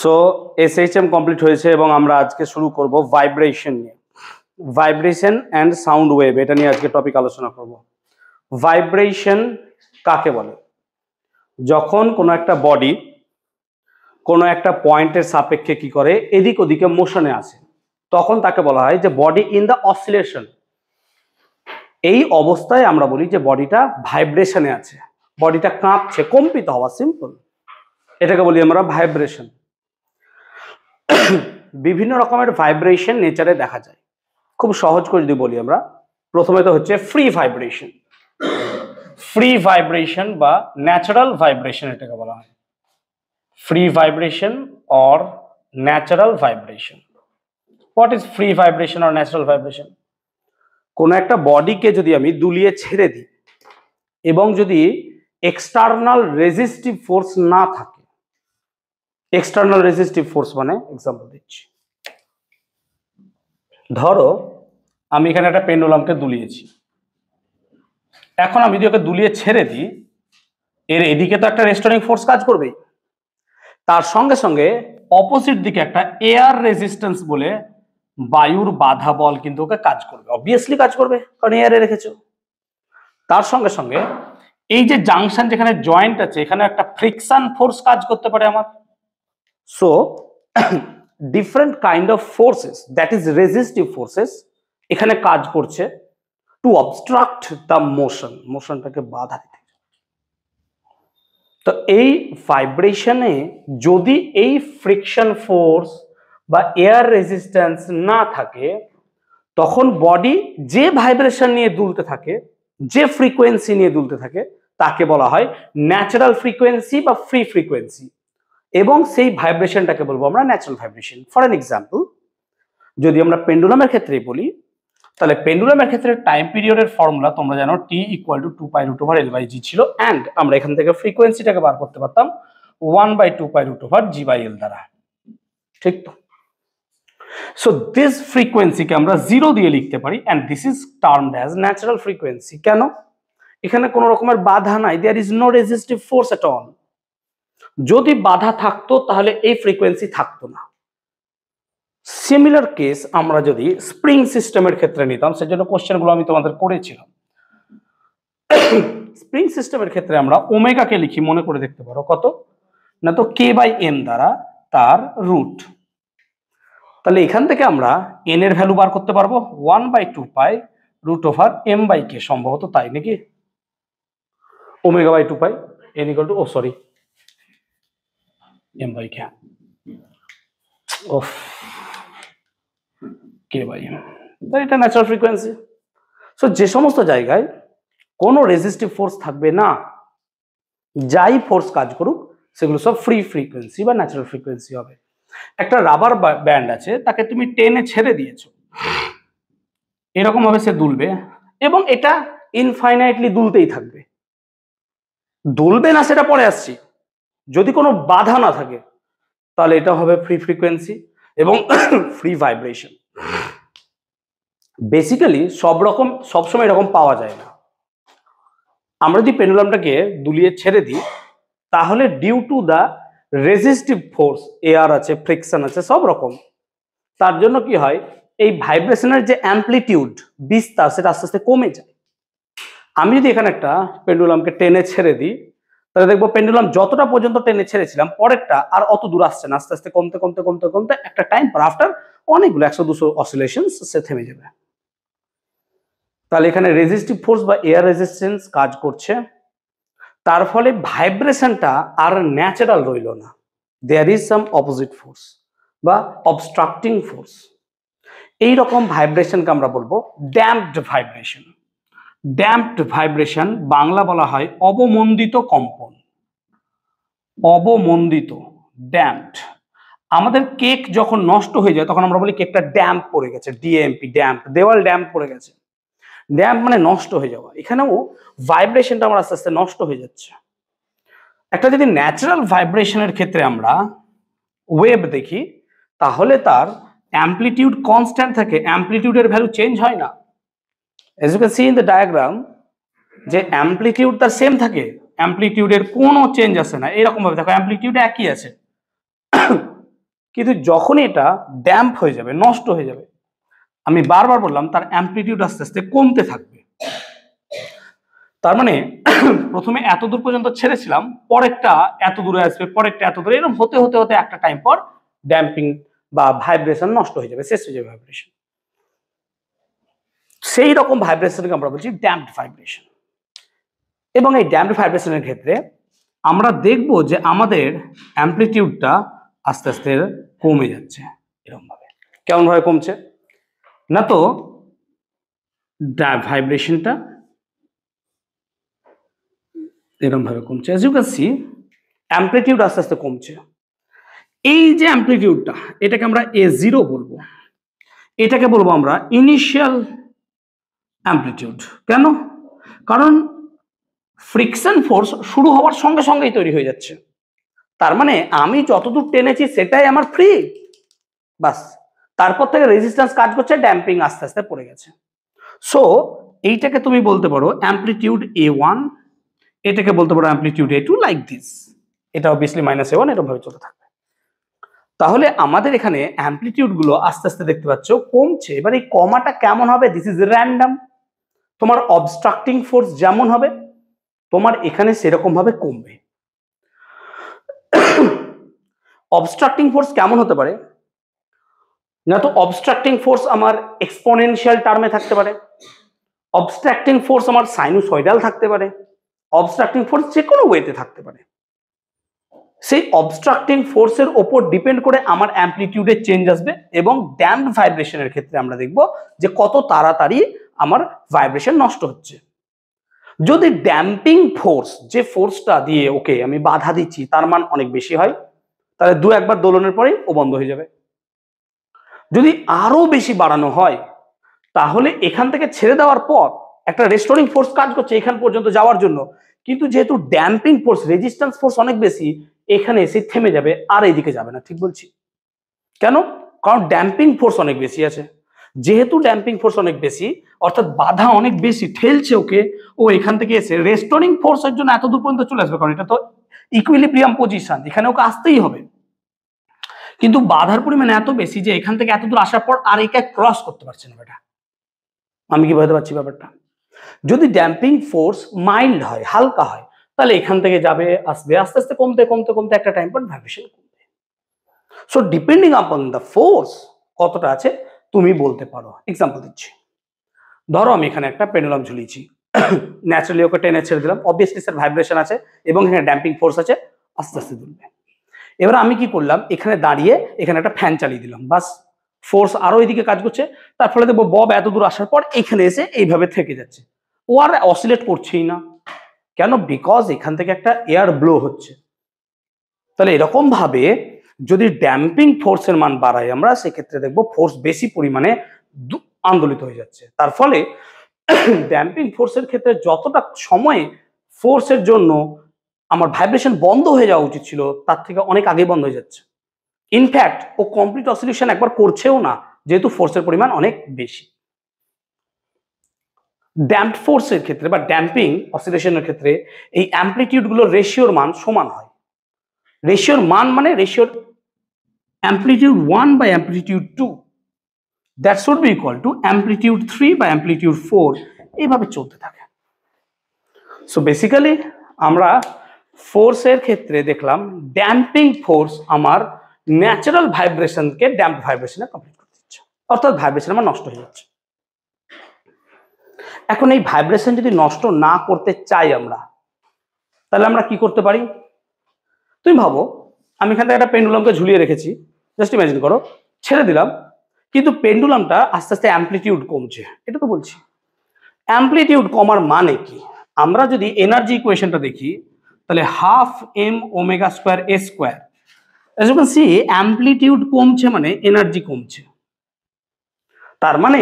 So SHM complete হয়েছে এবং আমরা আজকে শুরু করব ভাইব্রেশন নিয়ে। ভাইব্রেশন অ্যান্ড সাউন্ড ওয়েভ, এটা নিয়ে আজকে টপিক আলোচনা করব। ভাইব্রেশন কাকে বলে? যখন কোনো একটা বডি কোনো একটা পয়েন্টের সাপেক্ষে কি করে, এদিক ওদিকে মোশনে আছে, তখন তাকে বলা হয় যে বডি ইন দ্য অসিলেশন। এই অবস্থায় আমরা বলি যে বডিটা ভাইব্রেশনে আছে, বডিটা কাঁপছে, কম্পিত হওয়া, সিম্পল। এটাকে বলি আমরা ভাইব্রেশন। বিভিন্ন রকমের ভাইব্রেশন নেচারে দেখা যায়। খুব সহজ করে যদি বলি আমরা, প্রথমে তো হচ্ছে ফ্রি ভাইব্রেশন। ফ্রি ভাইব্রেশন বা ন্যাচারাল ভাইব্রেশন এটাকে বলা হয়। Free vibration or natural vibration. What is free vibration or natural vibration? কোনো একটা বডিকে যদি আমি দুলিয়ে ছেড়ে দিই এবং যদি এক্সটার্নাল রেজিস্টিভ ফোর্স না থাকে, এক্সটার্নাল রেজিস্টিভ ফোর্স মানে এক্সাম্পল দিচ্ছি, ধরো আমি এখানে একটা পেন্ডুলামকে দুলিয়েছি, এখন আমি যদি ওকে দুলিয়ে ছেড়ে দিই, এর এদিকে তো একটা রেস্টোরিং ফোর্স কাজ করবেই, তার সঙ্গে সঙ্গে অপোজিট দিকে একটা এয়ার রেজিস্ট্যান্স বলে বায়ুর বাধা বল কিন্তু ওকে কাজ করবে, অবভিয়াসলি কাজ করবে, কারণ এয়ারে রেখেছো। তার সঙ্গে সঙ্গে এই যে জাংশন, যেখানে জয়েন্ট আছে, এখানে একটা ফ্রিকশন ফোর্স কাজ করতে পারে আমার। So different kind of forces, that is resistive forces, এখানে কাজ করছে টু অবস্ট্রাক্ট দ্য মোশন, মোশনটাকে বাধা দিতে। তো এই ভাইব্রেশনে যদি এই ফ্রিকশন ফোর্স বা এয়ার রেজিস্ট্যান্স না থাকে, তখন বডি যে ভাইব্রেশন নিয়ে দুলতে থাকে, যে ফ্রিকোয়েন্সি নিয়ে দুলতে থাকে, তাকে বলা হয় ন্যাচারাল ফ্রিকোয়েন্সি বা ফ্রি ফ্রিকোয়েন্সি, এবং সেই ভাইব্রেশনটাকে বলবো আমরা natural vibration. For an example, যদি আমরা পেন্ডুলামের ক্ষেত্রে বলি, তাহলে পেন্ডুলামের ক্ষেত্রে টাইম পিরিয়ডের ফর্মুলা তোমরা জানো, টি ইকুয়াল টু 2π√g ছিল, অ্যান্ড আমরা এখান থেকে ফ্রিকোয়েন্সিটাকে বার করতে পারতাম 1/2π√g/L দ্বারা, ঠিক তো? সো দিস ফ্রিকোয়েন্সিকে আমরা 0 দিয়ে লিখতে পারি, and this is termed as natural frequency. কেন? এখানে কোনো রকমের বাধা নাই, there is no resistive force at all. যদি বাধা থাকতো তাহলে এই ফ্রিকোয়েন্সি থাকতো না। সিমিলার কেস আমরা যদি স্প্রিং সিস্টেমের ক্ষেত্রে নিতাম, সেজন্য কোশ্চেনগুলো আমি তোমাদের করেছিলাম। স্প্রিং সিস্টেমের ক্ষেত্রে আমরা ওমেগাকে লিখি, মনে করে দেখতে পারো, কত না, তো k/m দ্বারা তার রুট। তাহলে এখান থেকে আমরা n এর ভ্যালু বার করতে পারবো 1/2π√m/k, সম্ভবত তাই নাকি, ω/2π n = m/k of k/m, তাই এটা ন্যাচারাল ফ্রিকোয়েন্সি। সো যে সমস্ত জায়গায় কোনো রেজিস্টিভ ফোর্স থাকবে না, যাই ফোর্স কাজ করুক, সেগুলো সব ফ্রি ফ্রিকোয়েন্সি বা ন্যাচারাল ফ্রিকোয়েন্সি হবে। একটা রাবার ব্যান্ড আছে, তাকে তুমি টেনে ছেড়ে দিয়েছো, এরকম ভাবে সে দুলবে এবং এটা ইনফাইনাইটলি দুলতেই থাকবে। দুলবে না সেটা পরে আসছি, যদি কোনো বাধা না থাকে তাহলে এটা হবে ফ্রি ফ্রিকোয়েন্সি এবং ফ্রি ভাইব্রেশন। বেসিক্যালি সবসময় এরকম পাওয়া যায় না। আমরা যদি পেন্ডুলামটাকে দুলিয়ে ছেড়ে দিই, তাহলে due to the resistive force, air আছে, ফ্রিকশন আছে, সব রকম, তার জন্য কি হয়, এই ভাইব্রেশনের যে অ্যাম্পলিটিউড, বিস্তার, সেটা আস্তে আস্তে কমে যায়। আমি যদি এখানে একটা পেন্ডুলামকে টেনে ছেড়ে দিই, তাহলে দেখবো পেন্ডুলাম যতটা পর্যন্ত টেনে ছেড়েছিলাম, পরেরটা আর অত দূর আসছে না, আস্তে আস্তে কমতে কমতে কমতে কমতে একটা টাইম পর, আফটার অনেকগুলো 100-200 অসিলেশনস, সে থেমে যাবে। তাহলে এখানে রেজিস্টিভ ফোর্স বা এয়ার রেজিস্ট্যান্স কাজ করছে, তার ফলে ভাইব্রেশনটা আর ন্যাচারাল রইল না, there is some opposite force বা অবস্ট্রাক্টিং ফোর্স। এইরকম ভাইব্রেশনকে আমরা বলবো damped vibration. Damped vibration Bangla বলা হয় অবমন্দিত কম্পন। অবমন্দিত, ড্যাম্পড। আমাদের কেক যখন নষ্ট হয়ে যায় তখন আমরা বলি কেকটা ড্যাম্প পড়ে গেছে, ডিএমপি, ড্যাম্প, দেওয়াল ড্যাম্প পড়ে গেছে। ড্যাম্প মানে নষ্ট হয়ে যাওয়া। এখানেও ভাইব্রেশনটা আমার আস্তে আস্তে নষ্ট হয়ে যাচ্ছে। একটা যদি ন্যাচারাল ভাইব্রেশনের ক্ষেত্রে আমরা ওয়েভ দেখি, তাহলে তার অ্যাম্পলিটিউড কনস্ট্যান্ট থাকে, অ্যাম্পলিটিউডের ভ্যালু চেঞ্জ হয় না। as you can see in the diagram, যে অ্যাম্পলিটিউড তার সেম থাকে, অ্যাম্পলিটিউডের কোনো চেঞ্জ আসে না। এরকম ভাবে দেখো, অ্যাম্পলিটিউড একই আছে, কিন্তু যখনই এটা ড্যাম্প হয়ে যাবে, নষ্ট হয়ে যাবে, আমি বারবার বললাম তার অ্যামপ্লিটিউড আস্তে আস্তে কমতে থাকবে। তার মানে প্রথমে এত দূর পর্যন্ত ছেড়েছিলাম, পরেরটা এত দূরে আসবে, পরেরটা এত দূরে, এরকম হতে হতে হতে একটা টাইম পর ড্যাম্পিং বা ভাইব্রেশন নষ্ট হয়ে যাবে, শেষ হয়ে যাবে ভাইব্রেশন। সেই রকম ভাইব্রেশনকে আমরা বলছি ড্যাম্পড ভাইব্রেশন। এবং এই ড্যাম্পড ভাইব্রেশনের ক্ষেত্রে আমরা দেখব যে আমাদের অ্যামপ্লিটিউডটা আস্তে আস্তে কমে যাচ্ছে। এরকম ভাবে কেমন ভাবে কমছে না, তো ভাইব্রেশনটা এরকম ভাবে কমছে। As you can see amplitude আস্তে আস্তে কমছে। এই যে অ্যামপ্লিটিউডটা, এটাকে আমরা A0 বলবো, এটাকে বলবো আমরা ইনিশিয়াল অ্যামপ্লিটিউড। কেন? কারণ ফ্রিকশন ফোর্স শুরু হওয়ার সঙ্গে সঙ্গেই তৈরি হয়ে যাচ্ছে। তার মানে আমি যতদূর টেনেছি সেটাই আমার ফ্রি, বাস। তারপর থেকে রেজিস্ট্যান্স কাজ করছে, ড্যাম্পিং আস্তে আস্তে পড়ে গেছে। সো এইটাকে তুমি বলতে পারো অ্যামপ্লিটিউড A1, এটাকে বলতে পারো অ্যামপ্লিটিউড A2, লাইক দিস। এটা অবভিয়াসলি -A1 এরকম ভাবে চলতে থাকবে। তাহলে আমাদের এখানে অ্যামপ্লিটিউড গুলো আস্তে আস্তে দেখতে পাচ্ছ কমছে। এবার এই কমাটা কেমন হবে? This is random. তোমার অবস্ট্রাক্টিং ফোর্স যেমন হবে তোমার এখানে সেরকম ভাবে কমবে। অবস্ট্রাক্টিং ফোর্স কেমন হতে পারে না, তো অবস্ট্রাক্টিং ফোর্স আমার এক্সপোনেনশিয়াল টার্মে থাকতে পারে, অবস্ট্রাক্টিং ফোর্স আমার সাইনুসয়েডাল থাকতে পারে, অবস্ট্রাক্টিং ফোর্স যে কোনো ওয়েতে থাকতে পারে। সেই অবস্ট্রাক্টিং ফোর্সের ওপর ডিপেন্ড করে আমার অ্যামপ্লিটিউডের চেঞ্জ আসবে। এবং ড্যাম্পড ভাইব্রেশনের ক্ষেত্রে আমরা দেখব যে কত তাড়াতাড়ি আমার ভাইব্রেশন নষ্ট হচ্ছে। যদি ড্যাম্পিং ফোর্স, যে ফোর্সটা দিয়ে ওকে আমি বাধা দিচ্ছি, তার মান অনেক বেশি হয়, তাহলে দু একবার দোলনের পরেই ও বন্ধ হয়ে যাবে। যদি আরো বেশি বাড়ানো হয় তাহলে এখান থেকে ছেড়ে দেওয়ার পর একটা রেস্টোরিং ফোর্স কাজ করছে এখান পর্যন্ত যাওয়ার জন্য, কিন্তু যেহেতু ড্যাম্পিং ফোর্স, রেজিস্ট্যান্স ফোর্স অনেক বেশি, এখানে এসে থেমে যাবে, আর এইদিকে যাবে না। ঠিক বলছি? কেন? কারণ ড্যাম্পিং ফোর্স অনেক বেশি আছে। যেহেতু ড্যাম্পিং ফোর্স অনেক বেশি, অর্থাৎ বাধা অনেক বেশি, ঠেলছে ওকে, ও এখান থেকে এসে রেস্টোরিং ফোর্সের জন্য এত দূর পর্যন্ত চলে আসবে, কারণ এটা তো ইকুইলিব্রিয়াম পজিশন, এখানে ওকে আসতেই হবে। কিন্তু বাধার পরিমাণ এত বেশি যে এখান থেকে এত দূর আসার পর আর একে ক্রস করতে পারছে না। এটা আমি কি বুঝতে পারছি ব্যাপারটা? যদি ড্যাম্পিং ফোর্স মাইল্ড হয়, হালকা হয়, তাহলে এখান থেকে যাবে, আসবে, আস্তে আস্তে কমতে কমতে কমতে একটা টাইম পর ভাইব্রেশন কমবে। So depending upon the force কতটা আছে তুমি বলতে পারো। এক্সাম্পল দিচ্ছি, ধরো আমি এখানে একটা পেন্ডুলাম ঝুলিয়েছি, ন্যাচারালি ওকে টেনে ছেড়ে দিলাম, অবভিয়াসলি স্যার ভাইব্রেশন আছে এবং এখানে ড্যাম্পিং ফোর্স আছে, আস্তে আস্তে দুলবে। এবার আমি কি করলাম, এখানে দাঁড়িয়ে এখানে একটা ফ্যান চালিয়ে দিলাম, বাস। ফোর্স আরো এদিকে কাজ করছে, তার ফলে দেখবো বব এত দূর আসার পর এখানে এসে এইভাবে থেকে যাচ্ছে, ও আর অসিলেট করছেই না। কেন? বিকজ এখান থেকে একটা এয়ার ব্লো হচ্ছে। তাহলে এরকম ভাবে যদি ড্যাম্পিং ফোর্সের মান বাড়াই আমরা, সেক্ষেত্রে দেখবো ফোর্স বেশি পরিমাণে আন্দোলিত হয়ে যাচ্ছে। তার ফলে ড্যাম্পিং ফোর্সের ক্ষেত্রে যতটা সময়ে ফোর্সের জন্য আমার ভাইব্রেশন বন্ধ হয়ে যাওয়া উচিত ছিল, তার থেকে অনেক আগে বন্ধ হয়ে যাচ্ছে। ইনফ্যাক্ট ও কমপ্লিট অসিলেশন একবার করছেও না, যেহেতু ফোর্সের পরিমাণ অনেক বেশি। ড্যাম্পড ফোর্সের ক্ষেত্রে বা ড্যাম্পিং অসিলেশনের ক্ষেত্রে এই অ্যামপ্লিটিউড গুলোর রেশিওর মান সমান হয়। রেশিওর মান মানে রেশিওর amplitude 1 by amplitude 2, that should be equal to amplitude 3 by amplitude 4, এইভাবে চলতে থাকে। সো বেসিক্যালি আমরা ফোর্সের ক্ষেত্রে দেখলাম ড্যাম্পিং ফোর্স আমার ন্যাচারাল ভাইব্রেশনকে ড্যাম্পড ভাইব্রেশনে কনভার্ট করে দিচ্ছে, অর্থাৎ ভাইব্রেশন আমার নষ্ট হয়ে যাচ্ছে। এখন এই ভাইব্রেশন যদি নষ্ট না করতে চাই আমরা, তাহলে আমরা কি করতে পারি? তুমি ভাবো আমি এখান থেকে একটা পেন্ডুলামকে ঝুলিয়ে রেখেছি, জাস্ট ইমাজিন করো, ছেড়ে দিলাম, কিন্তু পেন্ডুলামটা আস্তে আস্তে অ্যামপ্লিটিউড কমছে। এটা তো বলছি অ্যামপ্লিটিউড কমার মানে কি? আমরা যদি এনার্জি ইকুয়েশনটা দেখি, তাহলে half M omega square A square, as you can see amplitude কমছে মানে এনার্জি কমছে। তার মানে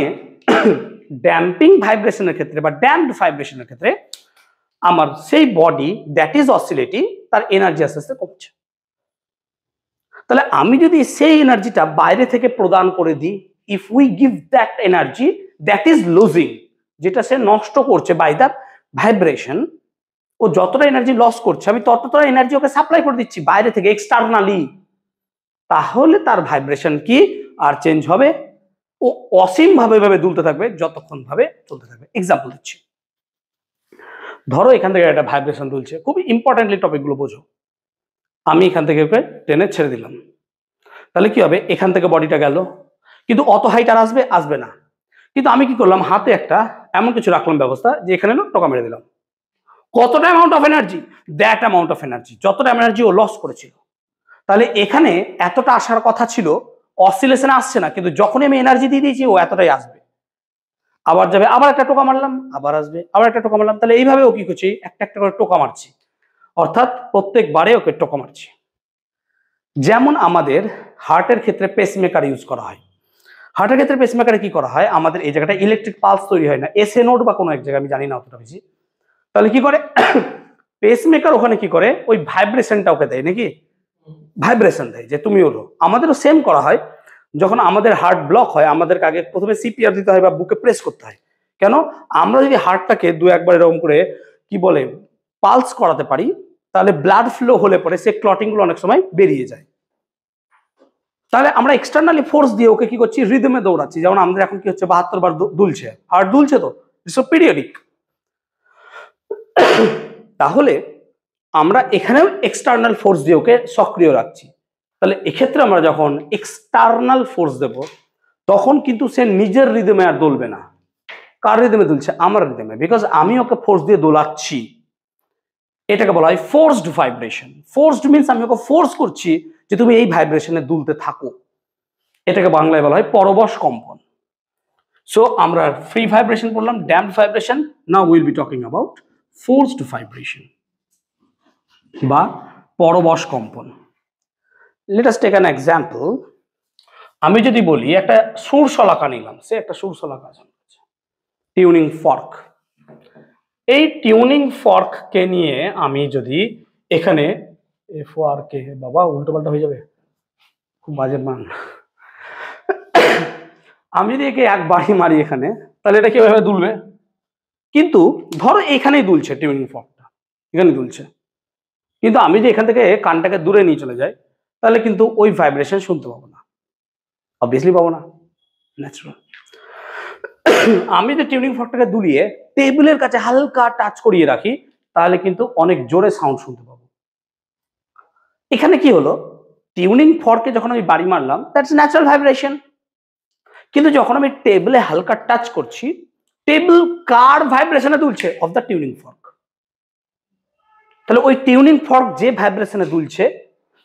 ড্যাম্পিং ভাইব্রেশনের ক্ষেত্রে বা ড্যাম্পড ভাইব্রেশনের ক্ষেত্রে আমার সেই বডি দ্যাট ইজ অসিলেটিং, তার এনার্জি আস্তে আস্তে কমছে। তাহলে আমি যদি সেই এনার্জিটা বাইরে থেকে প্রদান করে দিই, if we give that energy that is losing, যেটা সে নষ্ট করছে বাই দ্য ভাইব্রেশন, ও যতটা এনার্জি লস করছে আমি ততটা এনার্জি ওকে সাপ্লাই করে দিচ্ছি বাইরে থেকে, এক্সটার্নালি। তাহলে তার ভাইব্রেশন কি আর চেঞ্জ হবে, ও অসীম ভাবে দুলতে থাকবে যতক্ষণ ভাবে চলতে থাকবে। এক্সাম্পল দিচ্ছি, ধরো এখান থেকে একটা ভাইব্রেশন দুলছে, খুব ইম্পর্টেন্টলি টপিকগুলো বোঝো। আমি এখান থেকে ওকে টেনে ছেড়ে দিলাম, তাহলে কি হবে, এখান থেকে বডিটা গেল, কিন্তু অত হাইট আর আসবে না। কিন্তু আমি কি করলাম, হাতে একটা এমন কিছু রাখলাম ব্যবস্থা যে এখানে টোকা মেরে দিলাম। কতটা amount of energy, that amount of energy, যতটা এনার্জি ও লস করেছিল। তাহলে এখানে এতটা আসার কথা ছিল, অসিলেশনে আসছে না, কিন্তু যখনই আমি এনার্জি দিয়ে দিয়েছি ও এতটাই আসবে। আবার যাবে, আবার একটা টোকা মারলাম, আবার আসবে, আবার একটা টোকা মারলাম। তাহলে এইভাবে ও কি করছি, একটা একটা করে টোকা মারছি, অর্থাৎ প্রত্যেকবারে ওকে টোকা মারছি। যেমন আমাদের হার্টের ক্ষেত্রে পেসমেকার ইউজ করা হয়। হার্টের ক্ষেত্রে পেসমেকারে কি করা হয়, আমাদের এই জায়গাটা ইলেকট্রিক পালস তৈরি হয় না, এসএ নোড বা কোনো এক জায়গায়, আমি জানি না অতটা বেশি। তাহলে কি করে পেসমেকার ওখানে কি করে, ওই ভাইব্রেশনটা ওকে দেয়, নাকি ভাইব্রেশন দেয় যে তুমি ওরো। আমাদেরও সেম করা হয়, যখন আমাদের হার্ট ব্লক হয় আমাদেরকে আগে প্রথমে সিপিআর দিতে হয় বা বুকে প্রেস করতে হয়। কেন, আমরা যদি হার্টটাকে দু একবার এরকম করে কি বলে পালস করাতে পারি, তাহলে ব্লাড ফ্লো হলে পরে সে ক্লটিং গুলো অনেক সময় বেরিয়ে যায়। তাহলে আমরা এক্সটার্নালি ফোর্স দিয়ে ওকে কি করছি, রিদমে দৌড়াচ্ছি। যেমন আমাদের এখন কি হচ্ছে, 72 বার দুলছে, হার্ট দুলছে, তো ইটস পিরিয়ডিক। তাহলে আমরা এখানেও এক্সটার্নাল ফোর্স দিয়ে ওকে সক্রিয় রাখছি। তাহলে এক্ষেত্রে আমরা যখন এক্সটার্নাল ফোর্স দেব, তখন কিন্তু সে নিজের রিদমে আর দুলবে না। কার রিদমে দুলছে, আমার রিদমে, বিকজ আমি ওকে ফোর্স দিয়ে দোলাচ্ছি। এটাকে বলা হয় ফোর্সড ভাইব্রেশন। ফোর্সড মিনস আমি ওকে ফোর্স করছি যে তুমি এই ভাইব্রেশনে দুলতে থাকো। এটাকে বাংলায় বলা হয় পরবশ কম্পন। সো আমরা ফ্রি ভাইব্রেশন বললাম, damped vibration, now will be talking about forced vibration বা পরবশ কম্পন। Let us take an example. আমি যদি বলি একটা সুর শলাকা নিলাম, সে একটা সুর শলাকা, টিউনিং ফর্ক। এই টিউনিং ফর্ককে নিয়ে আমি যদি এখানে FORK, বাবা উল্টো পাল্টা হয়ে যাবে, খুব বাজে মান। আমি যদি একে এক বাড়ি মারি এখানে, তাহলে এটা কিভাবে দুলবে? কিন্তু ধরো এখানেই দুলছে, টিউনিং ফর্কটা এখানে দুলছে, কিন্তু আমি যদি এখান থেকে কানটাকে দূরে নিয়ে চলে যাই, তাহলে কিন্তু ওই ভাইব্রেশন শুনতে পাবো না, অবভিয়াসলি পাবো না, ন্যাচারাল। আমি যদি টিউনিং ফর্কটাকে দুলিয়ে টেবিলের কাছে হালকা টাচ করিয়ে রাখি, তাহলে কিন্তু অনেক জোরে সাউন্ড শুনতে পাবো। এখানে কি হলো, টিউনিং ফর্কে যখন আমি বাড়ি মারলাম, দ্যাটস ন্যাচারাল ভাইব্রেশন। কিন্তু যখন আমি টেবিলে হালকা টাচ করছি, টেবিল কার ভাইব্রেশনে দুলছে, অফ দ্য টিউনিং ফর্ক। তাহলে ওই টিউনিং ফর্ক যে ভাইব্রেশনে দুলছে,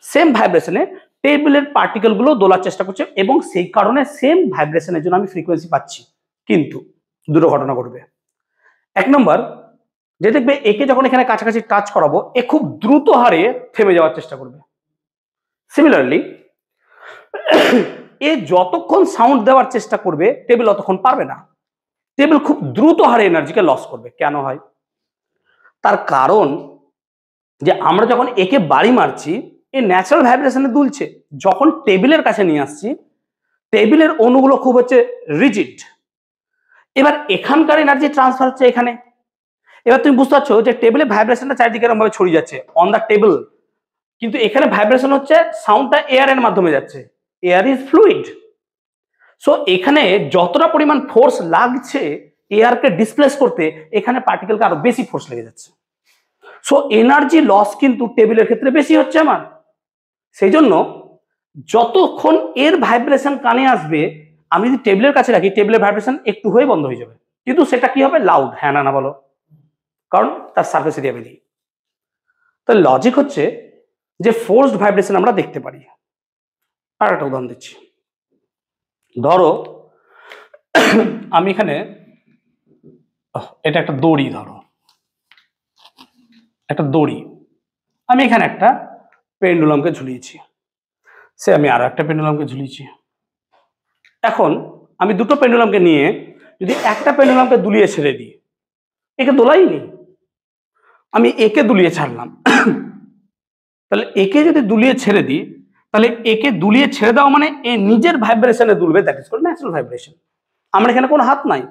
সেম ভাইব্রেশনে টেবিলের পার্টিকেল গুলো দোলার চেষ্টা করছে, এবং সেই কারণে সেম ভাইব্রেশনের জন্য আমি ফ্রিকোয়েন্সি পাচ্ছি। কিন্তু দুটো ঘটনা ঘটবে। এক নম্বর, যে দেখবে একে যখন এখানে কাছাকাছি টাচ করাবো, এ খুব দ্রুত হারে থেমে যাওয়ার চেষ্টা করবে। সিমিলারলি এ যতক্ষণ সাউন্ড দেওয়ার চেষ্টা করবে, টেবিল অতক্ষণ পারবে না। টেবিল খুব দ্রুত হারে এনার্জিকে লস করবে। কেন হয়? তার কারণ যে আমরা যখন একে বাড়ি মারছি, এ ন্যাচারাল ভাইব্রেশনে দুলছে, যখন টেবিলের কাছে নিয়ে আসছি, টেবিলের অণুগুলো খুব হচ্ছে রিজিড। এবার এখানকার এনার্জি ট্রান্সফার হচ্ছে এখানে। এবার তুমি বুঝতে পারছো যে টেবিলে ভাইব্রেশনটা চারিদিকে এরকম ভাবে ছড়িয়ে যাচ্ছে অন দ্য টেবিল, কিন্তু এখানে ভাইব্রেশন হচ্ছে সাউন্ডটা এয়ারের মাধ্যমে যাচ্ছে। Air is fluid. সো এখানে যতটা পরিমাণ ফোর্স লাগছে এয়ারকে ডিসপ্লেস করতে, এখানে পার্টিকেলকে আরো বেশি ফোর্স লেগে যাচ্ছে। সো এনার্জি লস কিন্তু টেবিলের ক্ষেত্রে বেশি হচ্ছে আমার। সেই জন্য যতক্ষণ এর ভাইব্রেশন কানে আসবে, আমি যদি টেবিলের কাছে রাখি, টেবিলের ভাইব্রেশন একটু হয়ে বন্ধ হয়ে যাবে, কিন্তু সেটা কি হবে, লাউড। হ্যাঁ না বলো, কারণ তার সারফেস এরিয়া বেশি। তাহলে লজিক হচ্ছে যে ফোর্সড ভাইব্রেশন আমরা দেখতে পারি। আর একটা উদাহরণ দিচ্ছি। ধরো আমি এখানে, এটা একটা দড়ি, ধরো একটা দড়ি, আমি এখানে একটা পেন্ডুলামকে ঝুলিয়েছি, সে আমি আরো একটা পেন্ডুলামকে ঝুলিয়েছি। এখন আমি দুটো পেন্ডুলামকে নিয়ে যদি একটা পেন্ডুলামকে দুলিয়ে ছেড়ে দিই, একে দোলাইনি, আমি একে দুলিয়ে ছাড়লাম, তাহলে একে যদি দুলিয়ে ছেড়ে দিই, তাহলে একে দুলিয়ে ছেড়ে দেওয়া মানে এ নিজের ভাইব্রেশনে দুলবে, that is called natural vibration. আমার এখানে কোনো হাত নাই,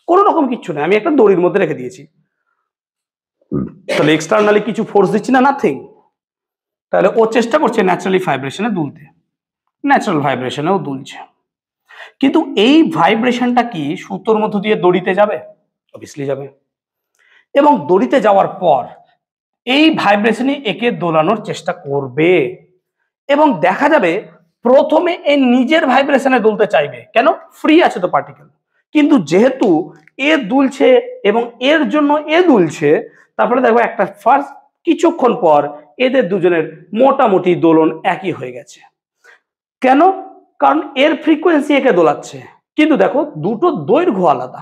কোনো রকম কিচ্ছু নাই, আমি একটা দড়ির মধ্যে রেখে দিয়েছি। তাহলে এক্সটার্নালি কিছু ফোর্স দিচ্ছি না, নাথিং। তাহলে ও চেষ্টা করছে ন্যাচারালি ভাইব্রেশনে দুলতে। ন্যাচারাল ভাইব্রেশনেও দুলছে। কিন্তু এই ভাইব্রেশনটা কি সুতোর মধ্য দিয়ে দড়িতে যাবে? অবভিয়াসলি যাবে। এবং দড়িতে যাওয়ার পর এই ভাইব্রেশনই একে দোলানোর চেষ্টা করবে এবং দেখা যাবে প্রথমে এ নিজের ভাইব্রেশনে দুলতে চাইবে, কেন? ফ্রি আছে তো পার্টিকেল। কিন্তু যেহেতু এ দুলছে এবং এর জন্য এ দুলছে, তারপরে দেখো একটা ফার্স্ট কিছুক্ষণ পর এদের দুজনের মোটামুটি দোলন একই হয়ে গেছে। কেন? কারণ এর ফ্রিকোয়েন্সি একে দোলাচ্ছে, কিন্তু দেখো দুটো দৈর্ঘ্য আলাদা।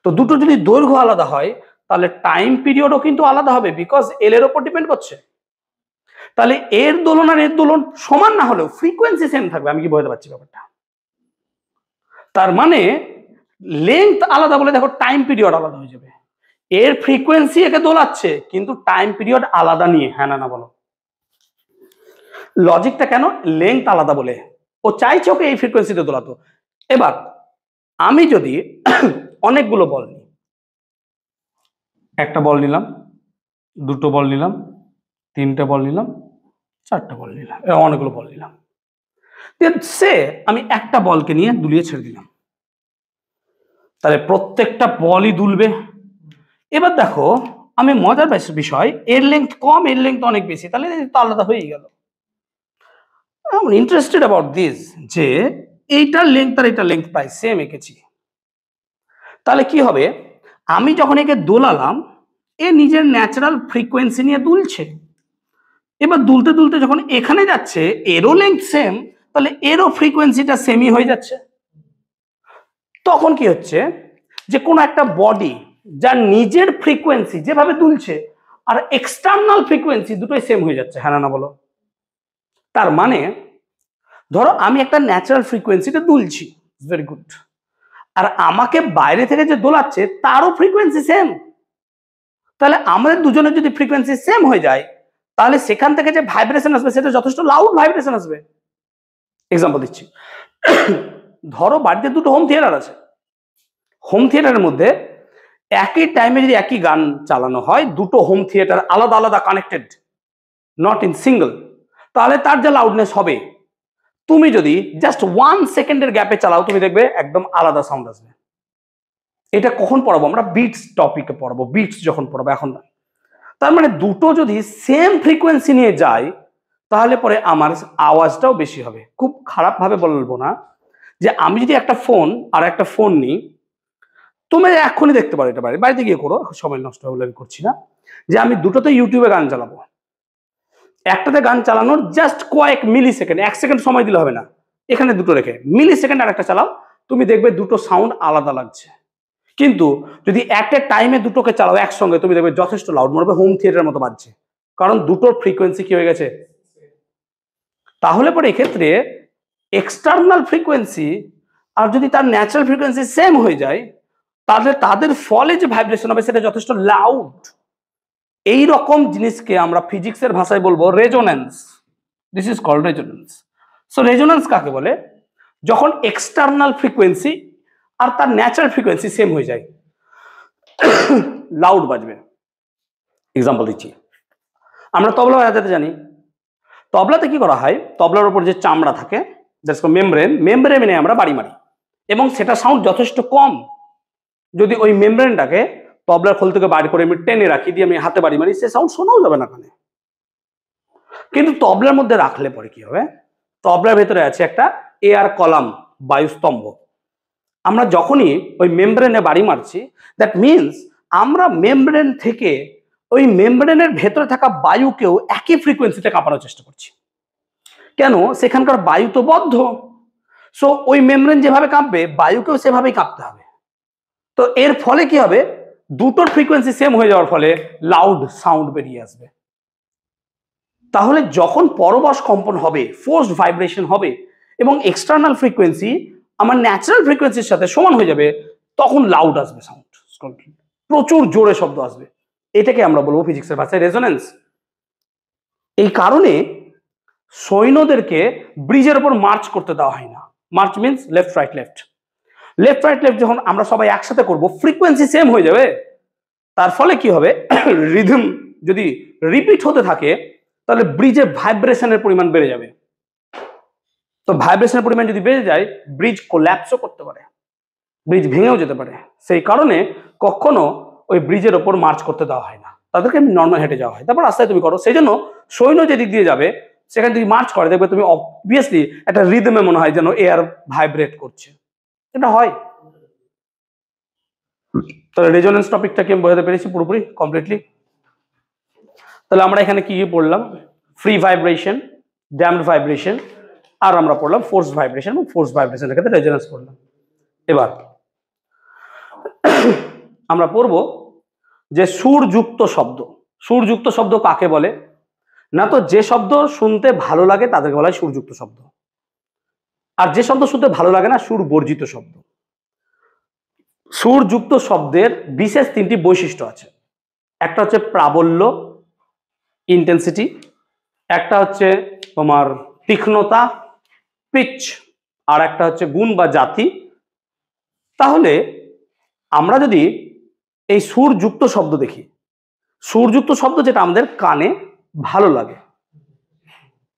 তো দুটো যদি দৈর্ঘ্য আলাদা হয় তাহলে টাইম পিরিয়ডও কিন্তু আলাদা হবে, বিকজ এল এর উপর ডিপেন্ড করছে। তাহলে এর দোলন আর এর দোলন সমান না হলেও ফ্রিকোয়েন্সি সেম থাকবে। আমি কি বোঝাতে পারছি ব্যাপারটা? তার মানে লেন্থ আলাদা বলে দেখো টাইম পিরিয়ড আলাদা হয়ে যাবে। এর ফ্রিকোয়েন্সি একে দোলাচ্ছে কিন্তু টাইম পিরিয়ড আলাদা নিয়ে, হ্যাঁ না না বলো? লজিকটা কেন? লেন্থ আলাদা বলে ও চাইছে ওকে এই ফ্রিকোয়েন্সিতে দোলাতো। এবার আমি যদি অনেকগুলো বল নিই, একটা বল নিলাম, দুটো বল নিলাম, তিনটে বল নিলাম, চারটে বল নিলাম, অনেকগুলো বল নিলাম, সে আমি একটা বলকে নিয়ে দুলিয়ে ছেড়ে দিলাম, তাহলে প্রত্যেকটা বলই দুলবে। এবার দেখো আমি মজার বিষয়, এর লেন্থ কম এর লেন্থ অনেক বেশি, তাহলে তো আলাদা হয়ে গেল। ইন্টারেস্টেড অ্যাবাউট দিস যে এইটার লেন্থ আর এইটার লেন্থ প্রায় সেম এঁকেছি। তাহলে কি হবে, আমি যখন একে দোলালাম এ নিজের ন্যাচারাল ফ্রিকোয়েন্সি নিয়ে দুলছে। এবার দুলতে দুলতে যখন এখানে যাচ্ছে এরও লেন্থ সেম, তাহলে এরও ফ্রিকোয়েন্সিটা সেমই হয়ে যাচ্ছে। তখন কি হচ্ছে যে কোনো একটা বডি যার নিজের ফ্রিকোয়েন্সি যেভাবে দুলছে আর এক্সটার্নাল ফ্রিকোয়েন্সি দুটোই সেম হয়ে যাচ্ছে, হ্যাঁ না বলো? তার মানে ধরো আমি একটা ন্যাচারাল ফ্রিকোয়েন্সিতে দুলছি, ভেরি গুড, আর আমাকে বাইরে থেকে যে দোলাচ্ছে তারও ফ্রিকোয়েন্সি সেম। তাহলে আমাদের দুজনের যদি ফ্রিকোয়েন্সি সেম হয়ে যায় তাহলে সেখান থেকে যে ভাইব্রেশন আসবে সেটা যথেষ্ট লাউড ভাইব্রেশন আসবে। এক্সাম্পল দিচ্ছি, ধরো বাড়িতে দুটো হোম থিয়েটার আছে, হোম থিয়েটারের মধ্যে একই টাইমে যদি একই গান চালানো হয়, দুটো হোম থিয়েটার আলাদা আলাদা কানেক্টেড, নট ইন সিঙ্গল, তাহলে তার যে লাউডনেস হবে তুমি যদি জাস্ট 1 সেকেন্ডের গ্যাপে চালাও তুমি দেখবে একদম আলাদা সাউন্ড আসবে। এটা কখন পড়াবো আমরা? বিটস টপিকে পড়াবো, বিটস যখন পড়াবো, এখন না। তার মানে দুটো যদি সেম ফ্রিকোয়েন্সি নিয়ে যায় তাহলে পরে আমার আওয়াজটাও বেশি হবে। খুব খারাপ ভাবে বলবো না, যে আমি যদি একটা ফোন আর একটা ফোন নিই, তুমি এখনই দেখতে পারো, এটা বাড়িতে গিয়ে করো, সময় নষ্ট হলে আমি করছি না, যে আমি দুটোতে ইউটিউবে গান চালাবো, একটাতে গান চালানোর জাস্ট কয়েক মিলি সেকেন্ড, 1 সেকেন্ড সময় দিলে হবে না, এখানে দুটো রেখে মিলি সেকেন্ড আর একটা চালাও, তুমি দেখবে দুটো সাউন্ড আলাদা লাগছে। কিন্তু যদি একটা টাইমে দুটোকে চালাও একসঙ্গে তুমি দেখবে যথেষ্ট লাউড, মনে হবে হোম থিয়েটারের মতো বাজছে, কারণ দুটোর ফ্রিকোয়েন্সি কি হয়ে গেছে। তাহলে পরে এক্ষেত্রে এক্সটার্নাল ফ্রিকোয়েন্সি আর যদি তার ন্যাচারাল ফ্রিকোয়েন্সি সেম হয়ে যায় তাহলে তাদের ফলে যে ভাইব্রেশন হবে সেটা যথেষ্ট লাউড। এই রকম জিনিসকে আমরা ফিজিক্সের ভাষায় বলবো resonance. This is called resonance. So resonance কাকে বলে? যখন এক্সটার্নাল ফ্রিকোয়েন্সি আর তার ন্যাচারাল ফ্রিকোয়েন্সি সেম হয়ে যায়, লাউড বাজবে। এক্সাম্পল দিচ্ছি, আমরা তবলা বাজাতে জানি, তবলাতে কি করা হয়, তবলার উপর যে চামড়া থাকে মেমব্রেনে আমরা বাড়ি মারি এবং সেটা সাউন্ড যথেষ্ট কম। যদি ওই মেমব্রেনটাকে তবলার খোল থেকে বাড়ি করে আমি টেনে রাখি দিয়ে আমি হাতে বাড়ি মারি, সে সাউন্ড শোনাও যাবে না কানে। কিন্তু তবলার মধ্যে রাখলে পরে কি হবে, তবলার ভেতরে আছে একটা এয়ার কলাম, বায়ুস্তম্ভ। আমরা যখনই ওই মেমব্রেনে বাড়ি মারছি, দ্যাট মিনস আমরা মেমব্রেন থেকে ওই মেমব্রেনের ভেতরে থাকা বায়ুকেও একই ফ্রিকোয়েন্সিতে কাঁপানোর চেষ্টা করছি। কেন? সেখানকার বায়ু তো বদ্ধ, সো ওই মেমব্রেন যেভাবে কাঁপবে বায়ুকেও সেভাবেই কাঁপতে হবে। তো এর ফলে কি হবে, দুটোর ফ্রিকোয়েন্সি সেম হয়ে যাওয়ার ফলে লাউড সাউন্ড বেরিয়ে আসবে। তাহলে যখন পরবশ কম্পন হবে, ফোর্সড ভাইব্রেশন হবে এবং এক্সটার্নাল ফ্রিকোয়েন্সি আমার ন্যাচারাল ফ্রিকোয়েন্সির সাথে সমান হয়ে যাবে, তখন লাউড আসবে সাউন্ড, প্রচুর জোরে শব্দ আসবে। এটাকে আমরা বলবো ফিজিক্সের ভাষায় রেজোন্যান্স। এই কারণে সৈন্যদেরকে ব্রিজের উপর মার্চ করতে দেওয়া হয় না। March means left right left, left right left যখন আমরা সবাই একসাথে করব ফ্রিকোয়েন্সি সেম হয়ে যাবে। তার ফলে কি হবে, রিদম যদি রিপিট হতে থাকে তাহলে ব্রিজে ভাইব্রেশনের পরিমাণ বেড়ে যাবে। তো ভাইব্রেশনের পরিমাণ যদি বেড়ে যায় ব্রিজ কোল্যাপসও করতে পারে, ব্রিজ ভেঙেও যেতে পারে। সেই কারণে কখনো ওই ব্রিজের ওপর মার্চ করতে দেওয়া হয় না, তাদেরকে নর্মাল হেঁটে যাওয়া হয়, তারপর রাস্তায় তুমি করো। সেই জন্য সৈন্য যেদিক দিয়ে যাবে সেখানে যদি মার্চ করে দেখবে তুমি অবভিয়াসলি একটা রিদমে মনে হয় যেন এয়ার ভাইব্রেট করছে, এটা হয়। তাহলে রেজোনেন্স টপিকটা কি আমি বোঝাতে পেরেছি পুরোপুরি কমপ্লিটলি? তাহলে আমরা এখানে কি কি পড়লাম? ফ্রি ভাইব্রেশন, ড্যাম্পড ভাইব্রেশন, আর আমরা পড়লাম ফোর্স ভাইব্রেশন এবং ফোর্স ভাইব্রেশনের ক্ষেত্রে রেজোনেন্স পড়লাম। এবার আমরা পড়ব যে সুরযুক্ত শব্দ। সুরযুক্ত শব্দ কাকে বলে? না তো যে শব্দ শুনতে ভালো লাগে তাদেরকে বলা হয় সুরযুক্ত শব্দ, আর যে শব্দ শুনতে ভালো লাগে না সুর বর্জিত শব্দ। সুরযুক্ত শব্দের বিশেষ তিনটি বৈশিষ্ট্য আছে। একটা হচ্ছে প্রাবল্য, ইন্টেন্সিটি, একটা হচ্ছে তোমার তীক্ষ্ণতা, পিচ, আর একটা হচ্ছে গুণ বা জাতি। তাহলে আমরা যদি এই সুরযুক্ত শব্দ দেখি, সুরযুক্ত শব্দ যেটা আমাদের কানে ভালো লাগে।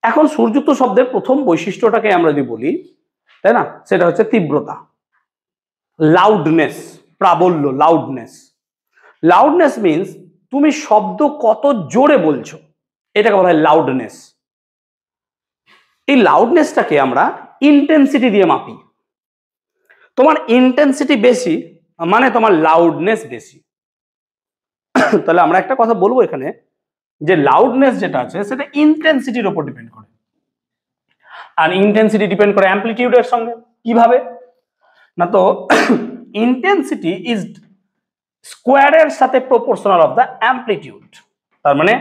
এখন সুরযুক্ত শব্দের প্রথম বৈশিষ্ট্যটাকে আমরা যদি বলি, তাই না, সেটা হচ্ছে তীব্রতা, লাউডনেস, প্রাবল্য, লাউডনেস। লাউডনেস মিন্স তুমি শব্দ কত জোরে বলছো, এটাকে বলা হয় লাউডনেস। এই লাউডনেসটাকে আমরা ইন্টেন্সিটি দিয়ে মাপি। তোমার ইন্টেন্সিটি বেশি মানে তোমার লাউডনেস বেশি। তাহলে আমরা একটা কথা বলবো এখানে, যে লাউডনেস যেটা আছে সেটা ইন্টেন্সিটির উপর ডিপেন্ড করে, আর ইন্টেন্সিটি ডিপেন্ড করে অ্যামপ্লিটিউডের সঙ্গে। কিভাবে? না তো ইন্টেন্সিটি ইজ স্কোয়ারের সাথে প্রপোর্শনাল অফ দ্য অ্যামপ্লিটিউড। তার মানে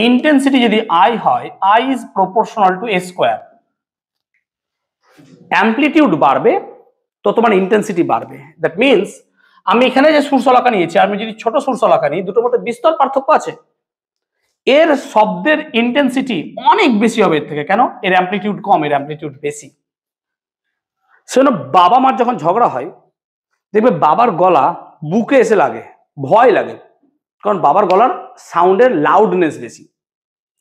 ইন্টেন্সিটি যদি আই হয়, I is proportional two A square. Amplitude বাড়বে তো তোমার ইন্টেন্সিটি বাড়বে। দ্যাট মিনস আমি এখানে যে সুরশলাকা নিয়েছি, আমি যদি ছোট সুরশলাকা নিই, দুটোর মধ্যে বিস্তর পার্থক্য আছে। এর শব্দের ইন্টেন্সিটি অনেক বেশি হবে এর থেকে। কেন? এর অ্যামপ্লিটিউড কম, এর অ্যামপ্লিটিউড বেশি। সেজন্য বাবা মার যখন ঝগড়া হয় দেখবে বাবার গলা বুকে এসে লাগে, ভয় লাগে, কারণ বাবার গলার সাউন্ডের লাউডনেস বেশি,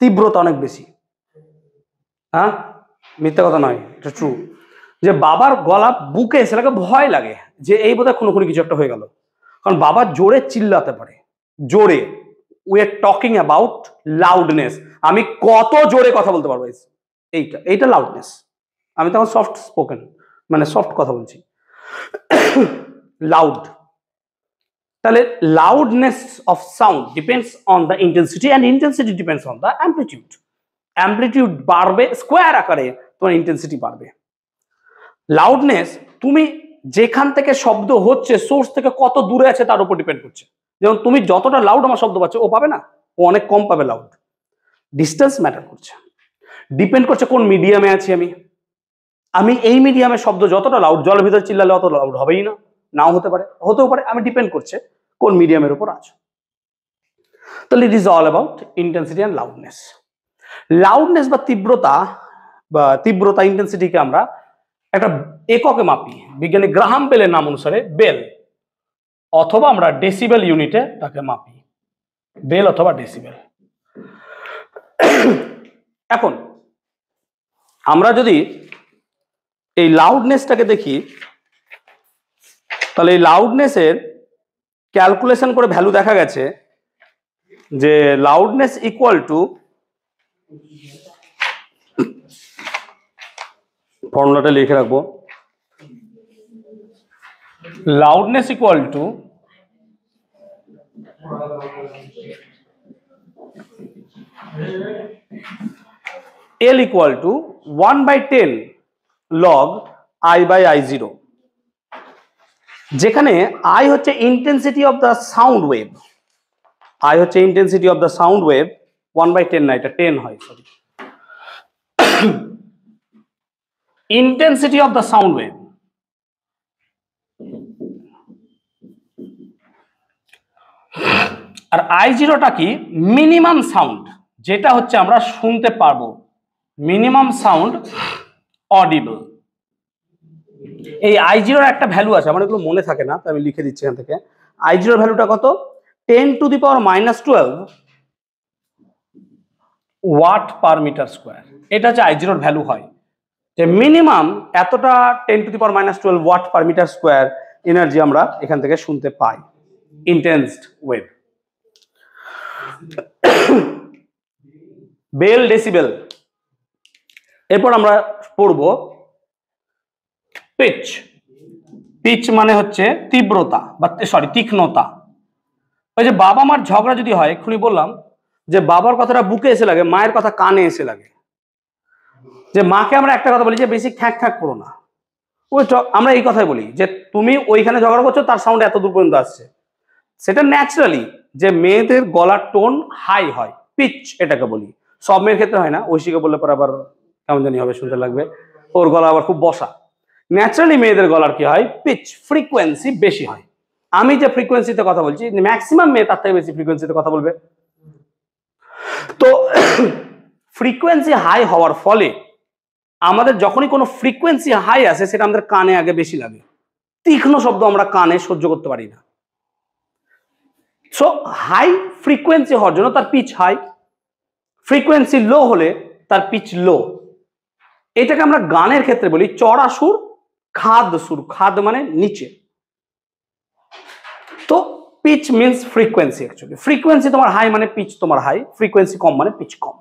তীব্রতা অনেক বেশি। হ্যাঁ, মিথ্যা কথা নয়, এটা ট্রু। যে বাবার গলা বুকে এসে লাগে, ভয় লাগে যে এই বোধহয় কোনো কিছু একটা হয়ে গেল, কারণ বাবা জোরে চিল্লাতে পারে, জোরে। We are talking about loudness. আমি কত জোরে কথা বলতে পারবো, এইটা লাউডনেস। আমি তখন সফট স্পোকেন, মানে সফট কথা বলছি, লাউড। তাহলে loudness of sound depends on the intensity, and intensity depends on the amplitude. Amplitude বাড়বে স্কোয়ার আকারে, তোমার ইন্টেন্সিটি বাড়বে। লাউডনেস তুমি যেখান থেকে শব্দ হচ্ছে সোর্স থেকে কত দূরে আছে তার উপর ডিপেন্ড করছে। যেমন তুমি যতটা লাউড আমার শব্দ পাচ্ছ, ও পাবে না, ও অনেক কম পাবে লাউড। ডিস্টেন্স ম্যাটার করছে, ডিপেন্ড করছে কোন মিডিয়ামে আছি আমি। আমি এই মিডিয়ামে শব্দ যতটা লাউড, জলের ভিতরে চিল্লালে অত লাউড হবেই না, নাও হতে পারে, হতেও পারে। আমি ডিপেন্ড করছে কোন মিডিয়ামের উপর আছো। তাহলে it is all about intensity and loudness. Loudness বা তীব্রতা ইন্টেন্সিটিকে আমরা একটা এককে মাপি, বিজ্ঞানী গ্রাহাম বেলের নাম অনুসারে বেল, অথবা আমরা ডেসিবেল ইউনিটে তাকে মাপি, বেল অথবা ডেসিবেল। এখন আমরা যদি এই লাউডনেসটাকে দেখি, তাহলে এই লাউডনেসের ক্যালকুলেশন করে ভ্যালু দেখা গেছে যে লাউডনেস ইকুয়াল টু, ফর্মুলাটা লিখে রাখবো, loudness equal to L equal to 1/10 log I by I0, যেখানে I হচ্ছে intensity of the sound wave, I হচ্ছে intensity of the sound wave, 1/10 না, এটা 10 হয়, sorry, intensity of the sound wave. আর I0টা কি? মিনিমাম সাউন্ড, যেটা হচ্ছে আমরা শুনতে পারবো, মিনিমাম সাউন্ড অডিবল। এই I0 এর একটা ভ্যালু আছে, আমার এগুলো মনে থাকে না, তাই আমি লিখে দিচ্ছি এখান থেকে। I0 এর ভ্যালুটা কত? 10⁻⁻12 ওয়াট পার মিটার স্কোয়ার। এটা হচ্ছে I0 এর ভ্যালু হয়। যে মিনিমাম এতটা 10⁻⁻12 watt per metre square energy আমরা এখান থেকে শুনতে পাই ইন্টেন্সড ওয়েভ। Bel decibel. এরপর আমরা পড়ব পিচ। পিচ মানে হচ্ছে তীব্রতা বা সরি তীক্ষ্ণতা। ওই যে বাবা মার ঝগড়া যদি হয়, এক্ষুনি বললাম যে বাবার কথাটা বুকে এসে লাগে, মায়ের কথা কানে এসে লাগে। যে মাকে আমরা একটা কথা বলি যে বেশি খ্যাঁক খ্যাঁক করো না, ওই আমরা এই কথাই বলি যে তুমি ওইখানে ঝগড়া করছো, তার সাউন্ড এত দূর পর্যন্ত আসছে। সেটা ন্যাচারালি যে মেয়েদের গলার টোন হাই হয়, পিচ এটাকে বলি। সব মেয়ের ক্ষেত্রে হয় না, ঐশীকে বললে পরে আবার কেমন জানি হবে, শুনতে লাগবে, ওর গলা আবার খুব বসা। ন্যাচারালি মেয়েদের গলার কি হয়, পিচ ফ্রিকোয়েন্সি বেশি হয়। আমি যে ফ্রিকোয়েন্সিতে কথা বলছি, ম্যাক্সিমাম মেয়ে তার থেকে বেশি ফ্রিকোয়েন্সিতে কথা বলবে। তো ফ্রিকোয়েন্সি হাই হওয়ার ফলে আমাদের যখনই কোনো ফ্রিকোয়েন্সি হাই আসে, সেটা আমাদের কানে আগে বেশি লাগে। তীক্ষ্ণ শব্দ আমরা কানে সহ্য করতে পারি না। সো হাই ফ্রিকোয়েন্সি হওয়ার জন্য তার পিচ হাই, ফ্রিকোয়েন্সি লো হলে তার পিচ লো। এটাকে আমরা গানের ক্ষেত্রে বলি চড়া সুর, খাদ সুর। খাদ মানে নিচে। তো pitch means frequency. Actually frequency তোমার হাই মানে পিচ তোমার হাই, ফ্রিকোয়েন্সি কম মানে পিচ কম।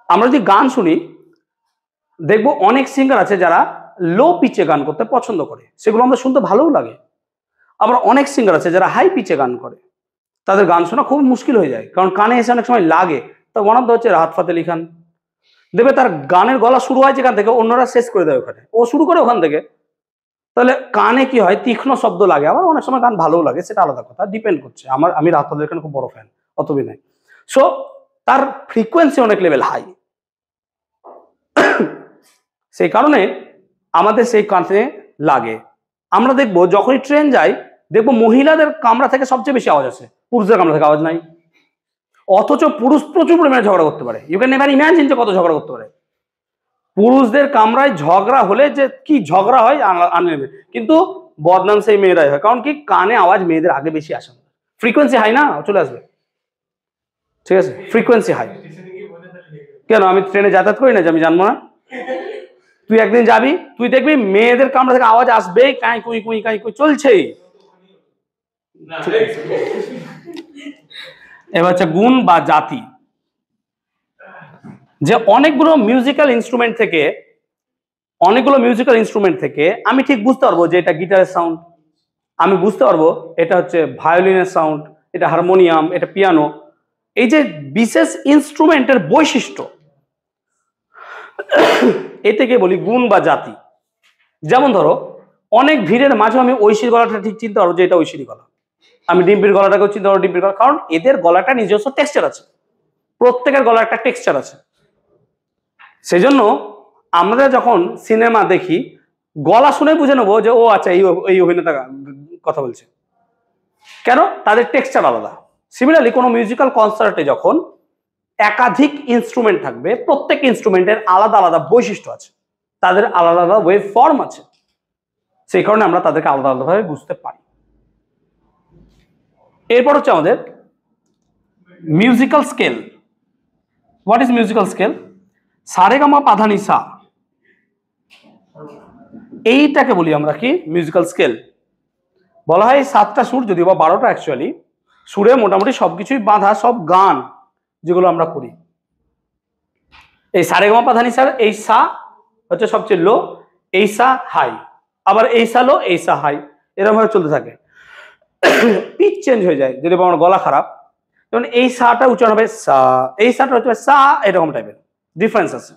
আমরা যদি গান শুনি, দেখবো অনেক সিঙ্গার আছে যারা লো পিচে গান করতে পছন্দ করে, সেগুলো আমরা শুনতে ভালোও লাগে। আবার অনেক সিঙ্গার আছে যারা হাই পিচে গান করে, তাদের গান শোনা খুব মুশকিল হয়ে যায়, কারণ কানে এসে অনেক সময় লাগে। তো ওয়ান অফ দ্য হচ্ছে রাহাত ফাতে আলি খান। দেখবে তার গানের গলা শুরু হয় যেখান থেকে, অন্যরা শেষ করে দেয় ওখানে, ও শুরু করে ওখান থেকে। তাহলে কানে কি হয়, তীক্ষ্ণ শব্দ লাগে। আবার অনেক সময় গান ভালোও লাগে, সেটা আলাদা কথা, ডিপেন্ড করছে। আমি রাহাত ফাতে আলি খান খুব বড় ফ্যান, অতবি নাই। সো তার ফ্রিকোয়েন্সি অনেক লেভেল হাই, সেই কারণে আমাদের সেই কানে লাগে। আমরা দেখবো যখনই ট্রেন যাই, দেখবো মহিলাদের কামরা থেকে সবচেয়ে বেশি আওয়াজ আসে, পুরুষদের কামরা থেকে আওয়াজ নাই। অথচ পুরুষ প্রচুর পরিমাণে ঝগড়া করতে পারে। ইউ ক্যান নেভার ইমাজিন যে কত ঝগড়া করতে পারে। পুরুষদের কামরায় ঝগড়া হলে যে কি ঝগড়া হয় আনলিমিটেড, কিন্তু বদনাম সেই মেয়েরাই হয়। কারণ কি, কানে আওয়াজ মেয়েদের আগে বেশি আসে, ফ্রিকোয়েন্সি হাই না, চলে আসবে। ঠিক আছে, ফ্রিকোয়েন্সি হাই। কেন, আমি ট্রেনে যাতায়াত করি না যে আমি জানবো না? তুই একদিন যাবি, তুই দেখবি মেয়েদের কামরা থেকে আওয়াজ আসবে, কাই কুই কুই কাই কুই চলছেই। এবার হচ্ছে গুণ বা জাতি। যে অনেকগুলো মিউজিক্যাল ইনস্ট্রুমেন্ট থেকে আমি ঠিক বুঝতে পারবো যে এটা গিটারের সাউন্ড, আমি বুঝতে পারবো এটা হচ্ছে ভায়োলিনের সাউন্ড, এটা হারমোনিয়াম, এটা পিয়ানো। এই যে বিশেষ ইনস্ট্রুমেন্টের বৈশিষ্ট্য, এটাকে বলি গুণ বা জাতি। যেমন ধরো, অনেক ভিড়ের মাঝে আমি ঐশীর গলাটা ঠিক চিনতে পারবো যে এটা ঐশীর গলা। আমি ডিম্পির গলাটাকেও চিনতে পারবো ডিম্পির গলা, কারণ এদের গলাটা নিজস্ব টেক্সচার আছে, প্রত্যেকের গলার একটা টেক্সচার আছে। সেই জন্য আমরা যখন সিনেমা দেখি, গলা শুনে বুঝে নেবো যে ও আচ্ছা এই অভিনেতা কথা বলছে। কেন, তাদের টেক্সচার আলাদা। সিমিলারলি কোনো মিউজিক্যাল কনসার্টে যখন একাধিক ইনস্ট্রুমেন্ট থাকবে, প্রত্যেক ইনস্ট্রুমেন্টের আলাদা আলাদা বৈশিষ্ট্য আছে, তাদের আলাদা আলাদা ওয়েভ ফর্ম আছে, সেই কারণে আমরা তাদেরকে আলাদা আলাদাভাবে বুঝতে পারি। এরপর হচ্ছে আমাদের musical scale. What is musical scale? সারেগামা পাধানিসা, এইটাকে বলি আমরা কি মিউজিক্যাল স্কেল। বলা হয় 7টা সুর, যদিও বা 12টা অ্যাকচুয়ালি। সুরে মোটামুটি সবকিছুই বাঁধা, সব গান যেগুলো আমরা করি। এই সারেগামা পাধানিসার এই সা হচ্ছে সবচেয়ে লো, এই সা হাই, আবার এই সা লো, এই সা হাই, এরকম ভাবে চলতে থাকে। পিচ চেঞ্জ হয়ে যায় যদি আমার গলা খারাপ, যেমন এই সাটা উচ্চারণ হবে সা, এই সাটা হচ্ছে সা, এরকম টাইপের ডিফারেন্স আছে।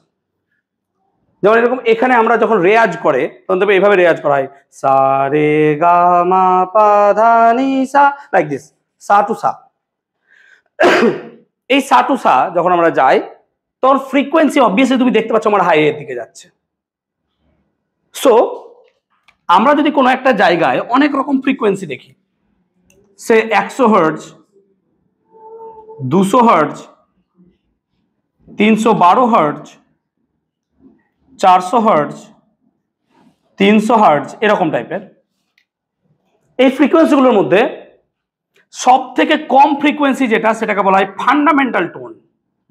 যেমন এরকম এখানে আমরা যখন রেয়াজ করে, তখন তবে এইভাবে রেয়াজ করা হয়, সা রে গা মা পা ধা নি সা, লাইক দিস, সা টু সা। এই সা টু সা যখন আমরা যাই, তখন ফ্রিকোয়েন্সি অবভিয়াসলি তুমি দেখতে পাচ্ছ আমার হাই এর দিকে যাচ্ছে। সো আমরা যদি কোনো একটা জায়গায় অনেক রকম ফ্রিকোয়েন্সি দেখি, সে 100 hertz, 200 hertz, 312 hertz, 400 hertz, 300 hertz, এরকম টাইপের। এই ফ্রিকোয়েন্সিগুলোর মধ্যে সব থেকে কম ফ্রিকোয়েন্সি যেটা, সেটাকে বলা হয় ফান্ডামেন্টাল টোন,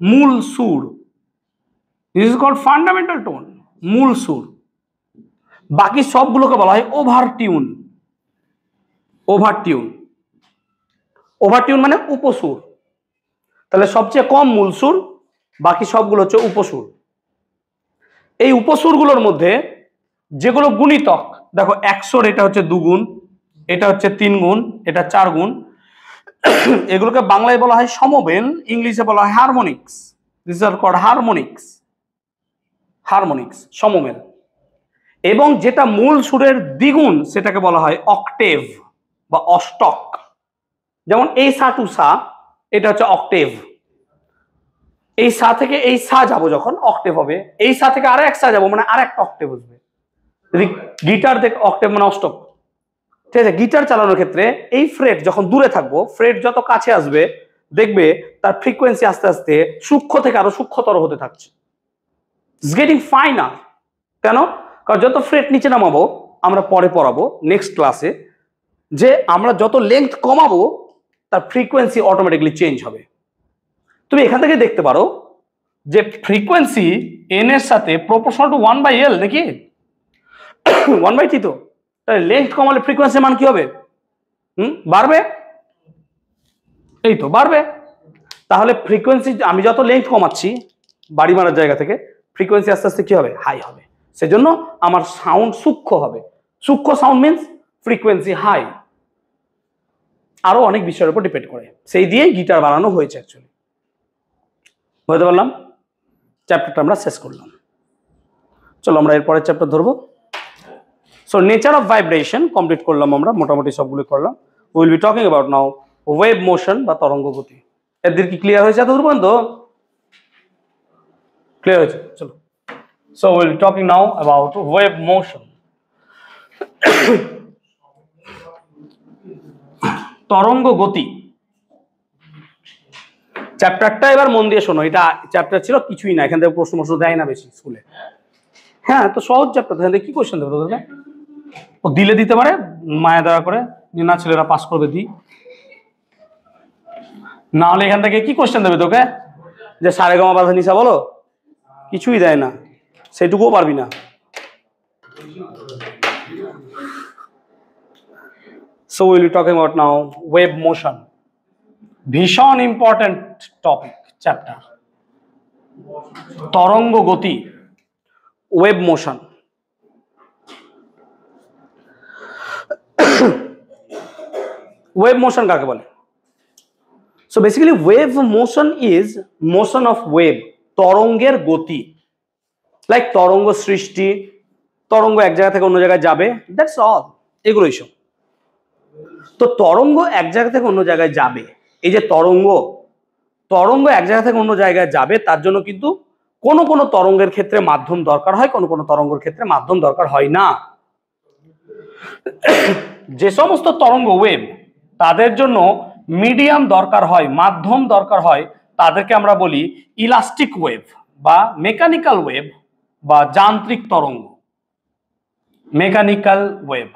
মূল সুর। This is called fundamental tone, মূল সুর। বাকি সবগুলোকে বলা হয় overtone. Overtone, overtone মানে উপসুর। তাহলে সবচেয়ে কম মূল সুর, বাকি সবগুলো হচ্ছে উপসুর। এই উপসুরগুলোর মধ্যে যেগুলো গুণিতক, দেখো 100-র এটা হচ্ছে 2 গুণ, এটা হচ্ছে 3 গুণ, এটা 4 গুণ, এগুলোকে বাংলায় বলা হয় সমবেল, ইংলিশে বলা হয় harmonics. This are called harmonics. Harmonics, সমমেল। এবং যেটা মূল সুরের দ্বিগুণ সেটাকে বলা হয় অক্টেভ বা অষ্টক। যেমন এই সা টু সা, এটা হচ্ছে অক্টেভ। এই সা থেকে এই সা যাবো যখন অক্টেভ হবে, এই সা থেকে আরেক সা যাবো মানে আরেকটা অক্টেভ আসবে। যদি গিটার দেখ অক্টেভ মানে অষ্টক, ঠিক আছে। গিটার চালানোর ক্ষেত্রে এই ফ্রেট যখন দূরে থাকবো, ফ্রেট যত কাছে আসবে দেখবে তার ফ্রিকোয়েন্সি আস্তে আস্তে সূক্ষ্ম থেকে আরো সূক্ষ্মতর হতে থাকছে। It's getting final. কেন? কারণ যত ফ্রেট নিচে নামাবো, আমরা পরে পড়াবো নেক্সট ক্লাসে, যে আমরা যত লেন্থ কমাবো তার ফ্রিকোয়েন্সি অটোমেটিকলি চেঞ্জ হবে। তুমি এখান থেকে দেখতে পারো যে ফ্রিকোয়েন্সি এন এর সাথে প্রপোর্শনাল টু 1/L নাকি 1/T। তো তাহলে লেন্থ কমালে ফ্রিকোয়েন্সির মান কি হবে? বাড়বে। এই তো বাড়বে। তাহলে ফ্রিকোয়েন্সি আমি যত লেন্থ কমাচ্ছি বাড়ি মারার জায়গা থেকে, ফ্রিকোয়েন্সি আস্তে আস্তে কি হবে? হাই হবে। সেজন্য আমার সাউন্ড সূক্ষ্ম হবে। সূক্ষ্ম সাউন্ড মিন্স ফ্রিকোয়েন্সি হাই। আরো অনেক বিষয়ের উপর ডিপেন্ড করে, সেই দিয়েই গিটার বানানো হয়েছে অ্যাকচুয়ালি। বুঝতে পারলাম? চ্যাপ্টারটা আমরা শেষ করলাম। চলো আমরা এর পরের চ্যাপ্টার ধরবো। So nature of vibration complete করলাম, আমরা মোটামুটি সবগুলো করলাম। Will be talking about now wave motion বা তরঙ্গ গতি। এদের কি ক্লিয়ার হয়েছে এতদূর পর্যন্ত? ক্লিয়ার হয়েছে? চলো। So will be talking now about wave motion. তরঙ্গ গতি চ্যাপ্টারটা এবার মন দিয়ে শোনো। এটা চ্যাপ্টার ছিল কিছুই না, এখান থেকে প্রশ্ন দেয় না বেশি স্কুলে। হ্যাঁ, তো সহজ চ্যাপ্টার, এখান থেকে কি কোশ্চেন দেবে তোদেরকে? ও দিলে দিতে পারে, মায়া দয়া করে, যে না ছেলেরা পাস করবে দি। না হলে এখান থেকে কি কোশ্চেন দেবে তোকে? যে সারেগামা বাধা নিশা বলো, কিছুই দেয় না, সেটুকুও পারবি না। So we'll be talking about now wave motion. ভীষণ ইম্পর্টেন্ট টপিক চ্যাপ্টার, তরঙ্গ গতি, ওয়েভ মোশন। ওয়েভ মোশন কাকে বলে? So basically wave motion is motion of wave, তরঙ্গের গতি। লাইক তরঙ্গ সৃষ্টি, তরঙ্গ এক জায়গা থেকে অন্য জায়গায় যাবে, দ্যাটস অল, এগুলোই সব। তো তরঙ্গ এক জায়গা থেকে অন্য জায়গায় যাবে, এই যে তরঙ্গ এক জায়গা থেকে অন্য জায়গায় যাবে, তার জন্য কিন্তু কোন কোন তরঙ্গের ক্ষেত্রে মাধ্যম দরকার হয়, কোন কোন তরঙ্গের ক্ষেত্রে মাধ্যম দরকার হয় না। যে সমস্ত তরঙ্গ ওয়েভ, তাদের জন্য মিডিয়াম দরকার হয়, মাধ্যম দরকার হয়, তাদেরকে আমরা বলি ইলাস্টিক ওয়েভ বা মেকানিক্যাল ওয়েভ বা যান্ত্রিক তরঙ্গ। মেকানিক্যাল ওয়েভ,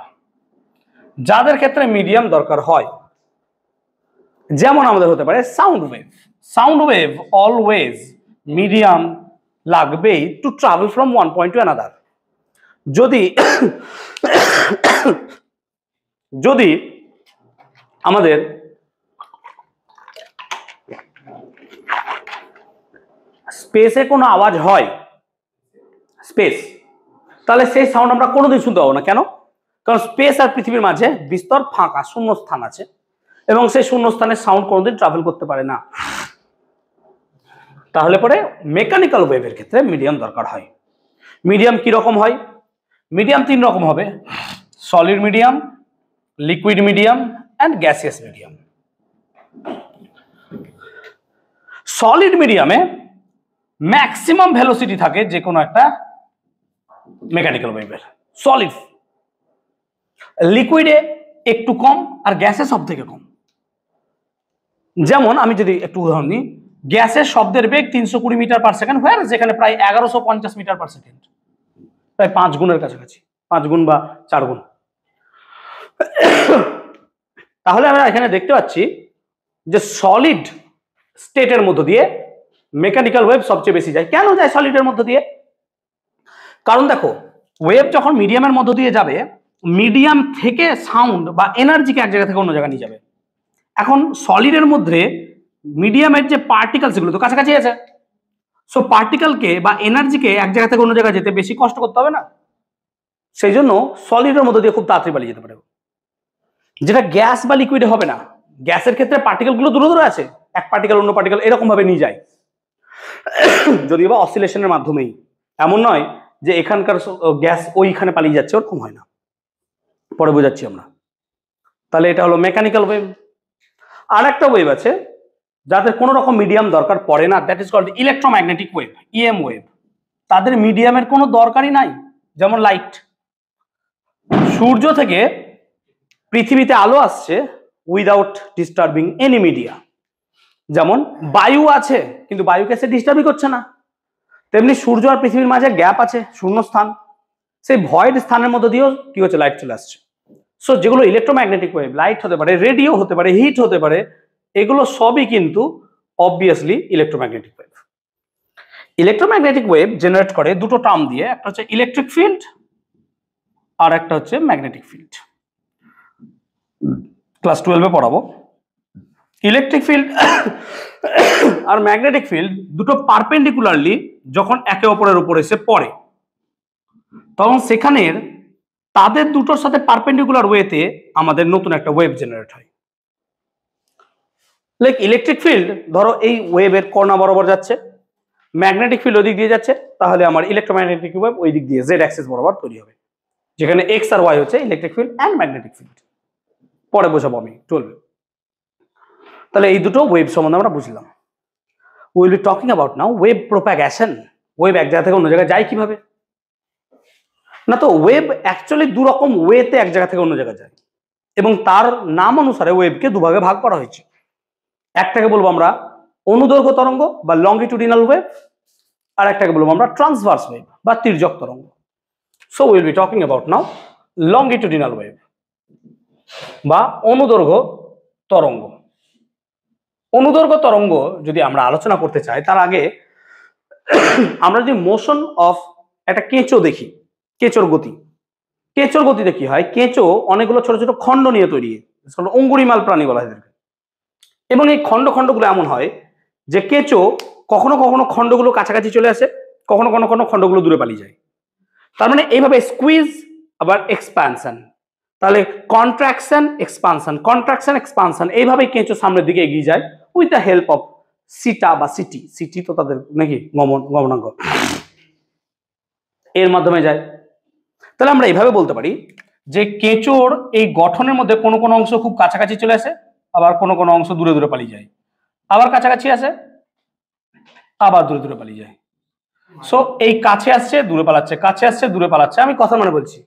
যাদের ক্ষেত্রে মিডিয়াম দরকার হয়, যেমন আমাদের হতে পারে sound wave. Sound wave always medium লাগবেই to travel from one point to another. যদি আমাদের স্পেসে কোনো আওয়াজ হয়, স্পেস, তাহলে সেই সাউন্ড আমরা কোনোদিন শুনতে পাবো না। কেন? কারণ স্পেস আর পৃথিবীর মাঝে বিস্তর ফাঁকা শূন্য স্থান আছে, এবং সেই শূন্য স্থানের সাউন্ড কোনোদিন ট্রাভেল করতে পারে না। তাহলে পরে মেকানিক্যাল ওয়েভের ক্ষেত্রে মিডিয়াম দরকার হয়। মিডিয়াম কি রকম হয়? মিডিয়াম 3 রকম হবে: solid medium, liquid medium and gaseous medium. Solid মিডিয়ামে ম্যাক্সিমাম ভেলোসিটি থাকে যে কোনো একটা মেকানিক্যাল ওয়েভের, সলিড। লিকুইডে একটু কম, আর গ্যাসে সব থেকে কম। যেমন আমি যদি একটু উদাহরণ নিই, গ্যাসের শব্দের বেগ 320 মিটার পার সেকেন্ড, হয় যেখানে প্রায় 1150 মিটার পার সেকেন্ড, প্রায় 5 গুণের কাছাকাছি, 5 গুণ বা 4 গুণ। তাহলে আমরা এখানে দেখতে পাচ্ছি যে সলিড স্টেটের মধ্য দিয়ে মেকানিক্যাল ওয়েভ সবচেয়ে বেশি যায়। কেন যায় সলিডের মধ্য দিয়ে? কারণ দেখো, ওয়েভ যখন মিডিয়ামের মধ্য দিয়ে যাবে, মিডিয়াম থেকে সাউন্ড বা এনার্জিকে এক জায়গা থেকে অন্য জায়গায় নিয়ে যাবে। এখন সলিডের মধ্যে মিডিয়ামের যে পার্টিকেলস, এগুলো তো কাছাকাছি আছে, সো পার্টিকেলকে বা এনার্জিকে এক জায়গা থেকে অন্য জায়গায় যেতে বেশি কষ্ট করতে হবে না। সেই জন্য সলিডের মধ্য দিয়ে খুব তাড়াতাড়ি পালিয়ে যেতে পারে, যেটা গ্যাস বা লিকুইডে হবে না। গ্যাসের ক্ষেত্রে পার্টিকেলগুলো দূরে দূরে আছে, এক পার্টিকেল অন্য পার্টিকেল এরকম ভাবে নিয়ে যায়, যদিও বা অসিলেশনের মাধ্যমেই। এমন নয় যে এখানকার গ্যাস ওইখানে পালিয়ে যাচ্ছে, ওরকম হয় না, পরে বোঝাচ্ছি আমরা। তাহলে এটা হলো মেকানিক্যাল ওয়েভ। আর একটা ওয়েভ আছে যাদের কোনো রকম মিডিয়াম দরকার পড়ে না, that is called electromagnetic wave, EM wave. তাদের মিডিয়ামের কোনো দরকারই নাই। যেমন লাইট, সূর্য থেকে পৃথিবীতে আলো আসছে উইদাউট ডিস্টার্বিং এনি মিডিয়া। যেমন বায়ু আছে, কিন্তু বায়ুকে সে ডিস্টার্বই করছে না, তেমনি সূর্য আর পৃথিবীর মাঝে গ্যাপ আছে, শূন্য স্থান, সেই ভয়েড স্থানের মধ্যে দিয়েও কি হচ্ছে, লাইট চলে আসছে। সো যেগুলো ইলেকট্রোম্যাগনেটিক ওয়েভ, লাইট হতে পারে, রেডিও হতে পারে, হিট হতে পারে, এগুলো সবই কিন্তু obviously electromagnetic wave. Electromagnetic wave generate করে দুটো টার্ম দিয়ে, একটা হচ্ছে ইলেকট্রিক ফিল্ড আর একটা হচ্ছে ম্যাগনেটিক ফিল্ড। ক্লাস 12-এ পড়াবো। ইলেকট্রিক ফিল্ড আর ম্যাগনেটিক ফিল্ড দুটো পারপেন্ডিকুলারলি যখন একে অপরের উপর এসে পড়ে, তখন সেখানের তাদের দুটোর সাথে পারপেন্ডিকুলার ওয়েতে আমাদের নতুন একটা ওয়েভ জেনারেট হয়। লাইক ইলেকট্রিক ফিল্ড ধরো এই ওয়েভের কর্ণা বরাবর যাচ্ছে, ম্যাগনেটিক ফিল্ড ওই দিক দিয়ে যাচ্ছে, তাহলে আমার ইলেকট্রোম্যাগনেটিক ওয়েভ ওই দিক দিয়ে জেড অ্যাক্সিস বরাবর তৈরি হবে, যেখানে এক্স আর ওয়াই হচ্ছে electric field and magnetic field. পরে বোঝাবো আমি 12-এ। তাহলে এই দুটো ওয়েভ সম্বন্ধে আমরা বুঝলাম। Will be talking about now wave propagation. Wave এক জায়গা থেকে অন্য জায়গায় যায় কিভাবে? না তো ওয়েভ অ্যাকচুয়ালি দু রকম ওয়েতে এক জায়গা থেকে অন্য জায়গায় যায়, এবং তার নাম অনুসারে ওয়েভকে দুভাগে ভাগ করা হয়েছে। একটাকে বলবো আমরা অনুদৈর্ঘ্য তরঙ্গ বা লংগিটিউডিনাল ওয়েভ, আর একটাকে বলবো আমরা ট্রান্সভার্স ওয়েভ বা তির্যক তরঙ্গ। So will be talking about now longitudinal wave বা অনুদৈর্ঘ্য তরঙ্গ। অনুদৈর্ঘ্য তরঙ্গ যদি আমরা আলোচনা করতে চাই, তার আগে আমরা যদি মোশন অফ একটা কেঁচো দেখি, কেঁচোর গতি, কেঁচোর গতিতে কি হয়, কেঁচো অনেকগুলো ছোট ছোট খণ্ড নিয়ে তৈরি, অঙ্গুরিমাল প্রাণী বলা হয় এদেরকে। এবং এই খণ্ডগুলো এমন হয় যে কেঁচো কখনো কখনো খণ্ডগুলো কাছাকাছি চলে আসে, কখনো কখনো খণ্ডগুলো দূরে পালিয়ে যায়। তার মানে এইভাবে স্কুইজ আবার এক্সপ্যানশন, তাহলে কন্ট্রাকশন এক্সপানশন, কন্ট্রাকশন এক্সপানশন, এইভাবেই কেঁচো সামনের দিকে এগিয়ে যায় উইথ দ্য হেল্প অফ সিটা বা সিটি, সিটি তো তাদের নাকি গমনাঙ্গ, এর মাধ্যমে যায়। তাহলে আমরা এইভাবে বলতে পারি যে কেঁচোর এই গঠনের মধ্যে কোনো কোনো অংশ খুব কাছাকাছি চলে আসে, আবার কোনো কোনো অংশ দূরে দূরে পালিয়ে যায়, আবার কাছাকাছি আসে, আবার দূরে দূরে পালিয়ে যায়। সো এই কাছে আসছে দূরে পালাচ্ছে, কাছে আসছে দূরে পালাচ্ছে। আমি কথা মানে বলছি,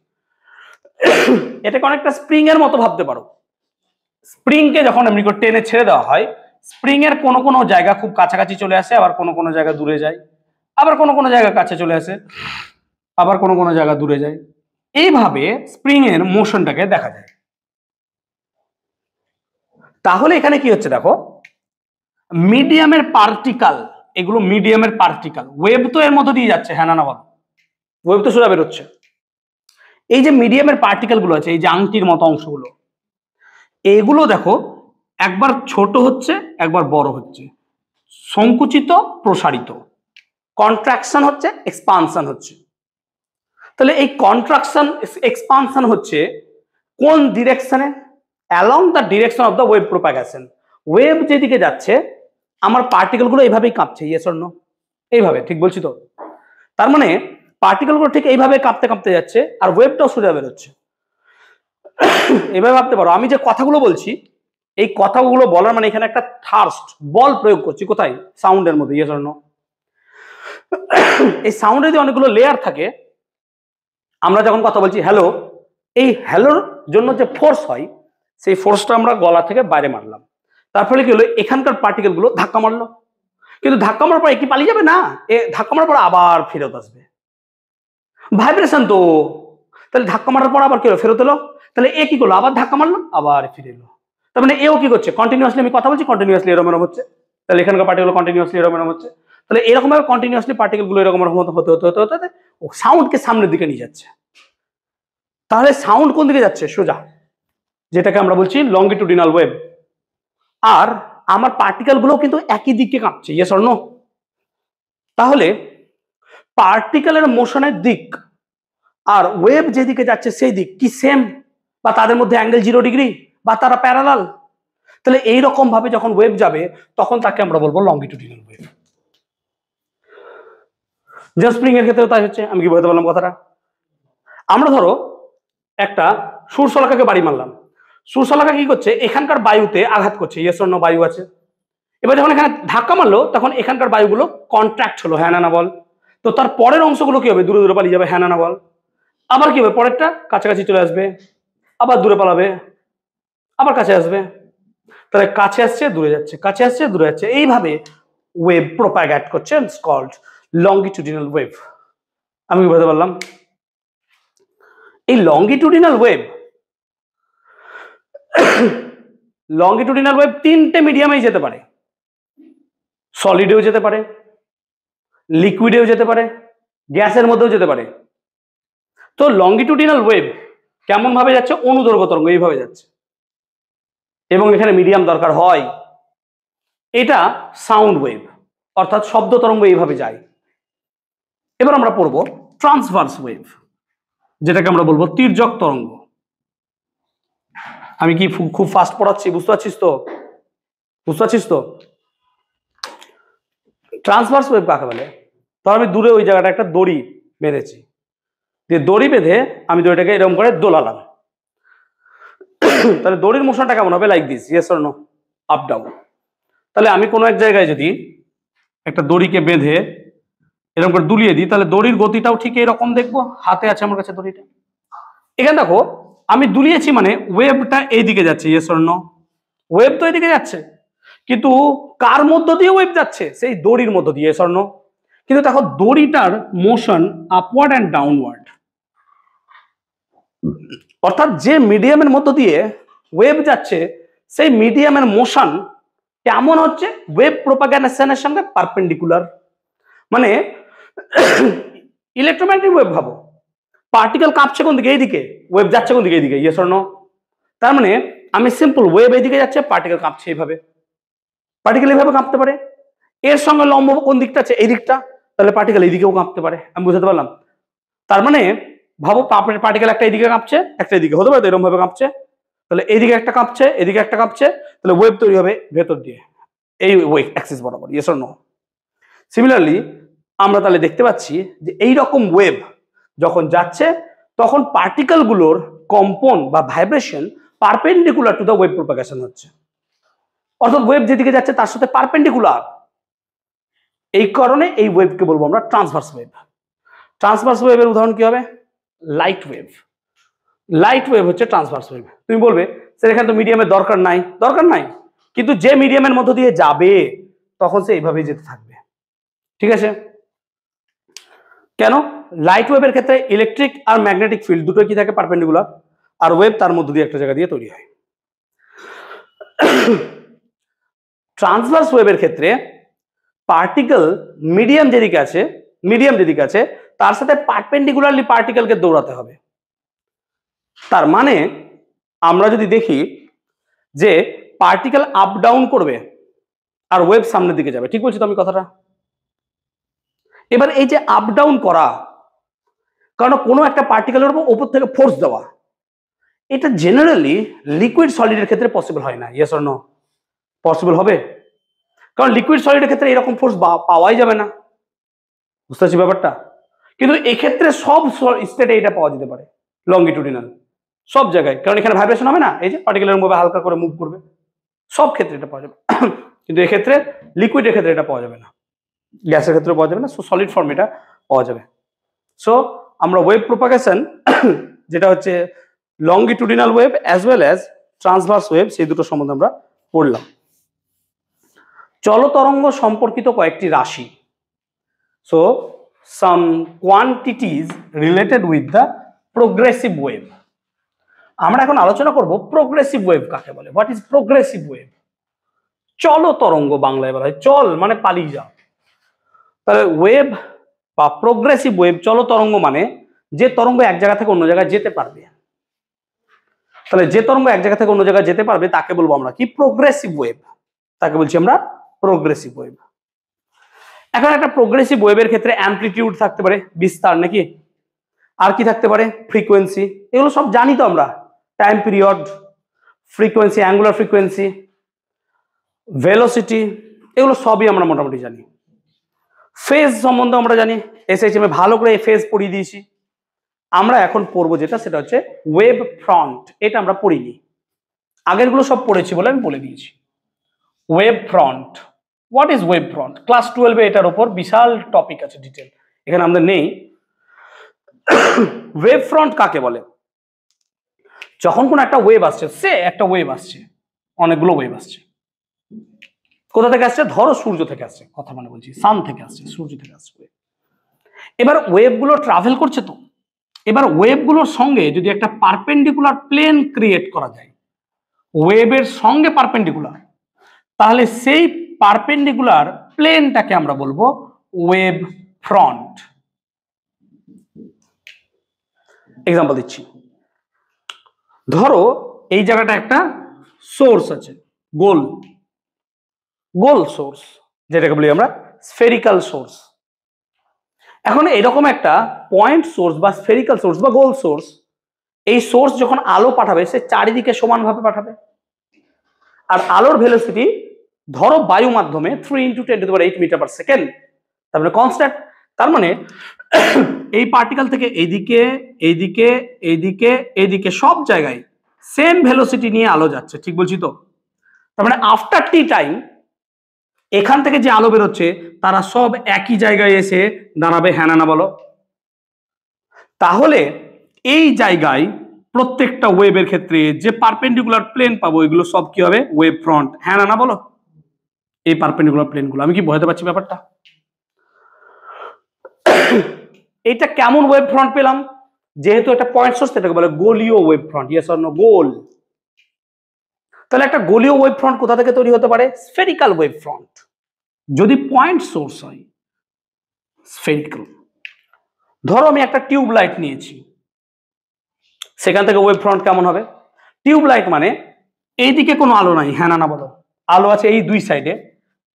এটাকে অনেকটা স্প্রিং এর মতো ভাবতে পারো। স্প্রিংকে যখন এমনি করে টেনে ছেড়ে দেওয়া হয়, স্প্রিং এর কোনো কোনো জায়গা খুব কাছাকাছি চলে আসে, আবার কোনো কোনো জায়গা দূরে যায়, আবার কোনো কোনো জায়গা কাছে চলে আসে, আবার কোনো কোনো জায়গা দূরে যায়। এইভাবে স্প্রিং এর মোশনটাকে দেখা যায়। তাহলে এখানে কি হচ্ছে দেখো, মিডিয়ামের পার্টিকেল, এগুলো মিডিয়ামের পার্টিকেল, ওয়েভ তো এর মধ্যে দিয়ে যাচ্ছে, হ্যাঁ না বলো, ওয়েভ তো সোজা বেরোচ্ছে। এই যে মিডিয়ামের পার্টিকেল গুলো আছে, এই যে আংটির মতো অংশগুলো, এগুলো দেখো একবার ছোট হচ্ছে একবার বড় হচ্ছে, সংকুচিত প্রসারিত, কন্ট্রাকশন হচ্ছে এক্সপানশন হচ্ছে। তাহলে এই কন্ট্রাকশন এক্সপানশন হচ্ছে কোন ডিরেকশনে? Along the direction of the wave propagation. Wave যেদিকে যাচ্ছে আমার পার্টিকেলগুলো এইভাবেই কাঁপছে, ইয়েস অর নো? এইভাবে, ঠিক বলছি তো? তার মানে পার্টিকেলগুলো ঠিক এইভাবে কাঁপতে কাঁপতে যাচ্ছে, আর ওয়েভটাও সোজা বেরোচ্ছে। এভাবে ভাবতে পারো, আমি যে কথাগুলো বলছি, এই কথাগুলো বলার মানে এখানে একটা থার্স্ট, বল প্রয়োগ করছি কোথায়? সাউন্ডের মধ্যে, ইয়েস অর নো? এই সাউন্ডে যদি অনেকগুলো লেয়ার থাকে, আমরা যখন কথা বলছি হ্যালো, এই হ্যালোর জন্য যে ফোর্স হয়, সেই ফোর্সটা আমরা গলা থেকে বাইরে মারলাম, তার ফলে কি হলো, এখানকার পার্টিকেল গুলো ধাক্কা মারলো, কিন্তু ধাক্কা মারার পর কি পালিয়ে যাবে না, এ ধাক্কা মারার পর আবার ফেরত আসবে, ভাইব্রেশন তো। তাহলে ধাক্কা মারার পর আবার কি হলো, ফেরত এলো, তাহলে এ কি করলো, আবার ধাক্কা মারলো, আবার ফিরে এলো। তার মানে এও কি করছে, কন্টিনিউয়াসলি আমি কথা বলছি, কন্টিনিউয়াসলি এরম এরম হচ্ছে, তাহলে এখানকার পার্টিকেল কন্টিনিউয়াসলি এরম এরম হচ্ছে। তাহলে এরকম ভাবে কন্টিনিউয়াসলি পার্টিকেল গুলো এরকম হতে হতে হতে হতে হতে সাউন্ডকে সামনের দিকে নিয়ে যাচ্ছে। তাহলে সাউন্ড কোন দিকে যাচ্ছে? সোজা, যেটাকে আমরা বলছি লঙ্গিটুডিনাল ওয়েভ। আর আমার পার্টিকেল গুলো কিন্তু একই দিকে কাঁপছে, ইয়েস অর নো? তাহলে পার্টিকেলের মোশনের দিক আর ওয়েভ যেদিকে যাচ্ছে সেই দিক কি সেম, বা তাদের মধ্যে অ্যাঙ্গেল 0 ডিগ্রি, বা তারা প্যারালাল? তাহলে এইরকম ভাবে যখন ওয়েভ যাবে তখন তাকে আমরা বলবো লঙ্গিটুডিনাল ওয়েভ। জাস্ট স্প্রিং এর ক্ষেত্রেও তাই হচ্ছে। আমি কি বলতে পারলাম কথাটা? আমরা ধরো একটা সুরশলাকাকে বাড়ি মারলাম, সুরশলাকা কি করছে? এখানকার বায়ুতে আঘাত করছে, ইয়েস অর নো? বায়ু আছে। এবার যখন এখানে ধাক্কা মারলো তখন এখানকার বায়ুগুলো কন্ট্রাক্ট হলো, হ্যাঁ না বল? তো তার পরের অংশগুলো কি হবে? দূরে দূরে পালিয়ে যাবে, হ্যাঁ না বল? আবার কি হবে? পরেরটা কাছাকাছি চলে আসবে, আবার দূরে পালাবে, আবার কাছে আসবে। তাহলে কাছে আসছে দূরে যাচ্ছে, কাছে আসছে দূরে যাচ্ছে, এইভাবে ওয়েভ প্রোপাগেট করছে, কল্ড লঙ্গিটুডিনাল ওয়েভ। আমি কি বলতে পারলাম? এই লঙ্গিটুডিনাল ওয়েভ লঙ্গিটুডিনাল ওয়েভ তিনটে মিডিয়ামেই যেতে পারে। সলিডেও যেতে পারে, লিকুইডেও যেতে পারে, গ্যাসের মধ্যেও যেতে পারে। তো লঙ্গিটুডিনাল ওয়েভ কেমন ভাবে যাচ্ছে? অনুদৈর্ঘ্য তরঙ্গ এইভাবে যাচ্ছে, এবং এখানে মিডিয়াম দরকার হয়। এটা সাউন্ড ওয়েভ, অর্থাৎ শব্দ তরঙ্গ এইভাবে যায়। এবার আমরা পড়ব ট্রান্সভার্স ওয়েভ, যেটাকে আমরা বলবো তির্যক তরঙ্গ। আমি কি খুব ফাস্ট পড়াচ্ছি? বুঝতে পারছিস তো? বুঝতে পারছিস তো? ট্রান্সভার্স ওয়েভ কাকে বলে? ধর আমি দূরে ওই জায়গাটা একটা দড়ি বেঁধেছি, দিয়ে দড়ি বেঁধে আমি দড়িটাকে এরকম করে দোলালাম। তাহলে দড়ির মোশনটা কেমন হবে? Like this, yes or no? Up down. তাহলে আমি কোনো এক জায়গায় যদি একটা দড়িকে বেঁধে এরকম করে দুলিয়ে দিই, তাহলে দড়ির গতিটাও ঠিক এরকম দেখবো। হাতে আছে আমার কাছে দড়িটা, এখানে দেখো আমি দুলিয়েছি মানে ওয়েভটা এইদিকে যাচ্ছে, ইয়েস অর নো? ওয়েভ তো এইদিকে যাচ্ছে, কিন্তু কার মধ্য দিয়ে ওয়েভ যাচ্ছে? সেই দড়ির মধ্য দিয়ে, ইয়েস অর নো? কিন্তু দেখো দড়িটার মোশন আপওয়ার্ড অ্যান্ড ডাউনওয়ার্ড, অর্থাৎ যে মিডিয়ামের মধ্য দিয়ে ওয়েভ যাচ্ছে সেই মিডিয়ামের মোশন কেমন হচ্ছে? ওয়েভ প্রোপাগেশনের সঙ্গে পারপেন্ডিকুলার। মানে ইলেকট্রোম্যাগনেটিক ওয়েভ ভাবো, পার্টিকেল কাঁপছে কোন দিকে? এইদিকে। ওয়েভ যাচ্ছে কোন দিকে? এইদিকে, ইয়েস অর নো? তার মানে আমি সিম্পল, ওয়েভ এইদিকে যাচ্ছে, পার্টিকেল কাঁপছে এইভাবে। পার্টিকেল এইভাবে কাঁপতে পারে, এর সঙ্গে লম্ব কোন দিকটা আছে? এই দিকটা, তাহলে পার্টিকেল এইদিকেও কাঁপতে পারে। আমি বুঝতে পারলাম? তার মানে ভাবো পার্টিকেল একটা এইদিকে কাঁপছে, একটা এইদিকে, হতে পারে এরকম ভাবে কাঁপছে। তাহলে এইদিকে একটা কাঁপছে, এদিকে একটা কাঁপছে, তাহলে ওয়েভ তৈরি হবে ভেতর দিয়ে এই ওয়েভ অ্যাক্সিস বরাবর, ইয়েস অর নো? সিমিলারলি আমরা তাহলে দেখতে পাচ্ছি যে এই রকম ওয়েভ যখন যাচ্ছে তখন পার্টিকেল গুলোর কম্পন বা vibration perpendicular to the wave propagation হচ্ছে, অর্থাৎ ওয়েভ যেদিকে যাচ্ছে তার সাথে পারপেন্ডিকুলার। এই কারণে এই ওয়েভকে বলবো আমরা ট্রান্সভার্স ওয়েভ। ট্রান্সভার্স ওয়েভের উদাহরণ কি হবে? Light wave. লাইট ওয়েভ হচ্ছে ট্রান্সভার্স ওয়েভ। তুমি বলবে স্যার এখানে তো মিডিয়ামের দরকার নাই। দরকার নাই, কিন্তু যে মিডিয়ামের মধ্য দিয়ে যাবে তখন সে এইভাবেই যেতে থাকবে, ঠিক আছে? কেন? লাইট ওয়েভের ক্ষেত্রে ইলেকট্রিক আর ম্যাগনেটিক ফিল্ড দুটোই কি থাকে? পারপেন্ডিকুলার। আর ওয়েভ তার মধ্য দিয়ে একটা জায়গা দিয়ে তৈরি হয়। ট্রান্সভার্স ওয়েভের ক্ষেত্রে পার্টিকেল মিডিয়াম যেদিকে আছে তার সাথে পারপেন্ডিকুলারলি পার্টিকেলকে দৌড়াতে হবে। তার মানে আমরা যদি দেখি যে পার্টিকেল আপ ডাউন করবে আর ওয়েভ সামনের দিকে যাবে, ঠিক বলছি তো আমি কথাটা? এবার এই যে আপ ডাউন করা, কারণ কোনো একটা পার্টিকেলের উপর থেকে ফোর্স দেওয়া, এটা জেনারেলি লিকুইড সলিডের ক্ষেত্রে পসিবল হয় না, ইয়েস অর নো? পসিবল হবে, কারণ লিকুইড সলিডের ক্ষেত্রে এরকম ফোর্স পাওয়াই যাবে না। বুঝতে পারছি ব্যাপারটা? কিন্তু এক্ষেত্রে সব স্টেটে এটা পাওয়া যেতে পারে, লঙ্গিটুডিনাল সব জায়গায়, কারণ এখানে ভাইব্রেশন হবে না, এই যে পার্টিকেলের মধ্যে হালকা করে মুভ করবে, সব ক্ষেত্রে এটা পাওয়া যাবে। কিন্তু এক্ষেত্রে লিকুইডের ক্ষেত্রে এটা পাওয়া যাবে না, গ্যাসের ক্ষেত্রে পাওয়া যাবে না, সো সলিড ফর্ম এটা পাওয়া যাবে। সো আমরা ওয়েভ প্রোপাগেশন যেটা হচ্ছে longitudinal wave as well as transverse wave, সেই দুটো সম্বন্ধে আমরা পড়লাম। চলতরঙ্গ সম্পর্কিত কয়েকটি রাশি, so some quantities related with the progressive wave. আমরা এখন আলোচনা করব প্রোগ্রেসিভ ওয়েভ কাকে বলে। What is progressive wave? চল তরঙ্গ বাংলায় বলা হয়। চল মানে পালিয়ে যাও, তাহলে ওয়েভ বা প্রোগ্রেসিভ ওয়েভ চলো তরঙ্গ মানে যে তরঙ্গ এক জায়গা থেকে অন্য জায়গায় যেতে পারবে। তাহলে যে তরঙ্গ এক জায়গা থেকে অন্য জায়গায় যেতে পারবে তাকে বলবো আমরা কি? Progressive wave. তাকে বলছি আমরা প্রোগ্রেসিভ ওয়েভ। এখন একটা প্রোগ্রেসিভ ওয়েভের ক্ষেত্রে অ্যামপ্লিটিউড থাকতে পারে, বিস্তার, নাকি? আর কি থাকতে পারে? ফ্রিকোয়েন্সি। এগুলো সব জানি তো আমরা। Time period, frequency, angular frequency, velocity, এগুলো সবই আমরা মোটামুটি জানি। ফেজ সম্বন্ধে আমরা জানি, এসএইচএম এ ভালো করে ফেজ পড়িয়ে দিয়েছি। আমরা এখন পড়বো যেটা, সেটা হচ্ছে ওয়েভ ফ্রন্ট। এটা আমরা পড়িনি, আগেরগুলো সব পড়েছি বলে আমি বলে দিয়েছি। Wave front, what is wave front? Class 12-এ এটার উপর বিশাল টপিক আছে, ডিটেল এখানে আমাদের নেই। ওয়েভ ফ্রন্ট কাকে বলে? যখন কোন একটা ওয়েভ আসছে, সে একটা ওয়েভ আসছে, অনেকগুলো ওয়েভ আসছে, কোথা থেকে আসছে? ধরো সূর্য থেকে আসছে, কথা মানে বলছি, সান থেকে আসছে, সূর্য থেকে আসছে। এবার ওয়েভগুলো ট্রাভেল করছে তো, এবার ওয়েভগুলোর সঙ্গে যদি একটা পারপেন্ডিকুলার প্লেন ক্রিয়েট করা যায়, ওয়েভের সঙ্গে পারপেন্ডিকুলার, তাহলে সেই পারপেন্ডিকুলার প্লেনটাকে আমরা বলবো ওয়েভ ফ্রন্ট। এক্সাম্পল দিচ্ছি, ধরো এই জায়গাটা একটা সোর্স আছে, গোল গোল সোর্স, যেটাকে বলি আমরা স্ফেরিক্যাল সোর্স। এখন এরকম একটা পয়েন্ট সোর্স বা স্ফেরিক্যাল সোর্স বা গোল সোর্স, এই সোর্স যখন আলো পাঠাবে সে চারিদিকে সমানভাবে পাঠাবে। আর আলোর ভেলোসিটি ধরো বায়ু মাধ্যমে 3 × 10⁸ মিটার পার সেকেন্ড, তার মানে কনস্ট্যান্ট। তার মানে এই পার্টিকেল থেকে এইদিকে এইদিকে এইদিকে এইদিকে সব জায়গায় সেম ভেলোসিটি নিয়ে আলো যাচ্ছে, ঠিক বলছি তো? তার মানে আফটার টি টাইম এখান থেকে যে আলো বেরোচ্ছে তারা সব একই জায়গায় এসে দাঁড়াবে, হ্যাঁ না বলো? তাহলে এই জায়গায় প্রত্যেকটা ওয়েভের ক্ষেত্রে যে পারপেন্ডিকুলার প্লেন পাবো, এগুলো সব কি হবে? ওয়েভ ফ্রন্ট, হ্যাঁ না বলো? এই পারপেন্ডিকুলার প্লেনগুলো, আমি কি বোঝাতে পারছি ব্যাপারটা? এটা কেমন ওয়েভ ফ্রন্ট পেলাম? যেহেতু একটা পয়েন্ট সোর্স, এটাকে বলে গোলীয় wave front. Yes or no? গোল। তাহলে একটা গোলীয় ওয়েভ ফ্রন্ট কোথা থেকে তৈরি হতে পারে? Spherical wave front. যদি পয়েন্ট সোর্স হয় স্ফেরিক্যাল। ধরো আমি একটা টিউব লাইট নিয়েছি, সেখান থেকে ওয়েভ ফ্রন্ট কেমন হবে? টিউব লাইট মানে এইদিকে কোনো আলো নাই, হ্যাঁ না বলো? আলো আছে এই দুই সাইডে,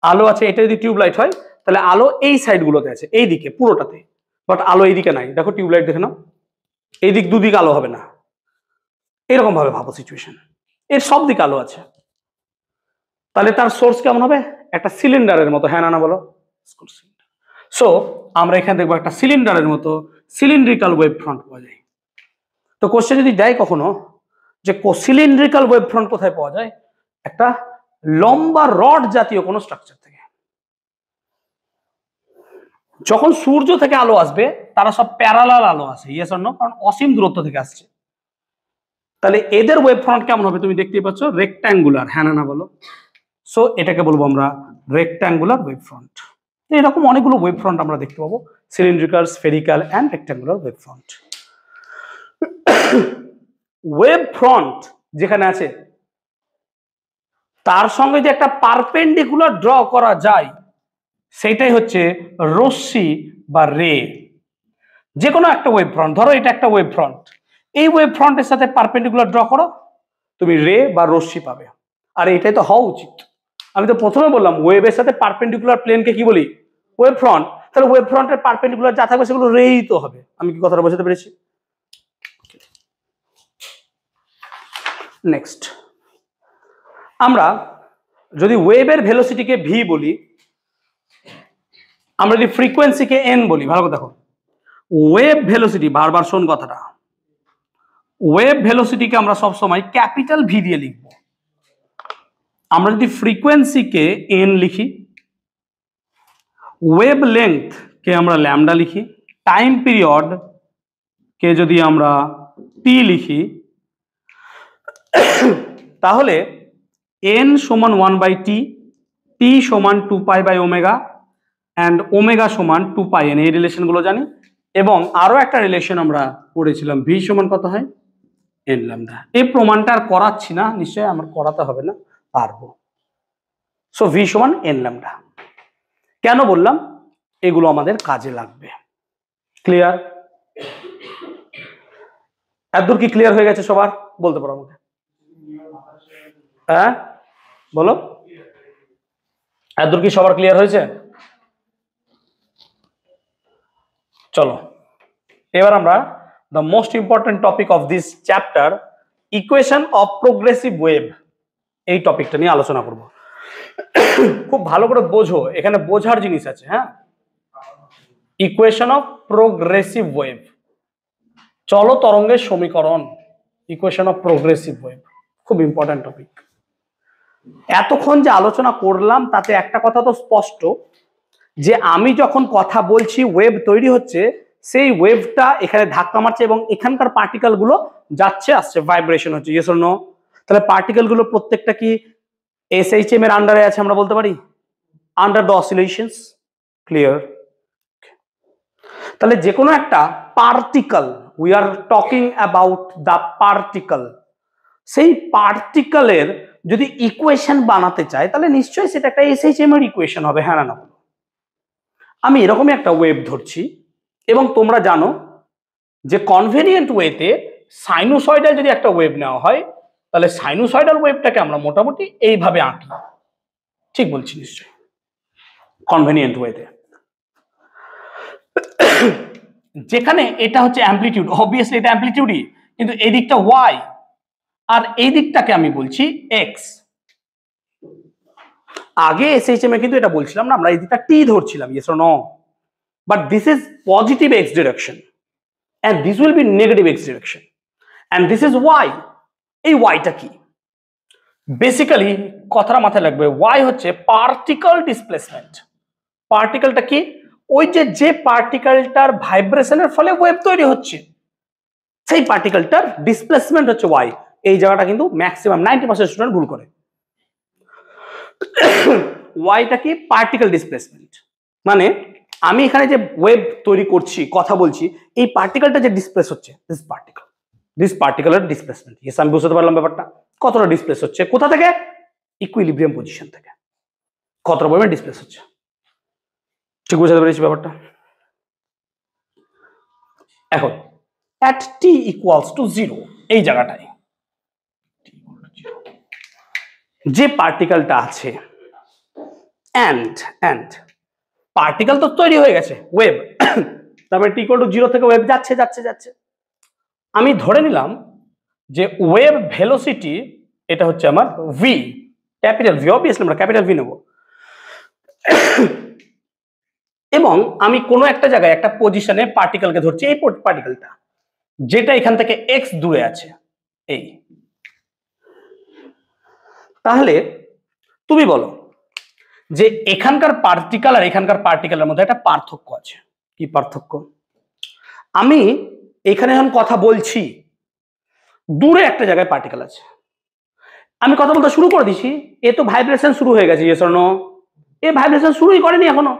আলো আছে। এটা যদি টিউব লাইট হয় তাহলে আলো এই সাইডগুলোতে আছে, এইদিকে পুরোটাতে, বাট আলো এইদিকে নাই। দেখো টিউব লাইট দেখে নাও, এইদিক দুদিক আলো হবে না, এরকম ভাবে ভাবো সিচুয়েশন। এর সব দিকে আলো আছে, তাহলে তার সোর্স কেমন হবে? একটা সিলিন্ডারের মতো, হ্যাঁ না বলো? সো আমরা এখানে দেখবো একটা সিলিন্ডারের মতো সিলিন্ড্রিক্যাল ওয়েভ ফ্রন্ট পাওয়া যায়। তো কোশ্চেন যদি দেয় কখনো যে সিলিন্ড্রিক্যাল ওয়েভ ফ্রন্ট কোথায় পাওয়া যায়, একটা লম্বা রড জাতীয় কোনো স্ট্রাকচার থেকে। যখন সূর্য থেকে আলো আসবে তারা সব প্যারালাল আলো আসে, ইয়েস অর নো? কারণ অসীম দূরত্ব থেকে আসছে। তাহলে এদের ওয়েভ ফ্রন্ট কেমন হবে? তুমি দেখতেই পাচ্ছ, রেক্ট্যাঙ্গুলার, হ্যাঁ না বলো? সো এটাকে বলবো আমরা রেক্ট্যাঙ্গুলার ওয়েভ ফ্রন্ট। এরকম অনেকগুলো ওয়েভ ফ্রন্ট আমরা দেখতে পাবো, cylindrical, spherical and rectangular wave front. Wave front যেখানে আছে তার সঙ্গে যে একটা পারপেন্ডিকুলার ড্র করা যায়, সেটাই হচ্ছে রশ্মি বা রে। যে কোনো একটা ওয়েভ ফ্রন্ট, ধরো এটা একটা ওয়েভ ফ্রন্ট, এই ওয়েভ ফ্রন্টের সাথে পারপেন্ডিকুলার ড্র করো, তুমি রে বা রশ্মি পাবে। আর এটাই তো হওয়া উচিত। আমি তো প্রথমে বললাম ওয়েভের সাথে পারপেন্ডিকুলার প্লেনকে কি বলি? Wave front. তাহলে ওয়েভ ফ্রন্টের পারপেন্ডিকুলার যা থাকবে সেগুলো রেই তো হবে। আমি কি কথাটা বোঝাতে পেরেছি? নেক্সট, আমরা যদি ওয়েভের ভেলোসিটিকে ভি বলি, আমরা যদি ফ্রিকোয়েন্সিকে এন বলি, ভালো করে দেখো, ওয়েভ ভেলোসিটি, বারবার শোন কথাটা, ওয়েভ ভেলোসিটিকে আমরা সবসময় ক্যাপিটাল ভি দিয়ে লিখব। আমরা যদি ফ্রিকোয়েন্সিকে এন লিখি, ওয়েভ লেংথ কে আমরা ল্যামডা লিখি, টাইম পিরিয়ড কে যদি আমরা টি লিখি, তাহলে n সমান 1/t, t সমান 2π/ω অ্যান্ড ওমেগা সমান 2πn। এই রিলেশনগুলো জানি। এবং আরো একটা রিলেশন আমরা পড়েছিলাম, v সমান কত হয়? n lambda. এই প্রমাণটা আর করাচ্ছি না, নিশ্চয়ই আমার করাতে হবে না, পারবো। সো v সমান n ল্যামডা। কেন বললাম? এগুলো আমাদের কাজে লাগবে। ক্লিয়ার? এতদূর কি ক্লিয়ার হয়ে গেছে সবার? বলতে পারো আমাকে। হ্যাঁ বলো, এতদূর কি সবার ক্লিয়ার হয়েছে? চলো এবার আমরা the most important topic of this chapter, equation of progressive wave, এই টপিকটা নিয়ে আলোচনা করব। খুব ভালো করে বোঝো, এখানে বোঝার জিনিস আছে। হ্যাঁ, ইকুয়েশন অফ প্রোগ্রেসিভ ওয়েভ, চলো তরঙ্গের সমীকরণ, ইকুয়েশন অফ প্রোগ্রেসিভ ওয়েভ, খুব ইম্পর্টেন্ট টপিক। এতক্ষণ যে আলোচনা করলাম তাতে একটা কথা তো স্পষ্ট, যে আমি যখন কথা বলছি ওয়েভ তৈরি হচ্ছে, সেই ওয়েভটা এখানে ধাক্কা মারছে এবং এখানকার পার্টিকেল গুলো যাচ্ছে আসছে, ভাইব্রেশন হচ্ছে। Yes or no? তাহলে পার্টিকেল গুলো প্রত্যেকটা কি এসএইচএম এর আন্ডারে আছে আমরা বলতে পারি, আন্ডার দ্য অসিলেশনস। ক্লিয়ার? তাহলে যে কোনো একটা particle, we are talking about the particle, সেই পার্টিকেলের যদি ইকুয়েশন বানাতে চাই তাহলে নিশ্চয়ই সেটা একটা এসএইচএম এর ইকুয়েশন হবে। হ্যাঁ না? আমি এরকমই একটা ওয়েভ ধরছি এবং তোমরা জানো যে কনভেনিয়েন্ট ওয়েতে সাইনোসয়েডাল যদি একটা ওয়েভ নেওয়া হয় তাহলে সাইনোসয়েডাল ওয়েভটাকে আমরা মোটামুটি এইভাবে আঁকি। ঠিক বলছি নিশ্চয়ই? কনভেনিয়েন্ট ওয়েতে যেখানে এটা হচ্ছে অ্যামপ্লিটিউড, অবভিয়াসলি এটা অ্যামপ্লিটিউডই, কিন্তু এই দিকটা ওয়াই আর এই দিকটাকে আমি বলছি এক্স। আগে এসএইচএম এ কিন্তু এটা বলছিলাম না, আমরা এই দিকটা টি ধরছিলাম। Yes or no? But this is positive X direction and this will be negative x direction, and this is y. এই yটা কি? বেসিক্যালি কথাটা মাথায় লাগবে, y হচ্ছে পার্টিকেল ডিসপ্লেসমেন্ট। পার্টিকেলটা কি? ওই যে পার্টিকেলটার ভাইব্রেশনের ফলে ওয়েভ তৈরি হচ্ছে, সেই পার্টিকেলটার ডিসপ্লেসমেন্ট হচ্ছে y। এই জায়গাটা কিন্তু ম্যাক্সিমাম 90% স্টুডেন্ট ভুল করে। yটা কি? Particle displacement. মানে আমি এখানে যে ওয়েভ তৈরি করছি, কথা বলছি, এই পার্টিকেলটা যে ডিসপ্লেস হচ্ছে, দিস পার্টিকুলার ডিসপ্লেসমেন্ট। ইয়েস, আমি বুঝতে পারলাম ব্যাপারটা। কতটা ডিসপ্লেস হচ্ছে, কোথা থেকে? ইকুইলিব্রিয়াম পজিশন থেকে কতটা পরিমাণ ডিসপ্লেস হচ্ছে। ঠিক বুঝতে পেরেছি ব্যাপারটা? এখন at t equals to 0 এই জায়গাটায় যে পার্টিকেলটা আছে, and পার্টিকেল তো তৈরি হয়ে গেছে, ওয়েভ, তারপরে t equal to 0 থেকে ওয়েভ যাচ্ছে যাচ্ছে যাচ্ছে। আমি ধরে নিলাম যে ওয়েভ ভেলোসিটি এটা হচ্ছে আমার v, ক্যাপিটাল ভি, অবভিয়াসলি আমরা ক্যাপিটাল ভি নেব। এবং আমি কোনো একটা জায়গায় একটা পজিশনে পার্টিকেলকে ধরছি, এই পার্টিকেলটা যেটা এখান থেকে এক্স দূরে আছে, এই। তাহলে তুমি বলো যে এখানকার পার্টিকেল আর এখানকার পার্টিকেলের মধ্যে একটা পার্থক্য আছে। কি পার্থক্য? আমি এখানে যখন কথা বলছি, দূরে একটা জায়গায় পার্টিকেল আছে, আমি কথা বলতে শুরু করে দিছি, এ তো ভাইব্রেশন শুরু হয়ে গেছে। Yes or no? এ ভাইব্রেশন শুরুই করেনি এখনো।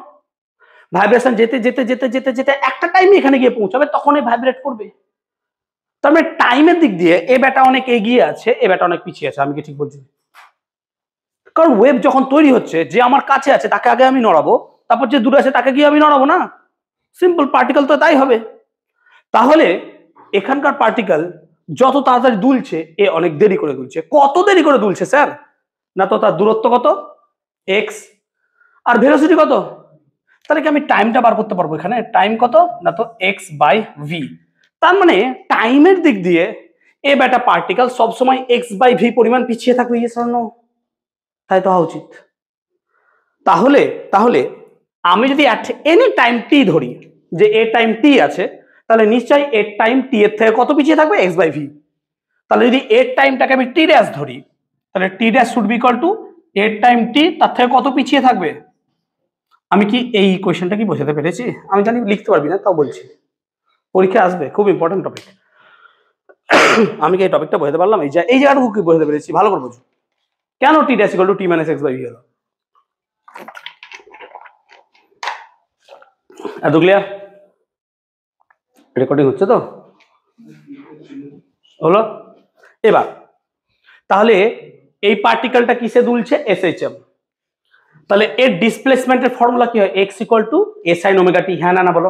ভাইব্রেশন যেতে যেতে যেতে যেতে যেতে একটা টাইমে এখানে গিয়ে পৌঁছাবে, তখন এ ভাইব্রেট করবে। তার মানে টাইমের দিক দিয়ে এ ব্যাটা অনেক এগিয়ে আছে, এ ব্যাটা অনেক পিছিয়ে আছে। আমি কি ঠিক বলছি? কারণ ওয়েভ যখন তৈরি হচ্ছে, যে আমার কাছে আছে তাকে আগে আমি নড়াবো, তারপর যে দূরে আছে তাকে গিয়ে আমি নড়াবো না? সিম্পল, পার্টিকেল তো তাই হবে। তাহলে এখানকার পার্টিকেল যত তাড়াতাড়ি দুলছে, এ অনেক দেরি করে দুলছে। কত দেরি করে দুলছে স্যার? না তো তার দূরত্ব কত? এক্স, আর ভেলোসিটি কত? তাহলে কি আমি টাইমটা বার করতে পারবো এখানে? টাইম কত? না তো এক্স বাই ভি। তার মানে টাইমের দিক দিয়ে এ ব্যাটা পার্টিকেল সবসময় এক্স বাই ভি পরিমাণ পিছিয়ে থাকবে। Yes or no? তাই তো হওয়া উচিত। তাহলে তাহলে আমি যদি এনি টাইম টি ধরি, যে এ টাইম টি আছে, তাহলে নিশ্চয়ই এর টাইম টি এর থেকে কত পিছিয়ে থাকবে? X by v. তাহলে যদি এর টাইমটাকে আমি টি ড্যাশ ধরি, তাহলে t dash should be equal to এর টাইম টি তার থেকে কত পিছিয়ে থাকবে? আমি কি এই কোয়েশ্চেনটা কি বোঝাতে পেরেছি? আমি জানি লিখতে পারবি না, তাও বলছি, পরীক্ষা আসবে, খুব ইম্পর্টেন্ট টপিক। আমি কি এই টপিকটা বোঝাতে পারলাম? এই জায়গাটুকু কি বোঝাতে পেরেছি? ভালো করে বুঝো কেন t dash equal to t minus x by v হলো। এত ক্লিয়ার? রেকর্ডিং হচ্ছে তো? হলো? এবার তাহলে এই পার্টিকেলটা কিসে দুলছে? এসএইচএম। তাহলে এর ডিসপ্লেসমেন্টের ফর্মুলা কি হয়? X equal to A sine omega t, হ্যাঁ না বলো?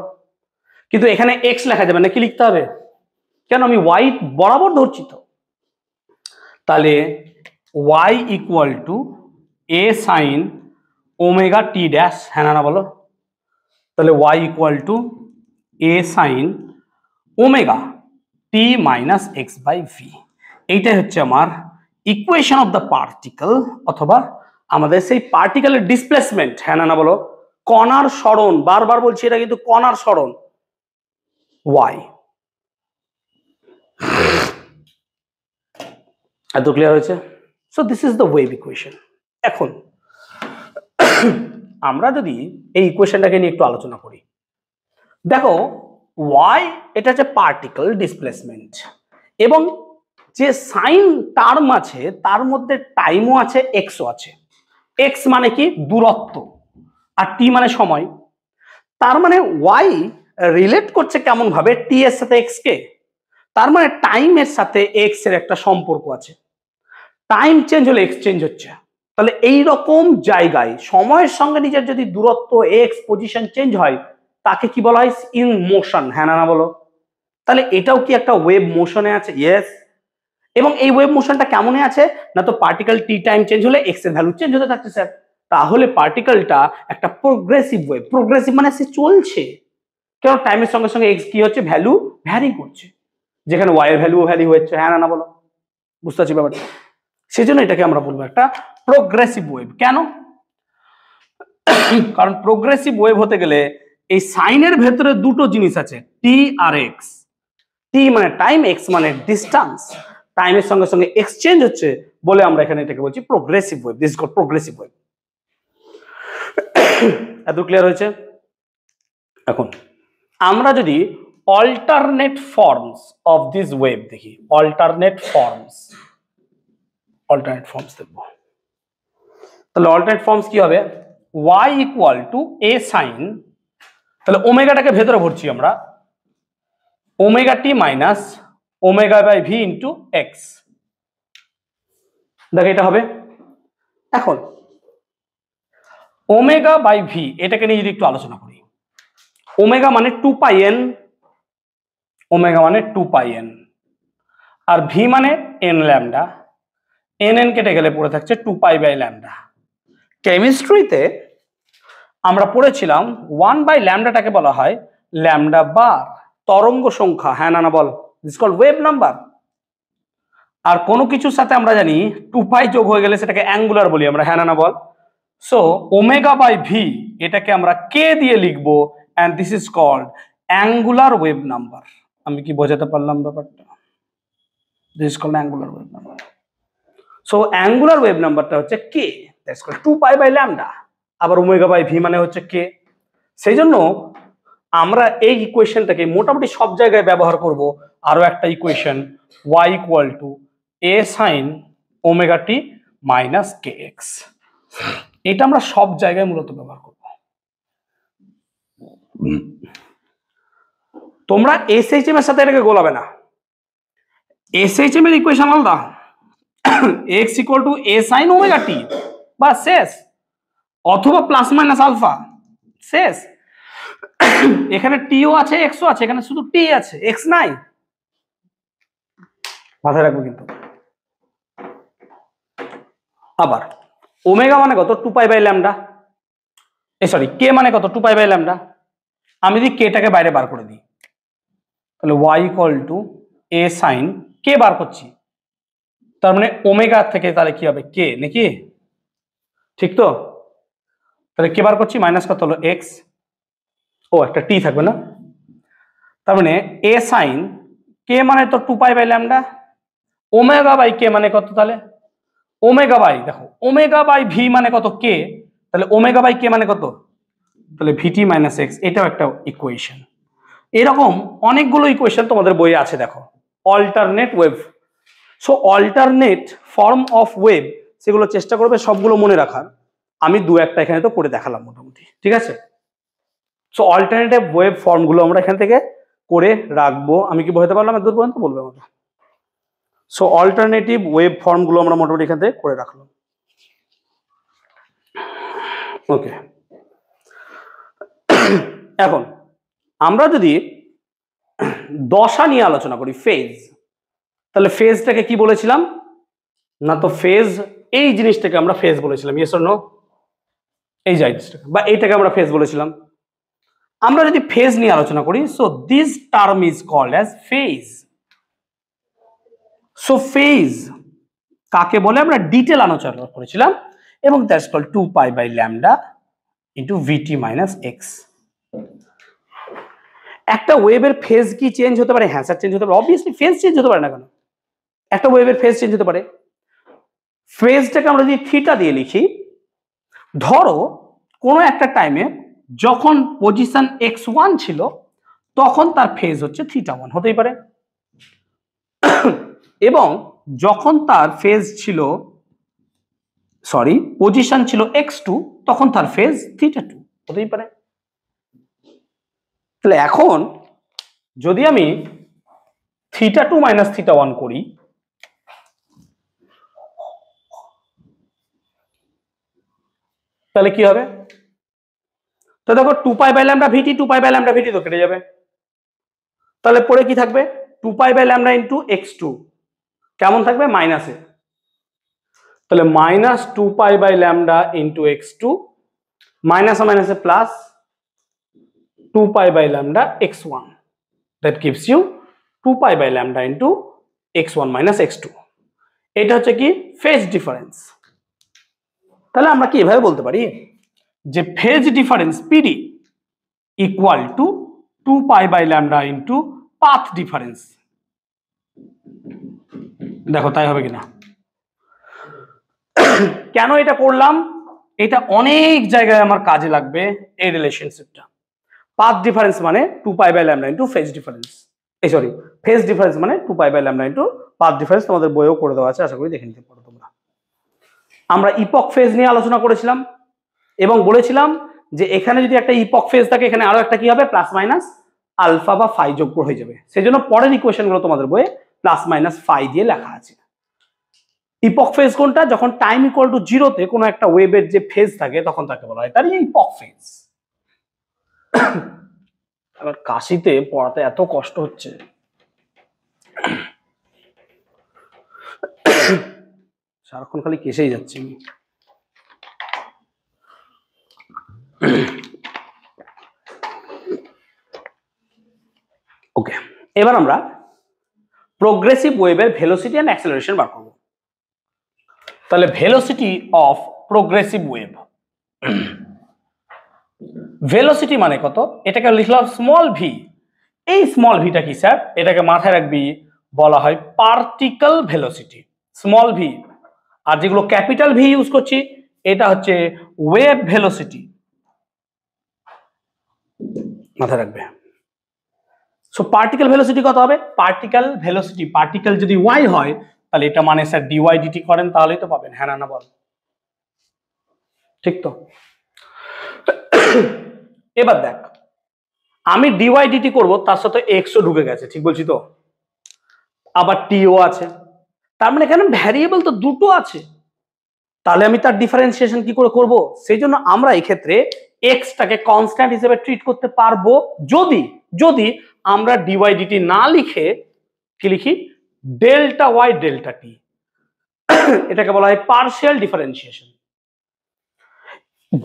কিন্তু এখানে এক্স লেখা যাবে না, কি লিখতে হবে? কেন, আমি ওয়াই বরাবর ধরছি তো। তাহলে Y equal to A sine omega T dash, হ্যাঁ না বলো? তাহলে Y equal to A sine omega T minus x by V, এইটাই হচ্ছে আমার ইকুয়েশন অফ দ্য পার্টিকেল, অথবা আমাদের সেই পার্টিকেলের ডিসপ্লেসমেন্ট, হ্যাঁ না বলো? কণার সরণ, বারবার বলছি এটা কিন্তু কণার সরণ, ওয়াই। এত ক্লিয়ার হয়েছে? So this is the wave equation. এখন আমরা যদি এই ইকুয়েশনটাকে নিয়ে একটু আলোচনা করি, দেখো ওয়াই এটা হচ্ছে পার্টিকেল ডিসপ্লেসমেন্ট, এবং যে সাইন টার্ম আছে তার মধ্যে টাইমও আছে, এক্সও আছে। এক্স মানে কি? দূরত্ব, আর টি মানে সময়। তার মানে ওয়াই রিলেট করছে কেমন ভাবে? টি এর সাথে এক্স কে। তার মানে টাইমের সাথে এক্স এর একটা সম্পর্ক আছে। টাইম চেঞ্জ হলে এক্স চেঞ্জ হচ্ছে। তাহলে এই রকম জায়গায় সময়ের সঙ্গে নিজের যদি দূরত্ব এক্স পজিশন চেঞ্জ হয়, তাকে কি বলা হয়? ইন মোশন, হ্যাঁ না বলো? তাহলে এটাও কি একটা ওয়েভ মোশনে আছে? ইয়েস। এবং এই ওয়েভ মোশনটা কেমনে আছে? না তো পার্টিকেল টি টাইম চেঞ্জ হলে এক্স এর ভ্যালু চেঞ্জ হতে থাকছে স্যার। তাহলে পার্টিকেলটা একটা প্রোগ্রেসিভ ওয়েভ। প্রোগ্রেসিভ মানে সে চলছে, কেন? টাইমের সঙ্গে সঙ্গে এক্স কি হচ্ছে? ভ্যালু ভ্যারি করছে, যেখানে ওয়াই এর ভ্যালু ভ্যারি হচ্ছে, হ্যাঁ না বলো? বুঝতে পারছি ব্যাপারটা? সেজন্য এটাকে আমরা বলবো একটা প্রোগ্রেসিভ ওয়েভ। কেন? কারণ প্রোগ্রেসিভ ওয়েভ হতে গেলে এই সাইনের ভেতরে দুটো জিনিস আছে, টি আর এক্স। টি মানে টাইম, এক্স মানে ডিস্টেন্স। টাইমের সঙ্গে সঙ্গে এক্সচেঞ্জ হচ্ছে বলে আমরা এখানে এটাকে বলছি progressive wave. This is called progressive wave. এত ক্লিয়ার হয়েছে? এখন আমরা যদি alternate forms of this wave দেখি, অল্টারনেট ফর্মস দেখবো, তাহলে অল্টারনেট ফর্মস কি হবে? y equal to A sine, তাহলে ওমেগাটাকে ভেতরে ভরছি আমরা, omega T minus omega by V into X. দেখো এটা হবে। এখন ওমেগা বাই ভি এটাকে নিয়ে যদি একটু আলোচনা করি, ওমেগা মানে 2πn, ওমেগা মানে 2πn, আর ভি মানে n ল্যামডা। n কেটে গেলে পড়ে থাকছে 2π বাই ল্যামডা। কেমিস্ট্রিতে আমরা পড়েছিলাম 1 বাই ল্যামডাটাকে বলা হয় ল্যামডা বার, তরঙ্গ সংখ্যা, হ্যাঁ না বল? This called wave number. আর কোনো কিছুর সাথে আমরা জানি 2π যোগ হয়ে গেলে সেটাকে অ্যাঙ্গুলার বলি আমরা, হ্যাঁ না বল? সো ওমেগা বাই ভি এটাকে আমরা কে দিয়ে লিখবো, and this is called angular wave number. আমি কি বোঝাতে পারলাম ব্যাপারটা? This is called angular wave number. So angular wave নাম্বারটা হচ্ছে K, that's called 2π by lambda. আবার ওমেগা বাই ভি মানে হচ্ছে কে। সেই জন্য আমরা এই ইকুয়েশনটাকে মোটামুটি সব জায়গায় ব্যবহার করব। আরো একটা equation, y equal to A sine omega T minus k x, এটা আমরা সব জায়গায় মূলত ব্যবহার করব। তোমরা এসএইচএম এর সাথে এটাকে গোলাবে না। এসএইচএম এর ইকুয়েশন আলাদা, x equal to A sine omega t বা শেষ, অথবা প্লাস মাইনাস আলফা, শেষ। এখানে টিও আছে, এক্সও আছে, এখানে শুধু টি আছে, এক্স নাই, মাথায় রাখবো কিন্তু। আবার ওমেগা মানে কত? 2π বাই ল্যামডা, সরি কে মানে কত? 2π বাই ল্যামডা। আমি যদি কেটাকে বাইরে বার করে দিই, তাহলে y equal to A sine, k বার করছি, তার মানে ওমেগা থেকে তাহলে কি হবে? কে নাকি? ঠিক তো? তাহলে কে বার করছি, মাইনাস কত হলো? এক্স, ও একটা টি থাকবে না, তার মানে এ সাইন কে মানে তো 2π by lambda, omega by k মানে কত? তাহলে ওমেগা বাই, দেখো ওমেগা বাই ভি মানে কত? কে, তাহলে ওমেগা বাই কে মানে কত? তাহলে ভিটি মাইনাস এক্স। এটাও একটা ইকুয়েশন। এরকম অনেকগুলো ইকুয়েশন তোমাদের বইয়ে আছে, দেখো alternate wave. So alternate form of wave, সেগুলো চেষ্টা করবে সবগুলো মনে রাখার। আমি দু একটা এখানে তো করে দেখালাম মোটামুটি, ঠিক আছে? সো অল্টারনেটিভ ওয়েভ ফর্মগুলো আমরা এখান থেকে করে রাখবো। আমি কি বোঝাতে পারলাম এত পর্যন্ত? বলবে আমাকে। সো অল্টারনেটিভ ওয়েভ ফর্মগুলো আমরা মোটামুটি এখান থেকে করে রাখলাম। ওকে, এখন আমরা যদি দশা নিয়ে আলোচনা করি, ফেজ, তাহলে ফেজটাকে কি বলেছিলাম না, তো ফেজ এই জিনিসটাকে আমরা ফেজ বলেছিলাম, ইয়েস অর নো? এই জিনিসটাকে বা এইটাকে আমরা ফেজ বলেছিলাম। আমরা যদি ফেজ নিয়ে আলোচনা করি, so this term is called as phase. So phase কাকে বলে আমরা ডিটেল আলোচনা করেছিলাম, এবং that's called 2π/λ into vt minus x. একটা ওয়েভের ফেজ কি চেঞ্জ হতে পারে? হ্যাঁ স্যার চেঞ্জ হতে পারে, অবভিয়াসলি ফেজ চেঞ্জ হতে পারে না কেন? একটা ওয়েভের ফেজ চেঞ্জ হতে পারে। ফেজটাকে আমরা যদি থিটা দিয়ে লিখি, ধরো কোনো একটা টাইমে যখন পজিশন x1 ছিল তখন তার ফেজ হচ্ছে θ1 হতেই পারে, এবং যখন তার ফেজ ছিল পজিশন ছিল x2 তখন তার ফেজ θ2 হতেই পারে। তাহলে এখন যদি আমি θ2 মাইনাস θ1 করি, তাহলে কি হবে? তো দেখো 2π/λ vt 2π/λ vt তো কেটে যাবে, তাহলে পরে কি থাকবে? 2π/λ ইন্টু x2 কেমন থাকবে? মাইনাসে। তাহলে মাইনাস 2π/λ ইন্টু x2, মাইনাসে মাইনাসে plus 2π/λ x1, that gives you 2π/λ into x1 minus x2। এটা হচ্ছে কি? Phase difference. তাহলে আমরা কি এভাবে বলতে পারি যে phase difference PD equal to 2π/λ into path difference. দেখো তাই হবে কিনা? কেন এটা করলাম? এটা অনেক জায়গায় আমার কাজে লাগবে এই রিলেশনশিপটা। পাথ ডিফারেন্স মানে 2π/λ into phase difference, phase difference মানে 2π/λ ইন্টু পাথ ডিফারেন্স। তোমাদের বইও করে দেওয়া আছে, আশা করি দেখে নিতে পারো তোমরা। আমরা ইপক ফেজ নিয়ে আলোচনা করেছিলাম এবং বলেছিলাম যে এখানে যদি একটা ইপক ফেজ থাকে, এখানে আরো একটা কি হবে? প্লাস মাইনাস আলফা বা ফাই যোগ হয়ে যাবে। সেই জন্য পরের ইকুয়েশন গুলো তোমাদের বইয়ে প্লাস মাইনাস ফাই দিয়ে লেখা আছে। ইপক ফেজ কোনটা? যখন টাইম ইকুয়াল টু 0-তে কোনো একটা ওয়েভের যে ফেজ থাকে তখন তাকে বলা হয় তার ইপক ফেজ। আবার কাশিতে পড়াতে এত কষ্ট হচ্ছে, সারাক্ষণ খালি কেসেই যাচ্ছি। ওকে, এবার আমরা প্রোগ্রেসিভ ওয়েভের ভেলোসিটি এন্ড অ্যাক্সেলারেশন বার করব। তাহলে velocity of progressive wave, velocity মানে কত? এটাকে লিখলাম স্মল ভি। এই স্মল ভিটা কি স্যার? এটাকে মাথায় রাখবি, বলা হয় পার্টিকেল ভেলোসিটি, স্মল ভি। আর যেগুলো ক্যাপিটাল ভি ইউজ করছি এটা হচ্ছে ওয়েভ ভেলোসিটি, মাথায় রাখবে। সো পার্টিকেল ভেলোসিটি কত হবে? পার্টিকেল ভেলোসিটি, পার্টিকেল যদি ওয়াই হয় তাহলে এটা মানে স্যার ডিওয়াই ডিটি করেন তাহলেই তো পাবেন। হ্যাঁ না বল? ঠিক তো? এবার দেখ, আমি ডিওয়াই ডিটি করবো, তার সাথে এক্সও ঢুকে গেছে, ঠিক বলছি তো? আবার টিও আছে, তার মানে এখানে ভ্যারিয়েবল তো দুটো আছে, তাহলে আমি তার ডিফারেন্সিয়েশন কি করে করব? সেই জন্য আমরা এই ক্ষেত্রে এক্সটাকে কনস্ট্যান্ট হিসেবে ট্রিট করতে পারবো যদি যদি আমরা ডিওয়াই ডিটি না লিখে কি লিখি? ডেল্টা ওয়াই ডেল্টা টি। এটাকে বলা হয় পার্শিয়াল ডিফারেন্সিয়েশন।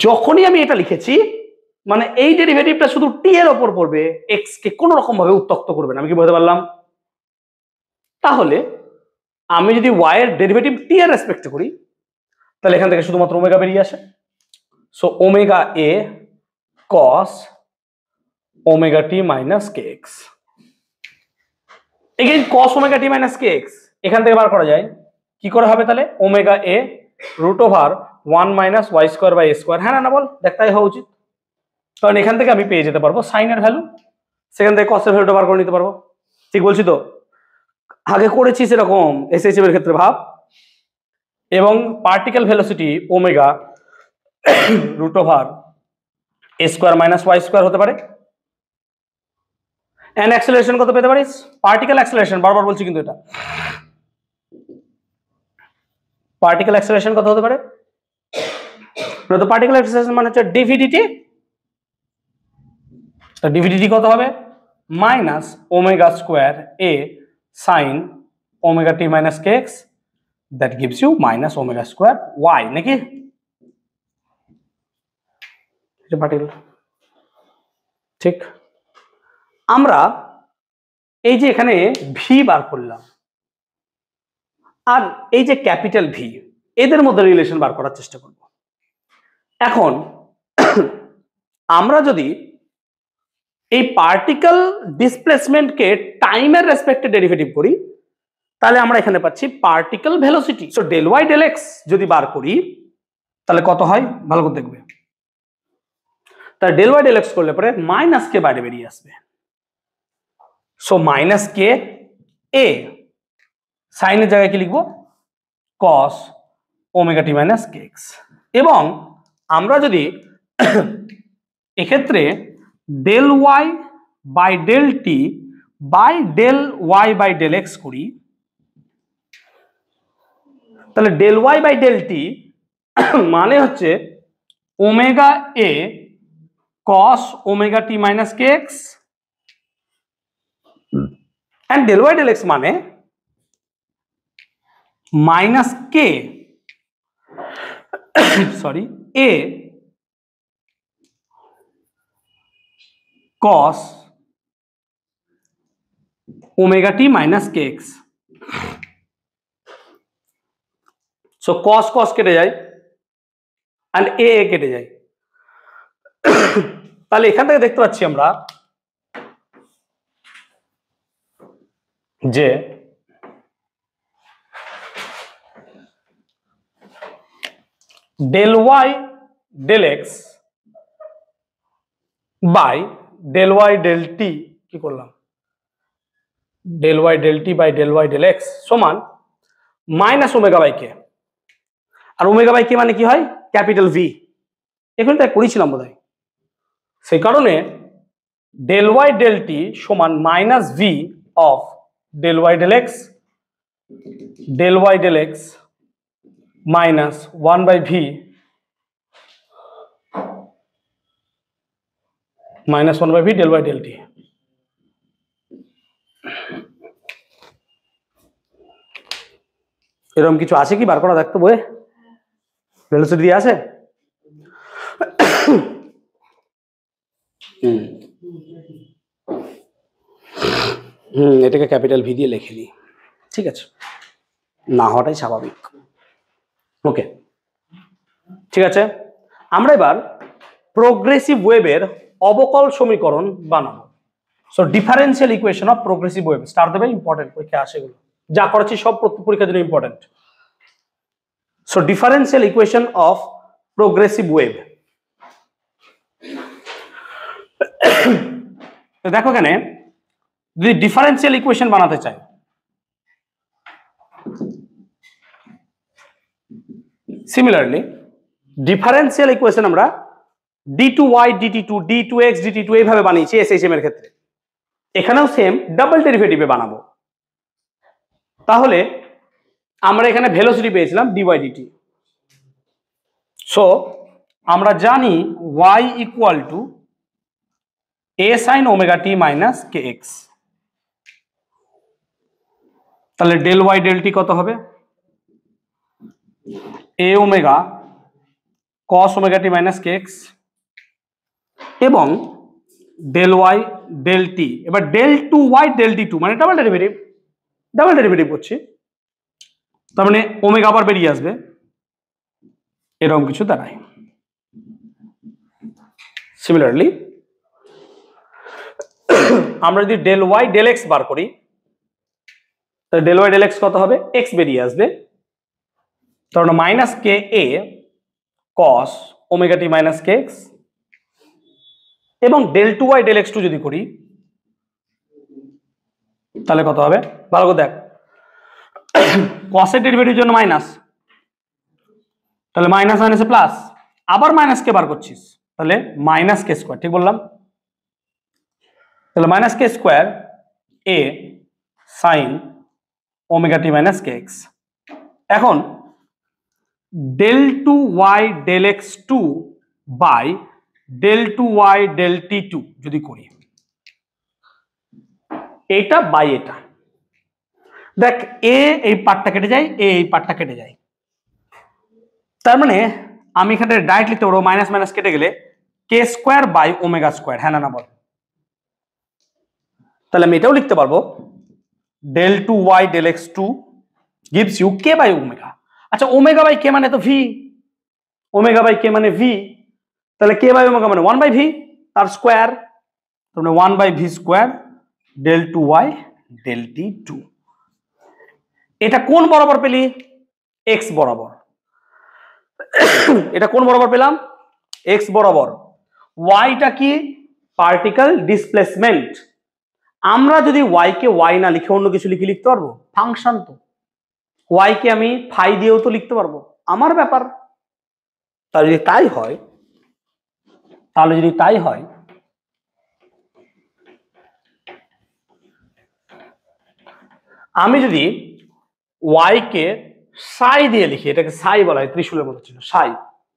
যখনই আমি এটা লিখেছি মানে এই ডেরিভেটিভটা শুধু টি এর উপর পড়বে, এক্স কে কোনো রকম ভাবে উত্তক্ত করবে না। আমি কি বলতে পারলাম? তাহলে আমি যদি ওয়াই এর ডেরিভেটিভ টি এর রেসপেক্টে করি তাহলে এখান থেকে শুধুমাত্র ওমেগা বেরিয়ে আসে। So omega a cos omega T minus k x. Again cos omega T minus k x এখান থেকে বার করা যায়। কি করে হবে তাহলে? Omega a root over 1 minus y square by a square. হ্যাঁ না বল? দেখতেই হওয়া উচিত, কারণ এখান থেকে আমি পেয়ে যেতে পারবো সাইনের ভ্যালু, সেখান থেকে কসের ভ্যালুটা বার করে নিতে পারবো। ঠিক বলছি তো? আগে করেছি সেরকম এসএসসি এর ক্ষেত্রে ভাব। এবং particle velocity omega root over a square minus y square হতে পারে। এন্ড অ্যাক্সেলারেশন কত পেতে পারিস? পার্টিকেল অ্যাক্সেলারেশন, বারবার বলছি কিন্তু এটা, পার্টিকেল অ্যাক্সেলারেশন কত হতে পারে? তো পার্টিকেল অ্যাক্সিলারেশন মানে হচ্ছে ডিভিডিটি। তো ডিভিডিটি কত হবে? Minus omega square a sine omega T minus k x, that gives you minus omega square y, নাকি? পার্টিকেল, ঠিক। আমরা এই যে এখানে ভি বার করলাম আর এই যে ক্যাপিটাল ভি, এদের মধ্যে রিলেশন বার করার চেষ্টা করব। এখন আমরা যদি এই পার্টিকেল ডিসপ্লেসমেন্টকে টাইমের রেসপেক্টে ডেরিভেটিভ করি, তাহলে আমরা এখানে পাচ্ছি particle velocity. So del y del x যদি বার করি তাহলে কত হয় ভালো করে দেখবে। তাহলে ডেল ওয়াই ডেল এক্স করলে পরে মাইনাস কে বাইরে বেরিয়ে আসবে। সো মাইনাস কে এ, সাইনের জায়গায় কি লিখবো? কস ওমেগা টি মাইনাস কে এক্স। এবং আমরা যদি এক্ষেত্রে del y by del t by del y by del x করি, তাহলে del y by del t মানে হচ্ছে omega a cos omega T minus k x, and del y del x মানে minus k sorry a cos omega T minus k x. So cos cos কেটে যায় and এ কেটে যায়। তাহলে এখান থেকে দেখতে পাচ্ছি আমরা যে del y del x by del y del t, কি করলাম, del y del t by del y del x সমান মাইনাস ওমেগা বাই কে। আর ওমেগা বাই কে মানে কি হয়? Capital v. এখানে তাই করেছিলাম বোধহয়। সেই কারণে ডেল ওয়াই ডেল টি সমান minus v of del y del x, del y del x minus 1 by v minus 1 by v del y del t. এরকম কিছু আছে কি বার করা? দেখতো বইয়ে ভেলোসিটি দিয়ে আছে। এটাকে ক্যাপিটাল ভি দিয়ে লিখে নিই, ঠিক আছে, না হওয়াটাই স্বাভাবিক। ওকে, ঠিক আছে। আমরা এবার প্রোগ্রেসিভ ওয়েভের অবকল সমীকরণ বানাবো। So differential equation of progressive wave, star দেবে, ইম্পর্টেন্ট পরীক্ষা আসে এগুলো, যা করেছি সব পরীক্ষার জন্য important. So differential equation of progressive wave. তো দেখো এখানে যদি ডিফারেন্সিয়াল ইকুয়েশন বানাতে চাই, সিমিলারলি ডিফারেন্সিয়াল ইকুয়েশন আমরা d2y dt2 d2x dt2 এইভাবে বানিয়েছি এসএইচএম এর ক্ষেত্রে। এখানেও সেম ডাবল ডেরিভেটিভে বানাবো। তাহলে আমরা এখানে ভেলোসিটি পেয়েছিলাম dy dt। সো আমরা জানি y equal to a sin ওমেগা t মাইনাস kx। তাহলে ডেল ওয়াই ডেল টি কত হবে? a omega cos omega t minus kx এবং ডেল ওয়াই ডেল টি, এবার del two y del t two মানে double derivative করছি, তার মানে ওমেগা আবার বেরিয়ে আসবে, এরকম কিছু দাঁড়ায়। সিমিলারলি আমরা যদি del y del x bar করি, তাহলে ডেল ওয়াই ডেল এক্স কত হবে? এক্স বেরিয়ে আসবে, তার মানে minus k a cos omega T minus k x এবং del two y del x two যদি করি তাহলে কত হবে ভালো করে দেখ। কসের ডেরিভেটিভ জন্য মাইনাস, তাহলে মাইনাস মাইনাসে প্লাস, আবার মাইনাস কে বার করছিস, তাহলে মাইনাস কে স্কোয়ার, ঠিক বললাম? তাহলে minus k square a sine omega T minus k x. এখন del 2y del x2 by del 2y del t2 যদি করি, এটা বাই এটা, দেখ এ এই পার্টটা কেটে যায়, এ এই পার্টটা কেটে যায়, তার মানে আমি এখানে ডাইরেক্ট লিখতে পারবো মাইনাস মাইনাস কেটে গেলে কে স্কোয়ার বাই ওমেগা স্কোয়ার, হ্যাঁ না বল? তাহলে আমি এটাও লিখতে পারবো del 2y del x2 gives you k by omega. আচ্ছা ওমেগা বাই কে মানে তো ভি, ওমেগা বাই কে মানে ভি, তাহলে কে বাই ওমেগা মানে 1 বাই ভি তার স্কোয়ার, তার মানে 1 by v square del 2y del t2। এটা কোন বরাবর পেলি? এক্স বরাবর। এটা কোন বরাবর পেলাম? এক্স বরাবর। ওয়াইটা কি? Particle displacement. আমরা যদি ওয়াই কে ওয়াই না লিখে অন্য কিছু লিখতে পারবো? ফাংশন তো, ওয়াই কে আমি ফাই দিয়েও তো লিখতে পারবো, আমার ব্যাপার। তাহলে যদি তাই হয়, আমি যদি ওয়াই কে সাই দিয়ে লিখি, এটাকে সাই বলা হয়, ত্রিশূলের মতো ছিল সাই,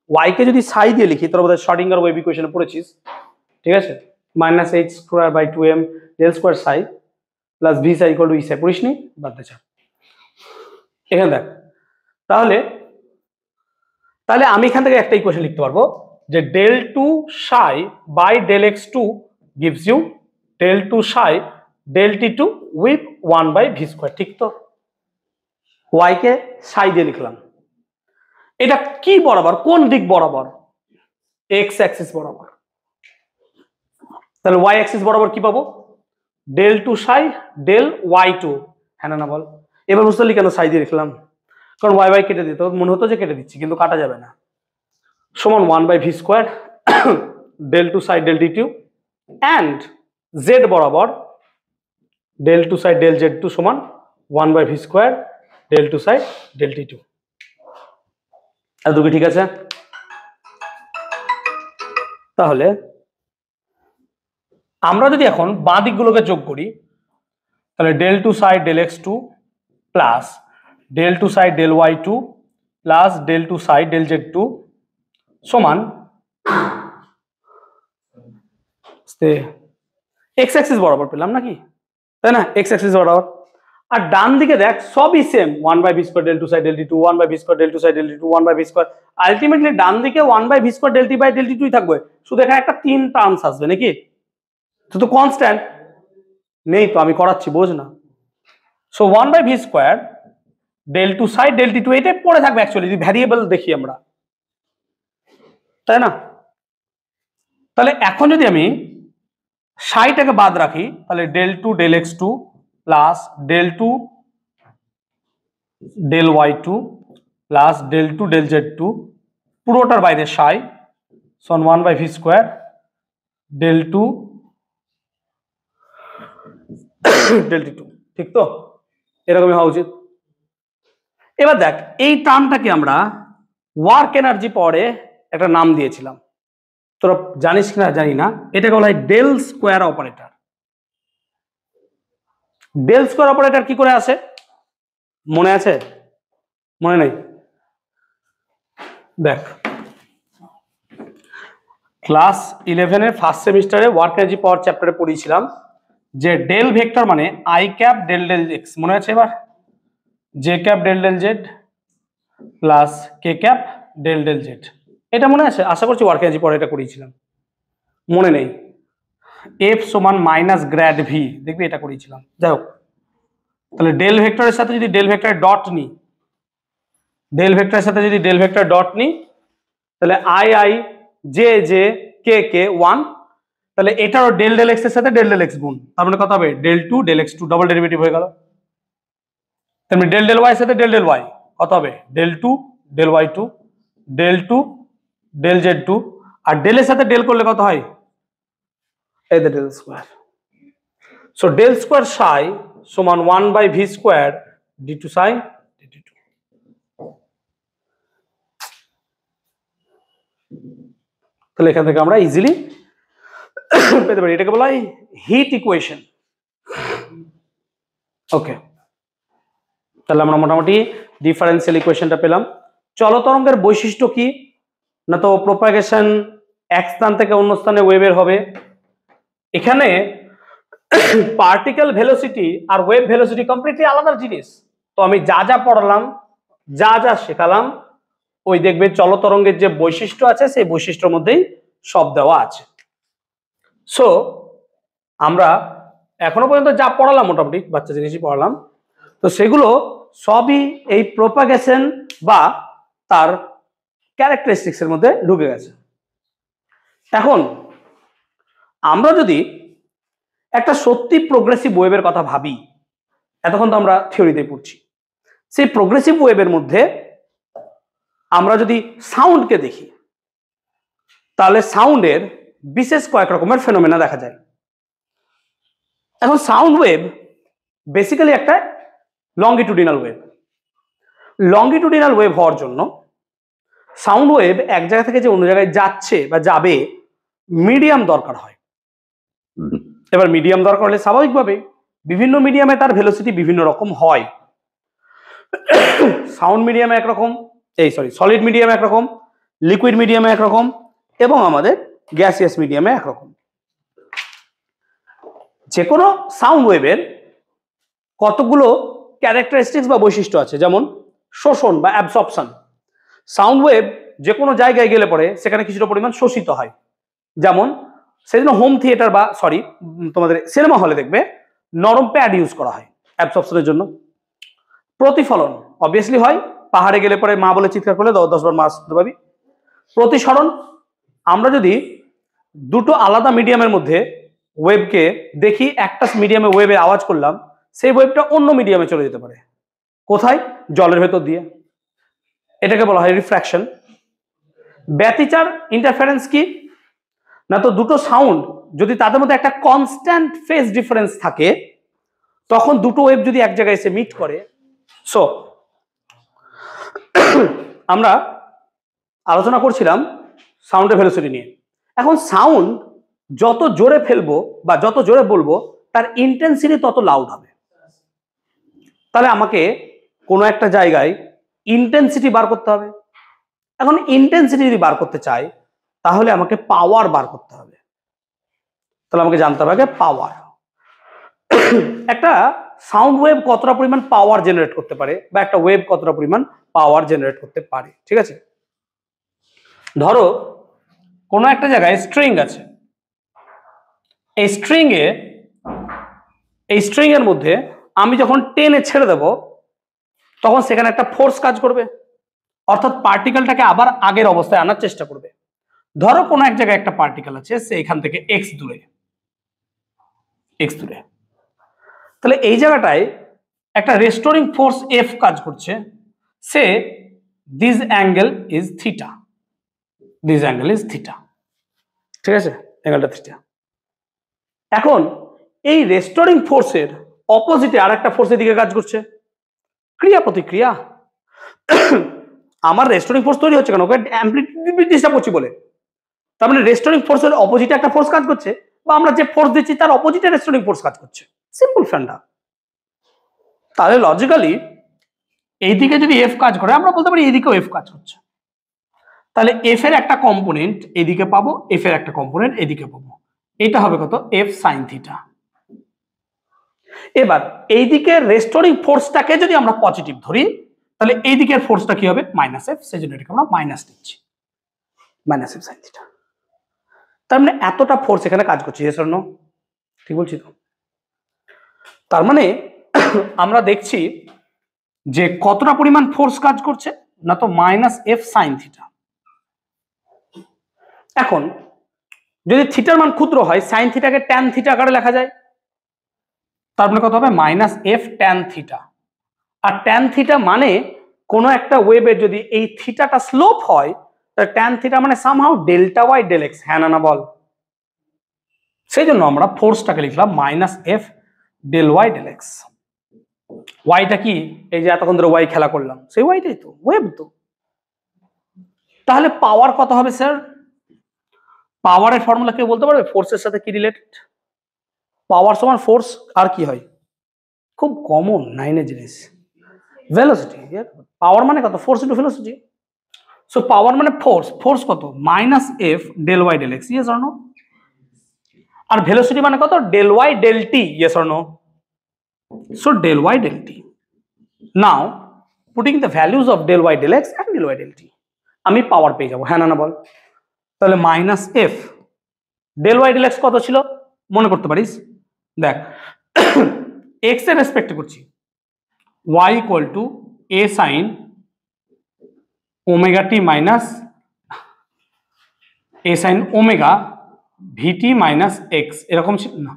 ওয়াই কে যদি সাই দিয়ে লিখি তাহলে বোধহয় শর্ডিঙ্গার ওয়েভ ইকুয়েশনে পড়েছিস, ঠিক আছে? Minus h square by 2m del square psi plus v psi equal to e psi, পড়িসনি? বাদ দে, এখানে দেখ, তাহলে আমি এখান থেকে একটা ইকুয়েশন লিখতে পারবো যে del 2 psi by del x2 gives you del 2 psi del t2 with 1 by v square, ঠিক তো? y কে psi দিয়ে লিখলাম, এটা কি বরাবর, কোন দিক বরাবর? x অ্যাক্সিস বরাবর। তাহলে y অ্যাক্সিস বরাবর কি পাবো? del 2 psi del y2, হ্যাঁ না বল? এবার বুঝতে পারলি কেন psi দিয়ে লিখলাম? কারণ y y কেটে দিত, মনে হতো যে কেটে দিচ্ছি, কিন্তু কাটা যাবে না, সমান 1 by v square del 2 psi del t2 and z বরাবর del 2 psi del z2 সমান 1 by v square del 2 psi del t2। এতটুকু ঠিক আছে? তাহলে আমরা যদি এখন বাঁ দিকগুলোকে যোগ করি, তাহলে del 2 psi del x2 plus del 2 psi del y2 plus del 2 psi del z2 সমান এক্স অ্যাক্সিস বরাবর পেলাম নাকি, তাই না? এক্স অ্যাক্সিস বরাবর। আর ডান দিকে দেখ সবই same, 1 by v square del 2 psi del t2, 1 by v square del 2 psi del t2, 1 by v square, ultimately ডান দিকে 1 by v square del t by del t2 ই থাকবে, শুধু এখানে একটা 3 টার্মস আসবে নাকি, তো কনস্ট্যান্ট নেই তো, আমি করাচ্ছি বোঝ না। So 1 by v square del 2 psi del t2 এটা পড়ে থাকবে অ্যাকচুয়ালি, যদি ভ্যারিয়েবল দেখি আমরা, তাই না? তাহলে এখন যদি আমি সাইটাকে বাদ রাখি, তাহলে del 2 del x2 plus del 2 del y2 plus del 2 del z2 পুরোটার বাইরে সাই সন 1 by v square del 2 del t2, ঠিক তো? এরকমই হওয়া উচিত। এবার দেখ এই টার্মটাকে আমরা ওয়ার্ক এনার্জি পরে একটা নাম দিয়েছিলাম, তোরা জানিস কিনা জানি না, এটাকে বলা হয় del square operator. Del square operator কি করে আসে মনে আছে? মনে নেই? দেখ ক্লাস 11 এর ফার্স্ট সেমিস্টারে ওয়ার্ক এনার্জি পাওয়ার চ্যাপ্টারে পড়িয়েছিলাম যে ডেল ভেক্টর মানে i cap del del x, মনে আছে? এবার j cap del del z plus k cap del del z, এটা মনে আছে? আশা করছি ওয়ার্ক এনার্জি পরে এটা করিয়েছিলাম, মনে নেই? এফ সমান মাইনাস গ্র্যাড ভি, দেখবি এটা করিয়েছিলাম। যাই হোক, তাহলে ডেল ভেক্টরের সাথে যদি ডেল ভেক্টর ডট নিই, ডেল ভেক্টরের সাথে যদি ডেল ভেক্টর ডট নিই, তাহলে i i j j k k 1, তাহলে এটারও ডেল ডেল এক্স এর সাথে ডেল ডেল এক্স গুণ, তার মানে কত হবে? del 2 del x2, double derivative হয়ে গেল। তেমনি ডেল ডেল ওয়াই এর সাথে ডেল ডেল ওয়াই কত হবে? del 2 del y2 del 2 del z2, আর ডেল এর সাথে ডেল করলে কত হয়? এই যে del square. So del square psi সমান 1 by v square d2 Sai d2। তাহলে এখান থেকে আমরা ইজিলি পেতে পারি, এটাকে বলা হয় হিট ইকুয়েশন। ওকে, তাহলে আমরা মোটামুটি ডিফারেন্সিয়াল ইকুয়েশনটা পেলাম। চলতরঙ্গের বৈশিষ্ট্য কি না, তো প্রোপাগেশন এক স্থান থেকে অন্য স্থানে ওয়েভের হবে। এখানে পার্টিকেল ভেলোসিটি আর ওয়েভ ভেলোসিটি কমপ্লিটলি আলাদা জিনিস। তো আমি যা যা পড়ালাম, যা যা শেখালাম, ওই দেখবে চলতরঙ্গের যে বৈশিষ্ট্য আছে সেই বৈশিষ্ট্যের মধ্যেই সব দেওয়া আছে। সো আমরা এখনো পর্যন্ত যা পড়ালাম মোটামুটি বাচ্চা জিনিসই পড়ালাম, তো সেগুলো সবই এই প্রোপাগেশন বা তার ক্যারেক্টারিস্টিক্স এর মধ্যে ঢুকে গেছে। এখন আমরা যদি একটা সত্যি প্রোগ্রেসিভ ওয়েভের কথা ভাবি, এতক্ষণ তো আমরা থিওরিতে পড়ছি, সেই প্রোগ্রেসিভ ওয়েভের মধ্যে আমরা যদি সাউন্ডকে দেখি, তাহলে সাউন্ডের বিশেষ কয়েক রকমের ফেনোমেনা দেখা যায়। এখন সাউন্ড ওয়েভ বেসিক্যালি একটা লঙ্গিটুডিনাল ওয়েভ। লঙ্গিটুডিনাল ওয়েভ হওয়ার জন্য সাউন্ড ওয়েভ এক জায়গা থেকে যে অন্য জায়গায় যাচ্ছে বা যাবে, মিডিয়াম দরকার হয়। এবার মিডিয়াম দরকার হলে স্বাভাবিকভাবে বিভিন্ন মিডিয়ামে তার ভেলোসিটি বিভিন্ন রকম হয়। সাউন্ড মিডিয়ামে একরকম, সলিড মিডিয়ামে একরকম, লিকুইড মিডিয়ামে একরকম, এবং আমাদের গ্যাসিয়াস মিডিয়ামে একরকম। যে কোনো সাউন্ড ওয়েভের কতগুলো ক্যারেক্টারিস্টিক্স বা বৈশিষ্ট্য আছে, যেমন শোষণ বা অ্যাবসর্পশন। সাউন্ড ওয়েভ যে কোনো জায়গায় গেলে পরে সেখানে কিছুটা পরিমাণ শোষিত হয়। যেমন সেজন্য হোম থিয়েটার বা তোমাদের সিনেমা হলে দেখবে নরম প্যাড ইউজ করা হয় অ্যাবসর্পশনের জন্য। প্রতিফলন অবভিয়াসলি হয়, পাহাড়ে গেলে পরে মা বলে চিৎকার করলে 10 বার মা শুনতে পাবি। প্রতিসরণ, আমরা যদি দুটো আলাদা মিডিয়ামের মধ্যে ওয়েভকে দেখি, একটা মিডিয়ামে ওয়েভে আওয়াজ করলাম, সেই ওয়েভটা অন্য মিডিয়ামে চলে যেতে পারে। কোথায়? জলের ভেতর দিয়ে। এটাকে বলা হয় রিফ্র্যাকশন। ব্যতিচার ইন্টারফারেন্স কি না, তো দুটো সাউন্ড যদি তাদের মধ্যে একটা কনস্ট্যান্ট ফেজ ডিফারেন্স থাকে, তখন দুটো ওয়েভ যদি এক জায়গায় এসে মিট করে। সো আমরা আলোচনা করছিলাম সাউন্ডের ভেলোসিটি নিয়ে। এখন সাউন্ড যত জোরে ফেলবো বা যত জোরে বলবো, তার ইন্টেন্সিটি তত লাউড হবে। তাহলে আমাকে কোনো একটা জায়গায় ইন্টেন্সিটি বার করতে হবে। এখন ইন্টেন্সিটি যদি বার করতে চাই, তাহলে আমাকে পাওয়ার বার করতে হবে। তাহলে আমাকে জানতে হবে আগে পাওয়ার। একটা সাউন্ড ওয়েভ কতটা পরিমাণ পাওয়ার জেনারেট করতে পারে, বা একটা ওয়েভ কতটা পরিমাণ পাওয়ার জেনারেট করতে পারে। ঠিক আছে, ধরো কোনো একটা জায়গায় স্ট্রিং আছে। এই স্ট্রিং এর মধ্যে আমি যখন টেনে ছেড়ে দেব, তখন সেখানে একটা ফোর্স কাজ করবে, অর্থাৎ পার্টিকেলটাকে আবার আগের অবস্থায় আনার চেষ্টা করবে। ধরো কোনো এক জায়গায় একটা পার্টিকেল আছে, সে এখান থেকে এক্স দূরে, তাহলে এই জায়গাটায় একটা রেস্টোরিং ফোর্স এফ কাজ করছে। Say this angle is theta, ঠিক আছে, অ্যাঙ্গেলটা থিটা। এখন এই রেস্টোরিং ফোর্সের অপোজিটে আর একটা ফোর্সের দিকে কাজ করছে, ক্রিয়া প্রতিক্রিয়া। আমার রেস্টোরিং ফোর্স তৈরি হচ্ছে কেন? ওকে অ্যাম্পলিটিউড ডিস্টার্ব করছি বলে। তার মানে রেস্টোরিং ফোর্সের অপোজিটে একটা ফোর্স কাজ করছে, বা আমরা যে ফোর্স দিচ্ছি তার অপোজিটে রেস্টোরিং ফোর্স কাজ করছে। সিম্পল ফ্যান্ডা। তাহলে লজিক্যালি এইদিকে যদি এফ কাজ করে, আমরা বলতে পারি এইদিকেও এফ কাজ করছে। তাহলে এফ এর একটা কম্পোনেন্ট এদিকে পাবো, এফ এর একটা কম্পোনেন্ট এদিকে পাবো। এটা হবে কত? F sine theta. এবার এইদিকে রেস্টোরিং ফোর্সটাকে যদি আমরা পজিটিভ ধরি, তাহলে এই দিকের ফোর্সটা কি হবে? Minus F. সেজন্য এটাকে আমরা মাইনাস দিচ্ছি, মাইনাস এফ সাইন থিটা। তার মানে এতটা ফোর্স এখানে কাজ করছে। Yes or no? ঠিক বলছি তো? তার মানে আমরা দেখছি যে কতটা পরিমাণ ফোর্স কাজ করছে, না তো মাইনাস এফ সাইন থিটা। এখন যদি থিটার মান ক্ষুদ্র হয়, সাইন থিটাকে ট্যান থিটা আকারে লেখা যায়। তার মানে কত হবে? Minus f tan theta. আর ট্যান থিটা মানে কোনো একটা ওয়েভের যদি এই থিটাটা স্লোপ হয়, তাহলে ট্যান থিটা মানে somehow delta y del x. হ্যাঁ না বল? সেই জন্য আমরা ফোর্সটাকে লিখলাম minus f del y del x. ওয়াইটা কি? এই যে এতক্ষণ ধরে ওয়াই খেলা করলাম, সেই ওয়াইটাই তো ওয়েভ তো। তাহলে পাওয়ার কত হবে স্যার? পাওয়ারের ফর্মুলা কেউ বলতে পারবে? ফোর্সের সাথে কি রিলেটেড? পাওয়ার সমান ফোর্স আর কি হয়? খুব কমন 9 এর জিনিস, ভেলোসিটি। পাওয়ার মানে কত? Force into velocity. So power মানে ফোর্স, ফোর্স কত minus f del y del x, yes or no? আর ভেলোসিটি মানে কত del y del t, yes or no? So del y del t. Now putting the values of del y del x and del y del t, আমি power পেয়ে যাবো, হ্যাঁ না বল? তাহলে minus f del y del x কত ছিল মনে করতে পারিস? দেখ এক্স এর রেসপেক্টে করছি, y equal to a sine omega T minus a sine omega v t minus x, এরকম ছিল না,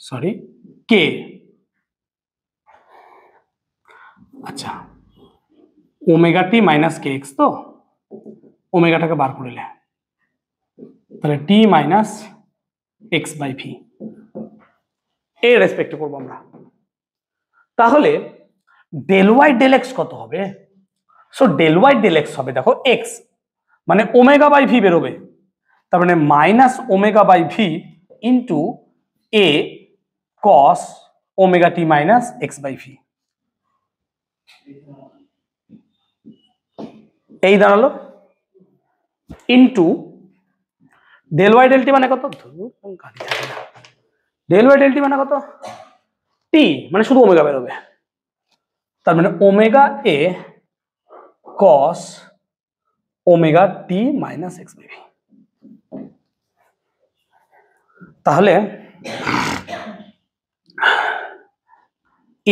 সরি কে। আচ্ছা ওমেগা টি মাইনাস কে এক্স, তো ওমেগাটাকে বার করে নে, তাহলে t minus x by v এর রেসপেক্টে করবো আমরা। তাহলে ডেল ওয়াই ডেল এক্স কত হবে? So del y del x হবে, দেখো এক্স মানে ওমেগা বাই ভি বেরোবে, তার মানে minus omega by V into a cos omega T minus x by v, এই দাঁড়ালো into del y del t মানে কত, ডেল ওয়াই ডেল টি মানে কত, টি মানে শুধু ওমেগা বেরোবে, তার মানে omega a cos omega T minus x by v. তাহলে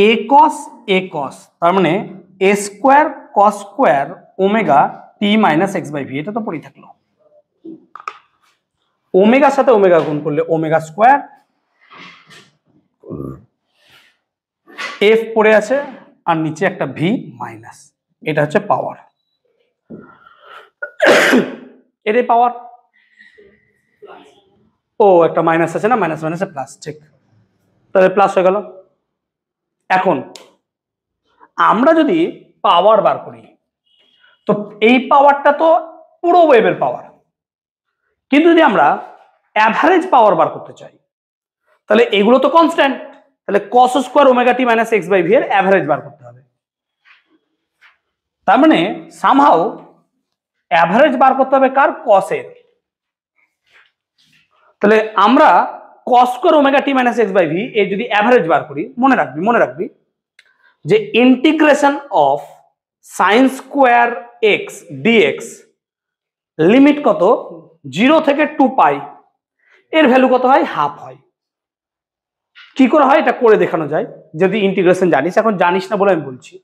এ কস তার মানে a square cos square omega T minus x by v, এটা তো পড়েই থাকলো। ওমেগার সাথে ওমেগা গুণ করলে ওমেগা স্কোয়ার, এফ পড়ে আছে আর নিচে একটা ভি মাইনাস, এটা হচ্ছে পাওয়ার, এটাই পাওয়ার। ও একটা মাইনাস আছে না, মাইনাস মাইনাসে প্লাস, ঠিক, তাহলে প্লাস হয়ে গেল। এখন আমরা যদি পাওয়ার বার করি, তো এই পাওয়ারটা তো পুরো ওয়েভের পাওয়ার, কিন্তু যদি আমরা অ্যাভারেজ পাওয়ার বার করতে চাই তাহলে এগুলো তো কনস্ট্যান্ট, তাহলে cos square omega T minus x by v এর অ্যাভারেজ বার করতে হবে। তার মানে সামহাউ অ্যাভারেজ বার করতে হবে কার, কসের। তাহলে আমরা cos square omega T minus x by v এর যদি অ্যাভারেজ বার করি, মনে রাখবি যে integration of sine square x d x limit কত, 0 থেকে 2 পাই, এর ভ্যালু কত হয়, হাফ হয়। কি করে হয় এটা করে দেখানো যায়, যদি ইন্টিগ্রেশন জানিস, এখন জানিস না বলে আমি বলছি।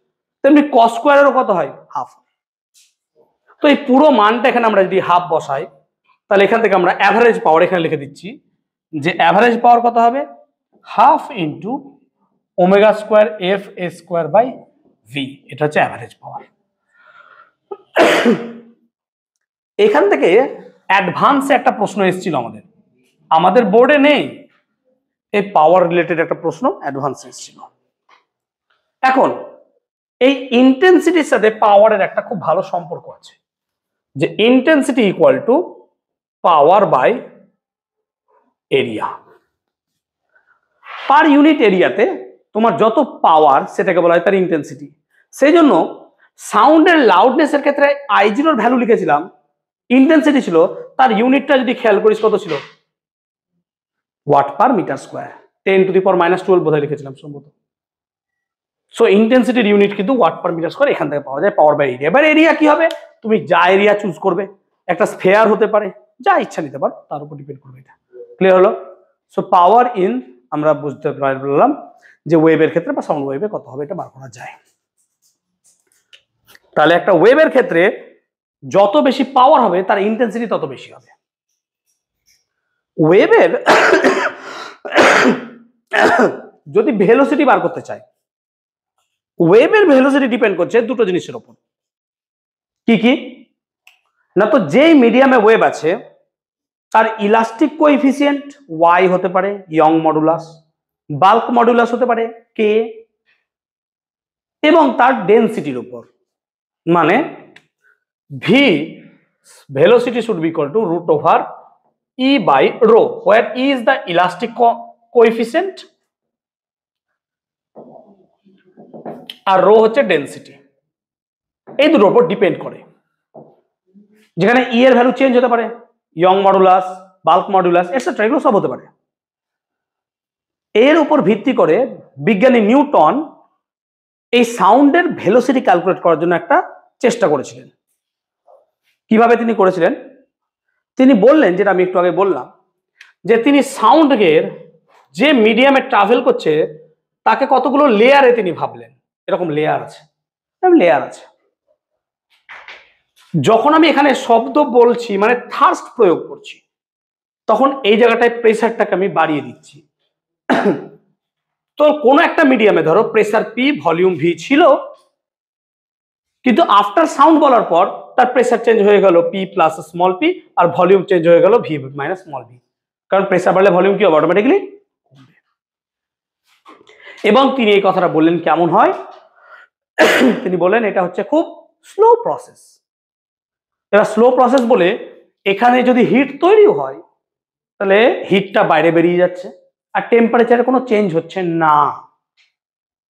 তেমনি কস স্কোয়ারেরও কত হয়, হাফ। তো এই পুরো মানটা এখানে আমরা যদি হাফ বসাই, তাহলে এখান থেকে আমরা অ্যাভারেজ পাওয়ার এখানে লিখে দিচ্ছি, যে অ্যাভারেজ পাওয়ার কত হবে, half into omega square f a square by v, এটা হচ্ছে অ্যাভারেজ পাওয়ার। এখান থেকে অ্যাডভান্সে একটা প্রশ্ন এসেছিল আমাদের বোর্ডে নেই, এই পাওয়ার রিলেটেড একটা প্রশ্ন অ্যাডভান্সে এসেছিল। এখন এই ইন্টেন্সিটির সাথে পাওয়ারের একটা খুব ভালো সম্পর্ক আছে, যে intensity equal to power by area. Per unit এরিয়াতে তোমার যত পাওয়ার সেটাকে বলা হয় তার ইন্টেন্সিটি। সেই জন্য সাউন্ডের লাউডনেসের ক্ষেত্রে I0 ভ্যালু লিখেছিলাম, ইন্টেন্সিটি ছিল তার ইউনিটটা যদি খেয়াল করিস কত ছিল, watt per metre square, 10 to the power -12 বোধহয় লিখেছিলাম সম্ভবত। সো ইন্টেন্সিটির ইউনিট কিন্তু ওয়াট পার মিটার স্কোয়ার, এখান থেকে পাওয়া যায় পাওয়ার বাই এরিয়া। এবার এরিয়া কি হবে, তুমি যা এরিয়া চুজ করবে, একটা স্ফেয়ার হতে পারে, যা ইচ্ছা নিতে পারো, তার উপর ডিপেন্ড করবে। এটা ক্লিয়ার হলো? সো পাওয়ার ইন আমরা বুঝতে পারলাম যে ওয়েভের ক্ষেত্রে বা সাউন্ড ওয়েভে কত হবে, এটা বার করা যায়। তাহলে একটা ওয়েভের ক্ষেত্রে যত বেশি পাওয়ার হবে তার ইন্টেন্সিটি তত বেশি হবে। ওয়েভের যদি ভেলোসিটি বার করতে চাই, ওয়েভের ভেলোসিটি ডিপেন্ড করছে দুটো জিনিসের উপর। কি কি না, তো যেই মিডিয়ামে ওয়েভ আছে তার ইলাস্টিক কোএফিসিয়েন্ট y হতে পারে ইয়ং মডুলাস, বাল্ক মডুলাস হতে পারে k, এবং তার ডেনসিটির উপর, মানে v velocity should be equal to root over e by rho, where e is the elastic coefficient আর rho হচ্ছে ডেনসিটি। এই দুটোর উপর ডিপেন্ড করে। যেখানে ই এর ভ্যালু চেঞ্জ হতে পারে, young modulus, bulk modulus etcetera, এগুলো সব হতে পারে। এর উপর ভিত্তি করে বিজ্ঞানী নিউটন এই সাউন্ডের ভেলোসিটি ক্যালকুলেট করার জন্য একটা চেষ্টা করেছিলেন। কিভাবে তিনি করেছিলেন? তিনি বললেন, যেটা আমি একটু আগে বললাম, যে তিনি সাউন্ডের যে মিডিয়ামে ট্রাভেল করছে তাকে কতগুলো লেয়ারে তিনি ভাবলেন, এরকম লেয়ার আছে, লেয়ার আছে। যখন আমি এখানে শব্দ বলছি মানে থার্স্ট প্রয়োগ করছি, তখন এই জায়গাটায় প্রেসারটাকে আমি বাড়িয়ে দিচ্ছি। তো কোনো একটা মিডিয়ামে ধরো প্রেসার পি, ভলিউম ভি ছিল, কিন্তু আফটার সাউন্ড বলার পর তার প্রেসার চেঞ্জ হয়ে গেল পি প্লাস স্মল পি, আর ভলিউম চেঞ্জ হয়ে গেল ভি মাইনাস স্মল ভি, কারণ প্রেসার বাড়লে ভলিউম কি হবে? অটোমেটিক্যালি কমবে। এবং তিনি এই কথাটা বললেন কেমন হয়, তিনি বললেন এটা হচ্ছে খুব স্লো প্রসেস। এবার স্লো প্রসেস বলে এখানে যদি হিট তৈরিও হয় তাহলে হিটটা বাইরে বেরিয়ে যাচ্ছে আর টেম্পারেচারে কোনো চেঞ্জ হচ্ছে না,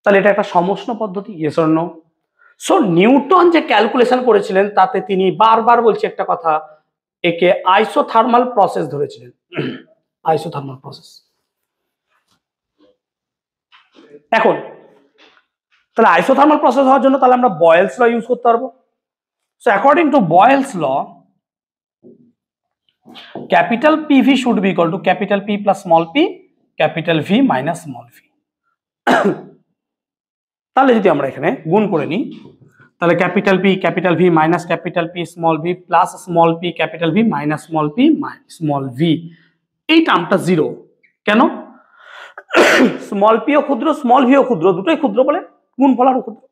তাহলে এটা একটা সমষ্ণ পদ্ধতি, yes or no? So Newton যে ক্যালকুলেশন করেছিলেন তাতে তিনি বারবার বলছি একটা কথা, একে আইসোথার্মাল প্রসেস ধরেছিলেন। Isothermal process. এখন তাহলে আইসোথার্মাল প্রসেস হওয়ার জন্য তাহলে আমরা বয়েলস ল ইউজ করতে পারবো। So according to Boyle's law, capital PV should be equal to capital P plus small p, capital V minus small v। তাহলে যদি আমরা এখানে গুণ করে নিই, তাহলে capital P capital V minus capital P small v plus small p capital V minus small p small v, এই টার্মটা zero. কেন? স্মল p ও ক্ষুদ্র, স্মল v ও ক্ষুদ্র, দুটোই ক্ষুদ্র বলে গুণফল আরও ক্ষুদ্র।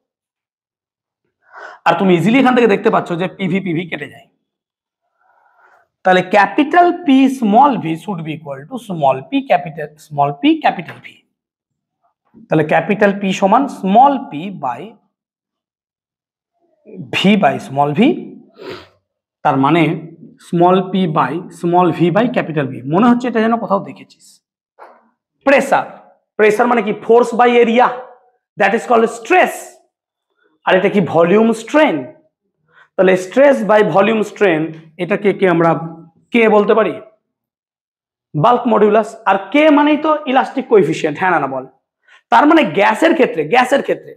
আর তুমি ইজিলি এখান থেকে দেখতে পাচ্ছ যে PV PV কেটে যায়, তাহলে capital P small v should be equal to small p capital V। তাহলে ক্যাপিটাল P সমান small p by V by small v, তার মানে small p by small v by capital V। মনে হচ্ছে এটা যেন কোথাও দেখেছিস। প্রেসার, প্রেসার মানে কি? Force by area, that is called stress. আর এটা কি? Volume strain. তাহলে স্ট্রেস বাই ভলিউম স্ট্রেন, এটাকে কে আমরা কে বলতে পারি? Bulk modulus. আর কে মানেই তো ইলাস্টিক কোএফিসিয়েন্ট, হ্যাঁ না বল? তার মানে গ্যাসের ক্ষেত্রে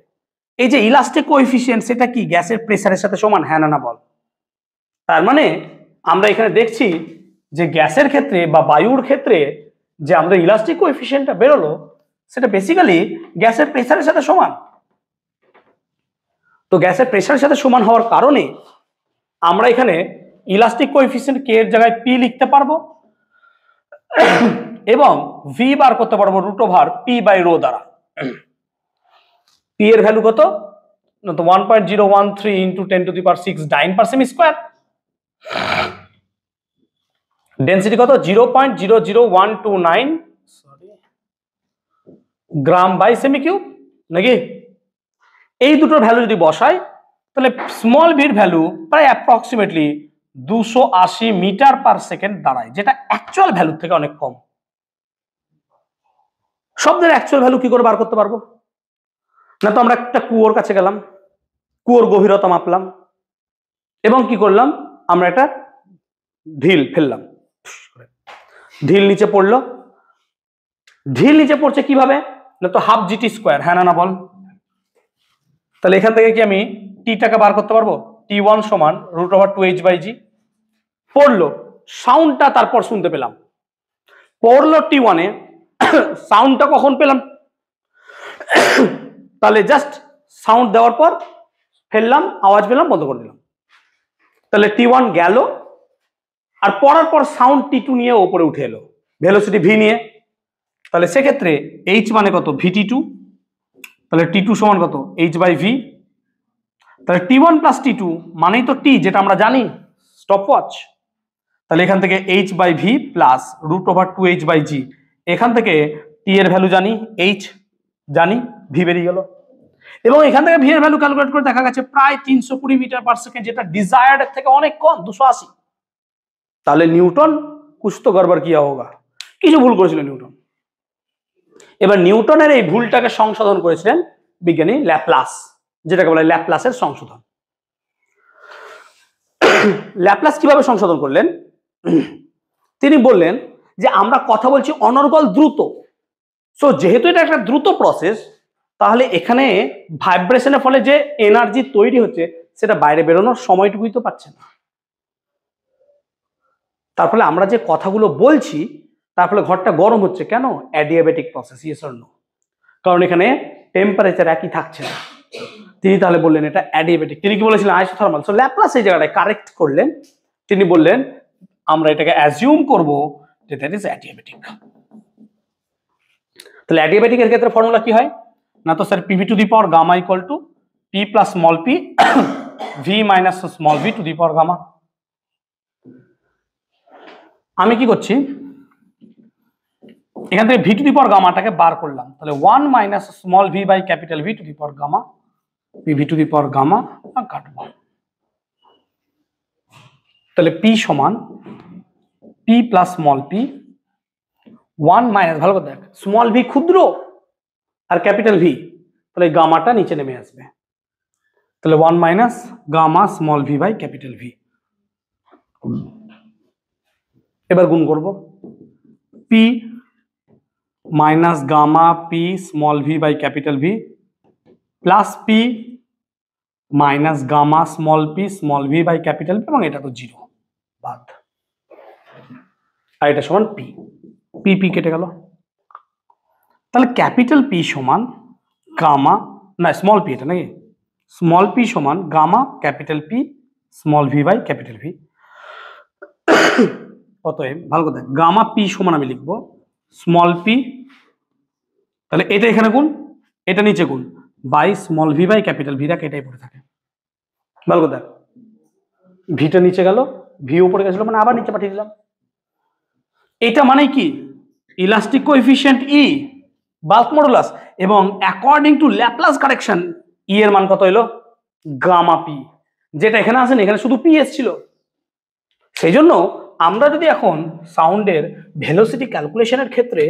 এই যে ইলাস্টিক কোএফিসিয়েন্ট সেটা কি গ্যাসের প্রেসারের সাথে সমান, হ্যাঁ না বল? তার মানে আমরা এখানে দেখছি যে গ্যাসের ক্ষেত্রে বা বায়ুর ক্ষেত্রে যে আমাদের ইলাস্টিক কোএফিসিয়েন্টটা বেরোলো সেটা বেসিক্যালি গ্যাসের প্রেসারের সাথে সমান। তো গ্যাসের প্রেসারের সাথে সমান হওয়ার কারণে আমরা এখানে ইলাস্টিক কোএফিসিয়েন্ট কে এর জায়গায় পি লিখতে পারবো এবং ভি বার করতে পারবো root over p by rho দ্বারা। পি এর ভ্যালু কত? না তো 1.013 into 10 to the power 6 9% square. Density কত? 0.00129 গ্রাম বাই সেমি কিউব, নাকি? এই দুটোর ভ্যালু যদি বসাই তাহলে স্মল ভির ভ্যালু প্রায় অ্যাপ্রক্সিমেটলি 280 মিটার পার সেকেন্ড দাঁড়ায়, যেটা অ্যাকচুয়াল ভ্যালু থেকে অনেক কম। শব্দের অ্যাকচুয়াল ভ্যালু কি করে বার করতে পারবো? না তো আমরা একটা কুয়োর কাছে গেলাম, কুয়োর গভীরতা মাপলাম এবং কি করলাম, আমরা একটা ঢিল ফেললাম, ঢিল নিচে পড়লো। ঢিল নিচে পড়ছে কিভাবে? না তো হাফ জিটি স্কোয়ার, হ্যাঁ না বল? তাহলে এখান থেকে কি আমি টি টাকা বার করতে পারবো? T1 সমান রুট ওভার 2h/g। পড়লো, সাউন্ডটা তারপর শুনতে পেলাম। পড়লো T1 এ, সাউন্ডটা কখন পেলাম? তাহলে জাস্ট সাউন্ড দেওয়ার পর ফেললাম, আওয়াজ পেলাম, বন্ধ করে দিলাম। তাহলে T1 গেল, আর পড়ার পর সাউন্ড T2 নিয়ে ওপরে উঠে এলো ভেলোসিটি V নিয়ে। তাহলে সেক্ষেত্রে H মানে কত? VT2। তাহলে T2 সমান কত? H/V। তাহলে T1 প্লাস T2 মানেই তো T, যেটা আমরা জানি স্টপ ওয়াচ। তাহলে এখান থেকে H/V plus root over 2h/g, এখান থেকে T এর ভ্যালু জানি, H জানি, V বেরিয়ে গেল। এবং এখান থেকে V এর ভ্যালু ক্যালকুলেট করে দেখা গেছে প্রায় 320 মিটার পার সেকেন্ড, যেটা ডিজায়ার্ড থেকে অনেক কম, 280। তাহলে নিউটন কুছ তো গড়বড় কিয়া হোগা, কিছু ভুল করেছিল নিউটন। এবার নিউটনের এই ভুলটাকে সংশোধন করেছিলেন বিজ্ঞানী ল্যাপ্লাস, যেটাকে বলে ল্যাপ্লাসের সংশোধন। ল্যাপ্লাস কিভাবে সংশোধন করলেন? তিনি বললেন যে আমরা কথা বলছি অনর্গল দ্রুত, সো যেহেতু এটা একটা দ্রুত প্রসেস, তাহলে এখানে ভাইব্রেশনের ফলে যে এনার্জি তৈরি হচ্ছে সেটা বাইরে বেরোনোর সময়টুকুই তো পাচ্ছে না। তার ফলে আমরা যে কথাগুলো বলছি তার ফলে ঘরটা গরম হচ্ছে কেন? Adiabatic process, yes or no? কারণ এখানে টেম্পারেচার একই থাকছে না। তিনি তাহলে বললেন এটা অ্যাডিয়াবেটিক। তিনি কি বলেছিলেন? আইসোথার্মাল। সো ল্যাপ্লাস এই জায়গাটায় কারেক্ট করলেন। তিনি বললেন আমরা এটাকে অ্যাজিউম করব যে দ্যাট ইজ অ্যাডিয়াবেটিক। তাহলে অ্যাডিয়াবেটিকের ক্ষেত্রে ফর্মুলা কি হয় না? তো sir p v to the power gamma equal to p plus small p v minus small v to the power gamma. আমি কি করছি, এখান থেকে ভি টু দি পাওয়ার গামাটাকে বার করলাম, তাহলে 1 minus small v by capital v to the power gamma, p v to the power gamma কাটবো। তাহলে p সমান p plus small p 1 minus, ভালো করে দেখ, স্মল ভি ক্ষুদ্র আর ক্যাপিটাল ভি, তাহলে গামাটা নিচে নেমে আসবে। তাহলে 1 minus gamma small v by capital v. এবার গুণ করব, p minus gamma p small v by capital v plus p minus gamma small v by capital v, এবং এটা তো জিরো বাদ, আর এটা সমান পি। পি পি কেটে গেল, তাহলে ক্যাপিটাল পি সমান গামা, না স্মল পি, এটা নাকি স্মল পি সমান gamma capital p small v by capital v. অতএব ভালো কথা, গামা পি সমান আমি লিখবো স্মল পি, তাহলে এটা এখানে গুণ, এটা নিচে গুণ, by small v by capital v. দেখ এটাই পড়ে থাকে, ভালো কথা, ভিটা নিচে গেল, ভি উপরে গেছিল, মানে আবার নিচে পাঠিয়ে দিলাম। এটা মানে কি? ইলাস্টিক কোএফিশিয়েন্ট ই, বাল্ক মডুলাস, এবং অ্যাকর্ডিং টু ল্যাপ্লাস কারেকশন ই এর মান কত হলো? গামা পি, যেটা এখানে আসেনি, এখানে শুধু পি এসেছিল। সেই জন্য আমরা যদি এখন সাউন্ডের ভেলোসিটি ক্যালকুলেশনের ক্ষেত্রে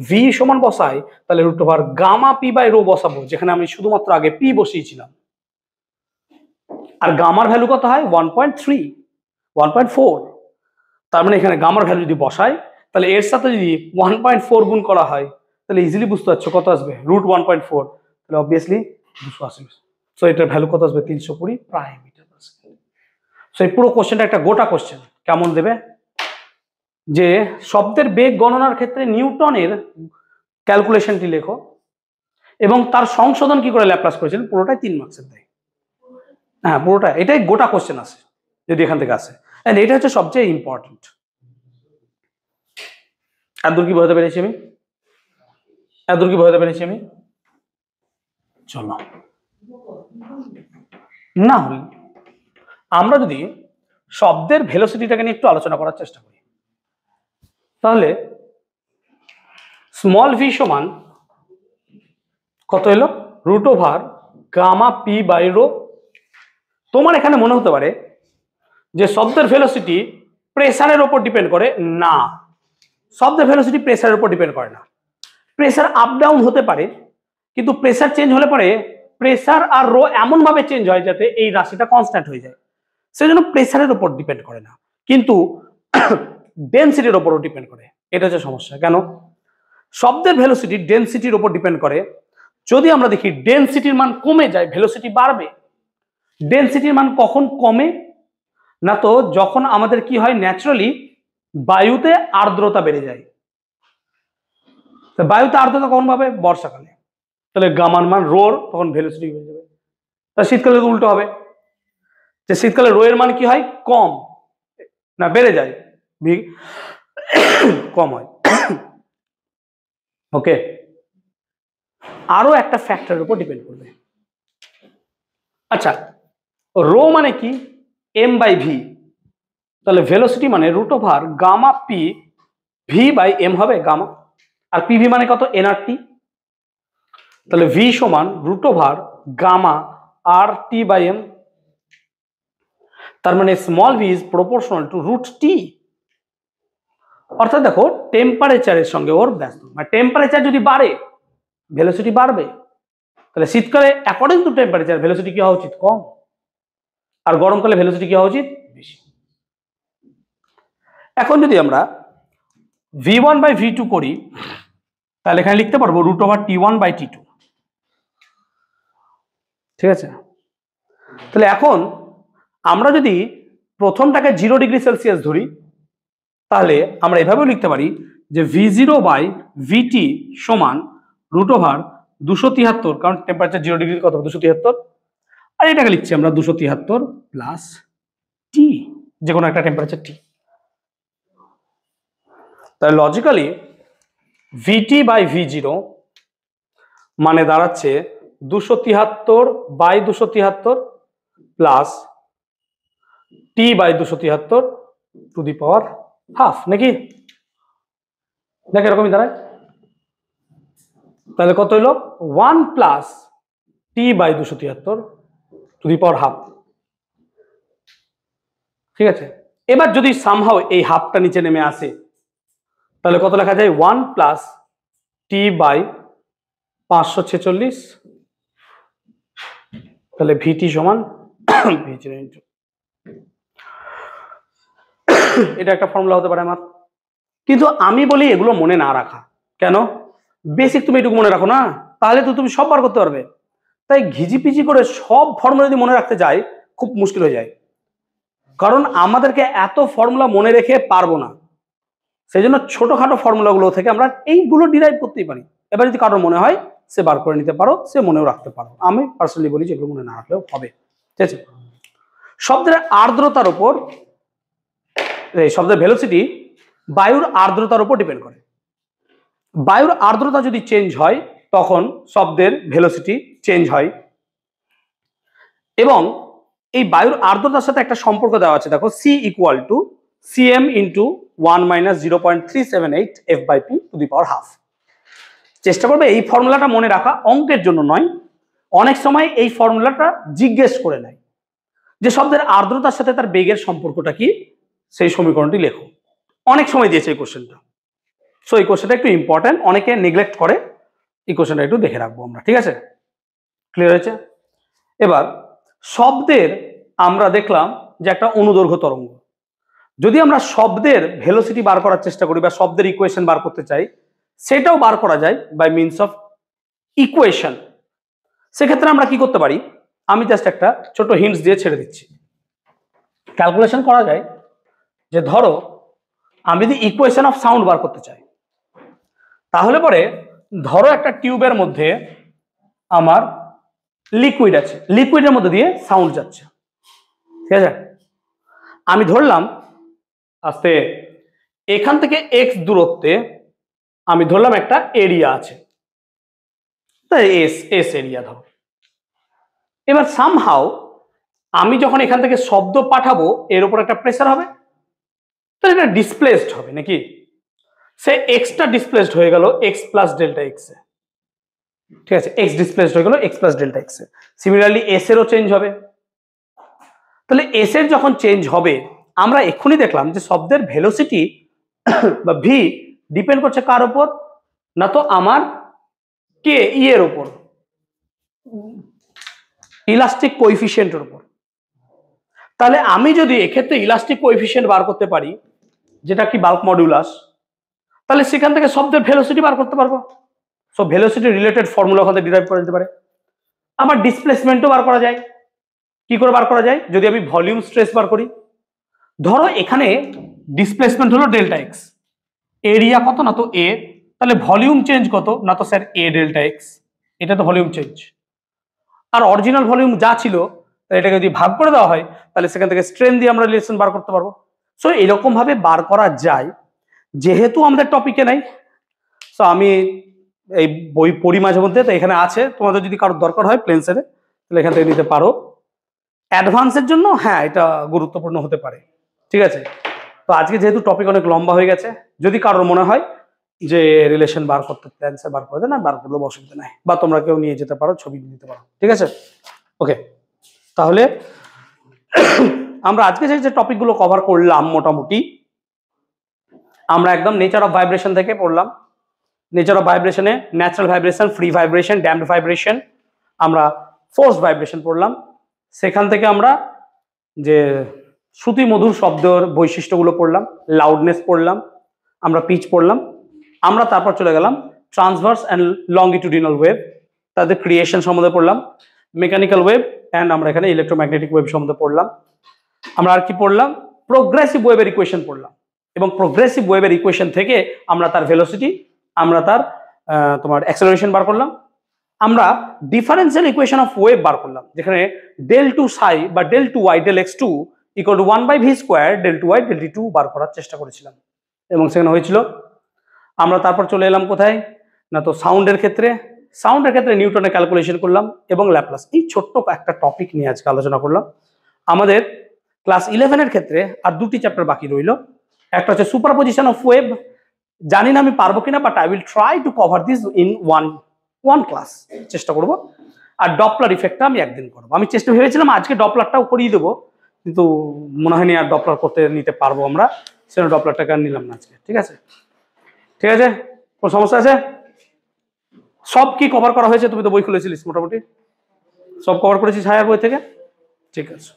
ভি সমান বসাই, তাহলে root over gamma p by rho বসাবো, যেখানে আমি শুধুমাত্র আগে পি বসিয়েছিলাম। আর গামার ভ্যালু কত হয়? 1.3, 1.4। তার মানে এখানে গামার ভ্যালু যদি বসাই, তাহলে এর সাথে যদি 1.4 গুণ করা হয়, তাহলে ইজিলি বুঝতে পারছো কত আসবে, রুট 1.4, তাহলে অবভিয়াসলি 280। সো এটার ভ্যালু কত আসবে? 320 প্রায় মিটার পার সেকেন্ড। সো এই পুরো কোশ্চেনটা একটা গোটা কোশ্চেন কেমন দেবে, যে শব্দের বেগ গণনার ক্ষেত্রে নিউটনের ক্যালকুলেশনটি লেখো এবং তার সংশোধন কি করে ল্যাপ্লাস করেছিলেন, পুরোটাই 3 মার্কসের দেয়। হ্যাঁ পুরোটা, এটাই গোটা কোশ্চেন আসে যদি এখান থেকে আসে, এন্ড এটা হচ্ছে সবচেয়ে ইম্পর্টেন্ট। এতদূর কি বোঝাতে পেরেছি আমি? এতদূর কি বোঝাতে পেরেছি আমি? চলো, না হলে আমরা যদি শব্দের ভেলোসিটিটাকে নিয়ে একটু আলোচনা করার চেষ্টা করি, তাহলে স্মল ভি সমান কত এলো? Root over gamma p by rho. তোমার এখানে মনে হতে পারে যে শব্দের ভেলোসিটি প্রেসারের উপর ডিপেন্ড করে, না, শব্দের ভেলোসিটি প্রেসারের উপর ডিপেন্ড করে না। প্রেসার আপ ডাউন হতে পারে, কিন্তু প্রেসার চেঞ্জ হলে পরে প্রেসার আর রো এমন ভাবে চেঞ্জ হয় যাতে এই রাশিটা কনস্ট্যান্ট হয়ে যায়, সেজন্য প্রেসারের উপর ডিপেন্ড করে না, কিন্তু ডেনসিটির উপরও ডিপেন্ড করে। এটা হচ্ছে সমস্যা। কেন? শব্দের ভেলোসিটি ডেনসিটির উপর ডিপেন্ড করে। যদি আমরা দেখি ডেনসিটির মান কমে যায়, ভেলোসিটি বাড়বে। ডেনসিটির মান কখন কমে? না তো যখন আমাদের কি হয়, ন্যাচারালি বায়ুতে আর্দ্রতা বেড়ে যায়। বায়ুতে আর্দ্রতা কখন পাবে? বর্ষাকালে। তাহলে গামার মান রোর, তখন ভেলোসিটি বেড়ে যাবে। তা শীতকালে তো উল্টো হবে, যে শীতকালে রো এর মান কি হয়? কম, না বেড়ে যায়, কম হয়। ওকে, আরো একটা ফ্যাক্টরের উপর ডিপেন্ড করবে। আচ্ছা, রো মানে কি? এম বাই ভি, তাহলে ভেলোসিটি মানে root over gamma p v by m হবে গামা, আর পিভি মানে কত? এনআরটি। তাহলে ভি সমান root over gamma R T by m. তার মানে small v is proportional to root t. অর্থাৎ দেখো, টেম্পারেচারের সঙ্গে ওর ব্যস্ত, মানে টেম্পারেচার যদি বাড়ে ভেলোসিটি বাড়বে, তাহলে শীতকালে অ্যাকর্ডিং টু টেম্পারেচার ভেলোসিটি কি হওয়া উচিত? কম, আর গরমকালে ভেলোসিটি কি হওয়া উচিত? বেশি। এখন যদি আমরা v1/v2 করি তাহলে এখানে লিখতে পারবো √T1/T2। ঠিক আছে, তাহলে এখন আমরা যদি প্রথমটাকে 0 ডিগ্রি সেলসিয়াস ধরি তাহলে আমরা এভাবেও লিখতে পারি যে v0/vt সমান √273, কারণ টেম্পারেচার 0 ডিগ্রি কত 273, আর এটাকে লিখছি আমরা 273 প্লাস টি, যে কোনো একটা টেম্পারেচার টি। তাহলে লজিক্যালি vt/v0 মানে দাঁড়াচ্ছে 273/273 plus t/273 two the power half, নাকি? দেখ এরকমই দাঁড়ায়। তাহলে কত হইল 1 plus t/273 two the power half. ঠিক আছে, এবার যদি সামহাও এই হাফটা নিচে নেমে আসে তাহলে কত লেখা যায় 1 প্লাস t/546, তাহলে ভিটি সমান v0 ইন্টু, এটা একটা ফর্মুলা হতে পারে আমার। কিন্তু আমি বলি এগুলো মনে না রাখা। কেন? বেসিক তুমি এটুকু মনে রাখো না, তাহলে তো তুমি সব বার করতে পারবে। তাই ঘিজিপিজি করে সব ফর্মুলা যদি মনে রাখতে যাই খুব মুশকিল হয়ে যায়, কারণ আমাদেরকে এত ফর্মুলা মনে রেখে পারবো না। সেই জন্য ছোটখাটো ফর্মুলাগুলো থেকে আমরা এইগুলো ডিরাইভ করতেই পারি। এবার যদি কারোর মনে হয় সে বার করে নিতে পারো, সে মনেও রাখতে পারো। আমি পার্সোনালি বলি যেগুলো মনে না রাখলেও হবে। ঠিক আছে, শব্দের আর্দ্রতার উপর, শব্দের ভেলোসিটি বায়ুর আর্দ্রতার উপর ডিপেন্ড করে। বায়ুর আর্দ্রতা যদি চেঞ্জ হয় তখন শব্দের ভেলোসিটি চেঞ্জ হয়, এবং এই বায়ুর আর্দ্রতার সাথে একটা সম্পর্ক দেওয়া আছে। দেখো, C = cm × 1 - 0.378 f/p two the power half. চেষ্টা করবে এই ফর্মুলাটা মনে রাখা, অঙ্কের জন্য নয়। অনেক সময় এই ফর্মুলাটা জিজ্ঞেস করে নেয় যে শব্দের আর্দ্রতার সাথে তার বেগের সম্পর্কটা কি, সেই সমীকরণটি লেখো। অনেক সময় দিয়েছে এই কোশ্চেনটা। সো এই কোশ্চেনটা একটু ইম্পর্টেন্ট, অনেকে নেগলেক্ট করে। এই কোশ্চেনটা একটু দেখে রাখবো আমরা। ঠিক আছে, ক্লিয়ার হয়েছে? এবার শব্দের আমরা দেখলাম যে একটা অনুদৈর্ঘ্য তরঙ্গ। যদি আমরা শব্দের ভেলোসিটি বার করার চেষ্টা করি বা শব্দের ইকুয়েশন বার করতে চাই, সেটাও বার করা যায় বাই মিনস অফ ইকুয়েশন। সেক্ষেত্রে আমরা কি করতে পারি, আমি জাস্ট একটা ছোট হিন্টস দিয়ে ছেড়ে দিচ্ছি। ক্যালকুলেশন করা যায় যে ধরো আমি যদি ইকুয়েশন অফ সাউন্ড বার করতে চাই, তাহলে পরে ধরো একটা টিউবের মধ্যে আমার লিকুইড আছে, লিকুইডের মধ্যে দিয়ে সাউন্ড যাচ্ছে। ঠিক আছে, আমি ধরলাম আস্তে এখান থেকে এক্স দূরত্বে আমি ধরলাম একটা এরিয়া আছে, তাই এস এরিয়া ধরো। এবার সামহাও আমি যখন এখান থেকে শব্দ পাঠাবো এর উপর একটা প্রেসার হবে, তো এটা ডিসপ্লেসড হবে নাকি? সে এক্সটা ডিসপ্লেসড হয়ে গেল এক্স প্লাস ডেল্টা এক্স এ। ঠিক আছে, এক্স ডিসপ্লেসড হয়ে গেল এক্স প্লাস ডেল্টা এক্স এ। সিমিলারলি এস এরও চেঞ্জ হবে। তাহলে এস এর যখন চেঞ্জ হবে, আমরা এক্ষুনি দেখলাম যে শব্দের ভেলোসিটি বা ভি ডিপেন্ড করছে কার উপর, না তো আমার কে ই এর উপর, ইলাস্টিক কোএফিসিয়েন্টের উপর। তাহলে আমি যদি এক্ষেত্রে ইলাস্টিক কোএফিসিয়েন্ট বার করতে পারি, যেটা কি বাল্ক মডুলাস, তাহলে সেখান থেকে শব্দের ভেলোসিটি বার করতে পারবো। সো ভেলোসিটি রিলেটেড ফর্মুলা ওখানে ডিরাইভ করা যেতে পারে। আবার ডিসপ্লেসমেন্টও বার করা যায়। কি করে বার করা যায়? যদি আমি ভলিউম স্ট্রেস বার করি, ধরো এখানে ডিসপ্লেসমেন্ট হলো ডেল্টা এক্স, এরিয়া কত না তো এ, তাহলে ভলিউম চেঞ্জ কত না তো স্যার এ ডেল্টা এক্স, এটা তো ভলিউম চেঞ্জ। আর অরিজিনাল ভলিউম যা ছিল এটাকে যদি ভাগ করে দেওয়া হয় তাহলে সেখান থেকে স্ট্রেন দিয়ে আমরা রিলেশন বার করতে পারবো। সো এরকম ভাবে বার করা যায়, যেহেতু আমাদের টপিকে নাই। সো আমি এই বই পড়ি মাঝে মধ্যে, তো এখানে আছে, তোমাদের যদি কারোর দরকার হয় প্লেন্সেরে তাহলে এখান থেকে নিতে পারো। অ্যাডভান্সের জন্য হ্যাঁ এটা গুরুত্বপূর্ণ হতে পারে। ঠিক আছে, তো আজকে যেহেতু টপিক অনেক লম্বা হয়ে গেছে, যদি কারোর মনে হয় যে রিলেশন বার করতে অ্যান্সার বার করে দেন, আর বার করলেও অসুবিধা নাই, বা তোমরা কেউ নিয়ে যেতে পারো, ছবি নিতে পারো। ঠিক আছে, ওকে। তাহলে আমরা আজকে যে টপিকগুলো কভার করলাম, মোটামুটি আমরা একদম নেচার অফ ভাইব্রেশন থেকে পড়লাম। নেচার অফ ভাইব্রেশনে natural vibration, free vibration, damped vibration, আমরা ফোর্স ভাইব্রেশন পড়লাম। সেখান থেকে আমরা যে শ্রুতি মধুর শব্দের বৈশিষ্ট্যগুলো পড়লাম, লাউডনেস পড়লাম, আমরা পিচ পড়লাম। আমরা তারপর চলে গেলাম ট্রান্সভার্স অ্যান্ড লঙ্গিটিউডিনাল ওয়েভ, তাদের ক্রিয়েশন সম্বন্ধে পড়লাম, মেকানিক্যাল ওয়েভ অ্যান্ড আমরা এখানে ইলেকট্রোম্যাগনেটিক ওয়েভ সম্বন্ধে পড়লাম। আমরা আর কি পড়লাম? প্রোগ্রেসিভ ওয়েভের ইকুয়েশন পড়লাম, এবং প্রোগ্রেসিভ ওয়েভের ইকুয়েশন থেকে আমরা তার ভেলোসিটি, আমরা তার তোমার অ্যাক্সেলারেশন বার করলাম। আমরা ডিফারেন্সিয়াল ইকুয়েশন অফ ওয়েভ বার করলাম, যেখানে ডেল টু সাই বা del two y del x two equal to 1/v square del two y del t two বার করার চেষ্টা করেছিলাম, এবং সেখানে হয়েছিল। আমরা তারপর চলে এলাম কোথায় না, তো সাউন্ডের ক্ষেত্রে। সাউন্ডের ক্ষেত্রে নিউটনের ক্যালকুলেশন করলাম এবং ল্যাপ্লাস। এই ছোট্ট একটা টপিক নিয়ে আজকে আলোচনা করলাম। আমাদের ক্লাস 11-এর ক্ষেত্রে আর দুটি চ্যাপ্টার বাকি রইল। একটা হচ্ছে সুপারপজিশন অফ ওয়েভ, জানি না আমি পারবো কিনা, but I will try to cover this in one class, চেষ্টা করব। আর ডপলার ইফেক্টটা আমি একদিন করবো। আমি চেষ্টা ভেবেছিলাম আজকে ডপলারটাও করিয়ে দেবো, কিন্তু মনে হয়নি আর ডপলার করতে নিতে পারবো আমরা, সেজন্য ডপলারটাকে আর নিলাম না আজকে। ঠিক আছে, ঠিক আছে, কোনো সমস্যা আছে? সব কি কভার করা হয়েছে? তুমি তো বই খুলেছিলিস, মোটামুটি সব কভার করেছিস হায়ার বই থেকে? ঠিক আছে।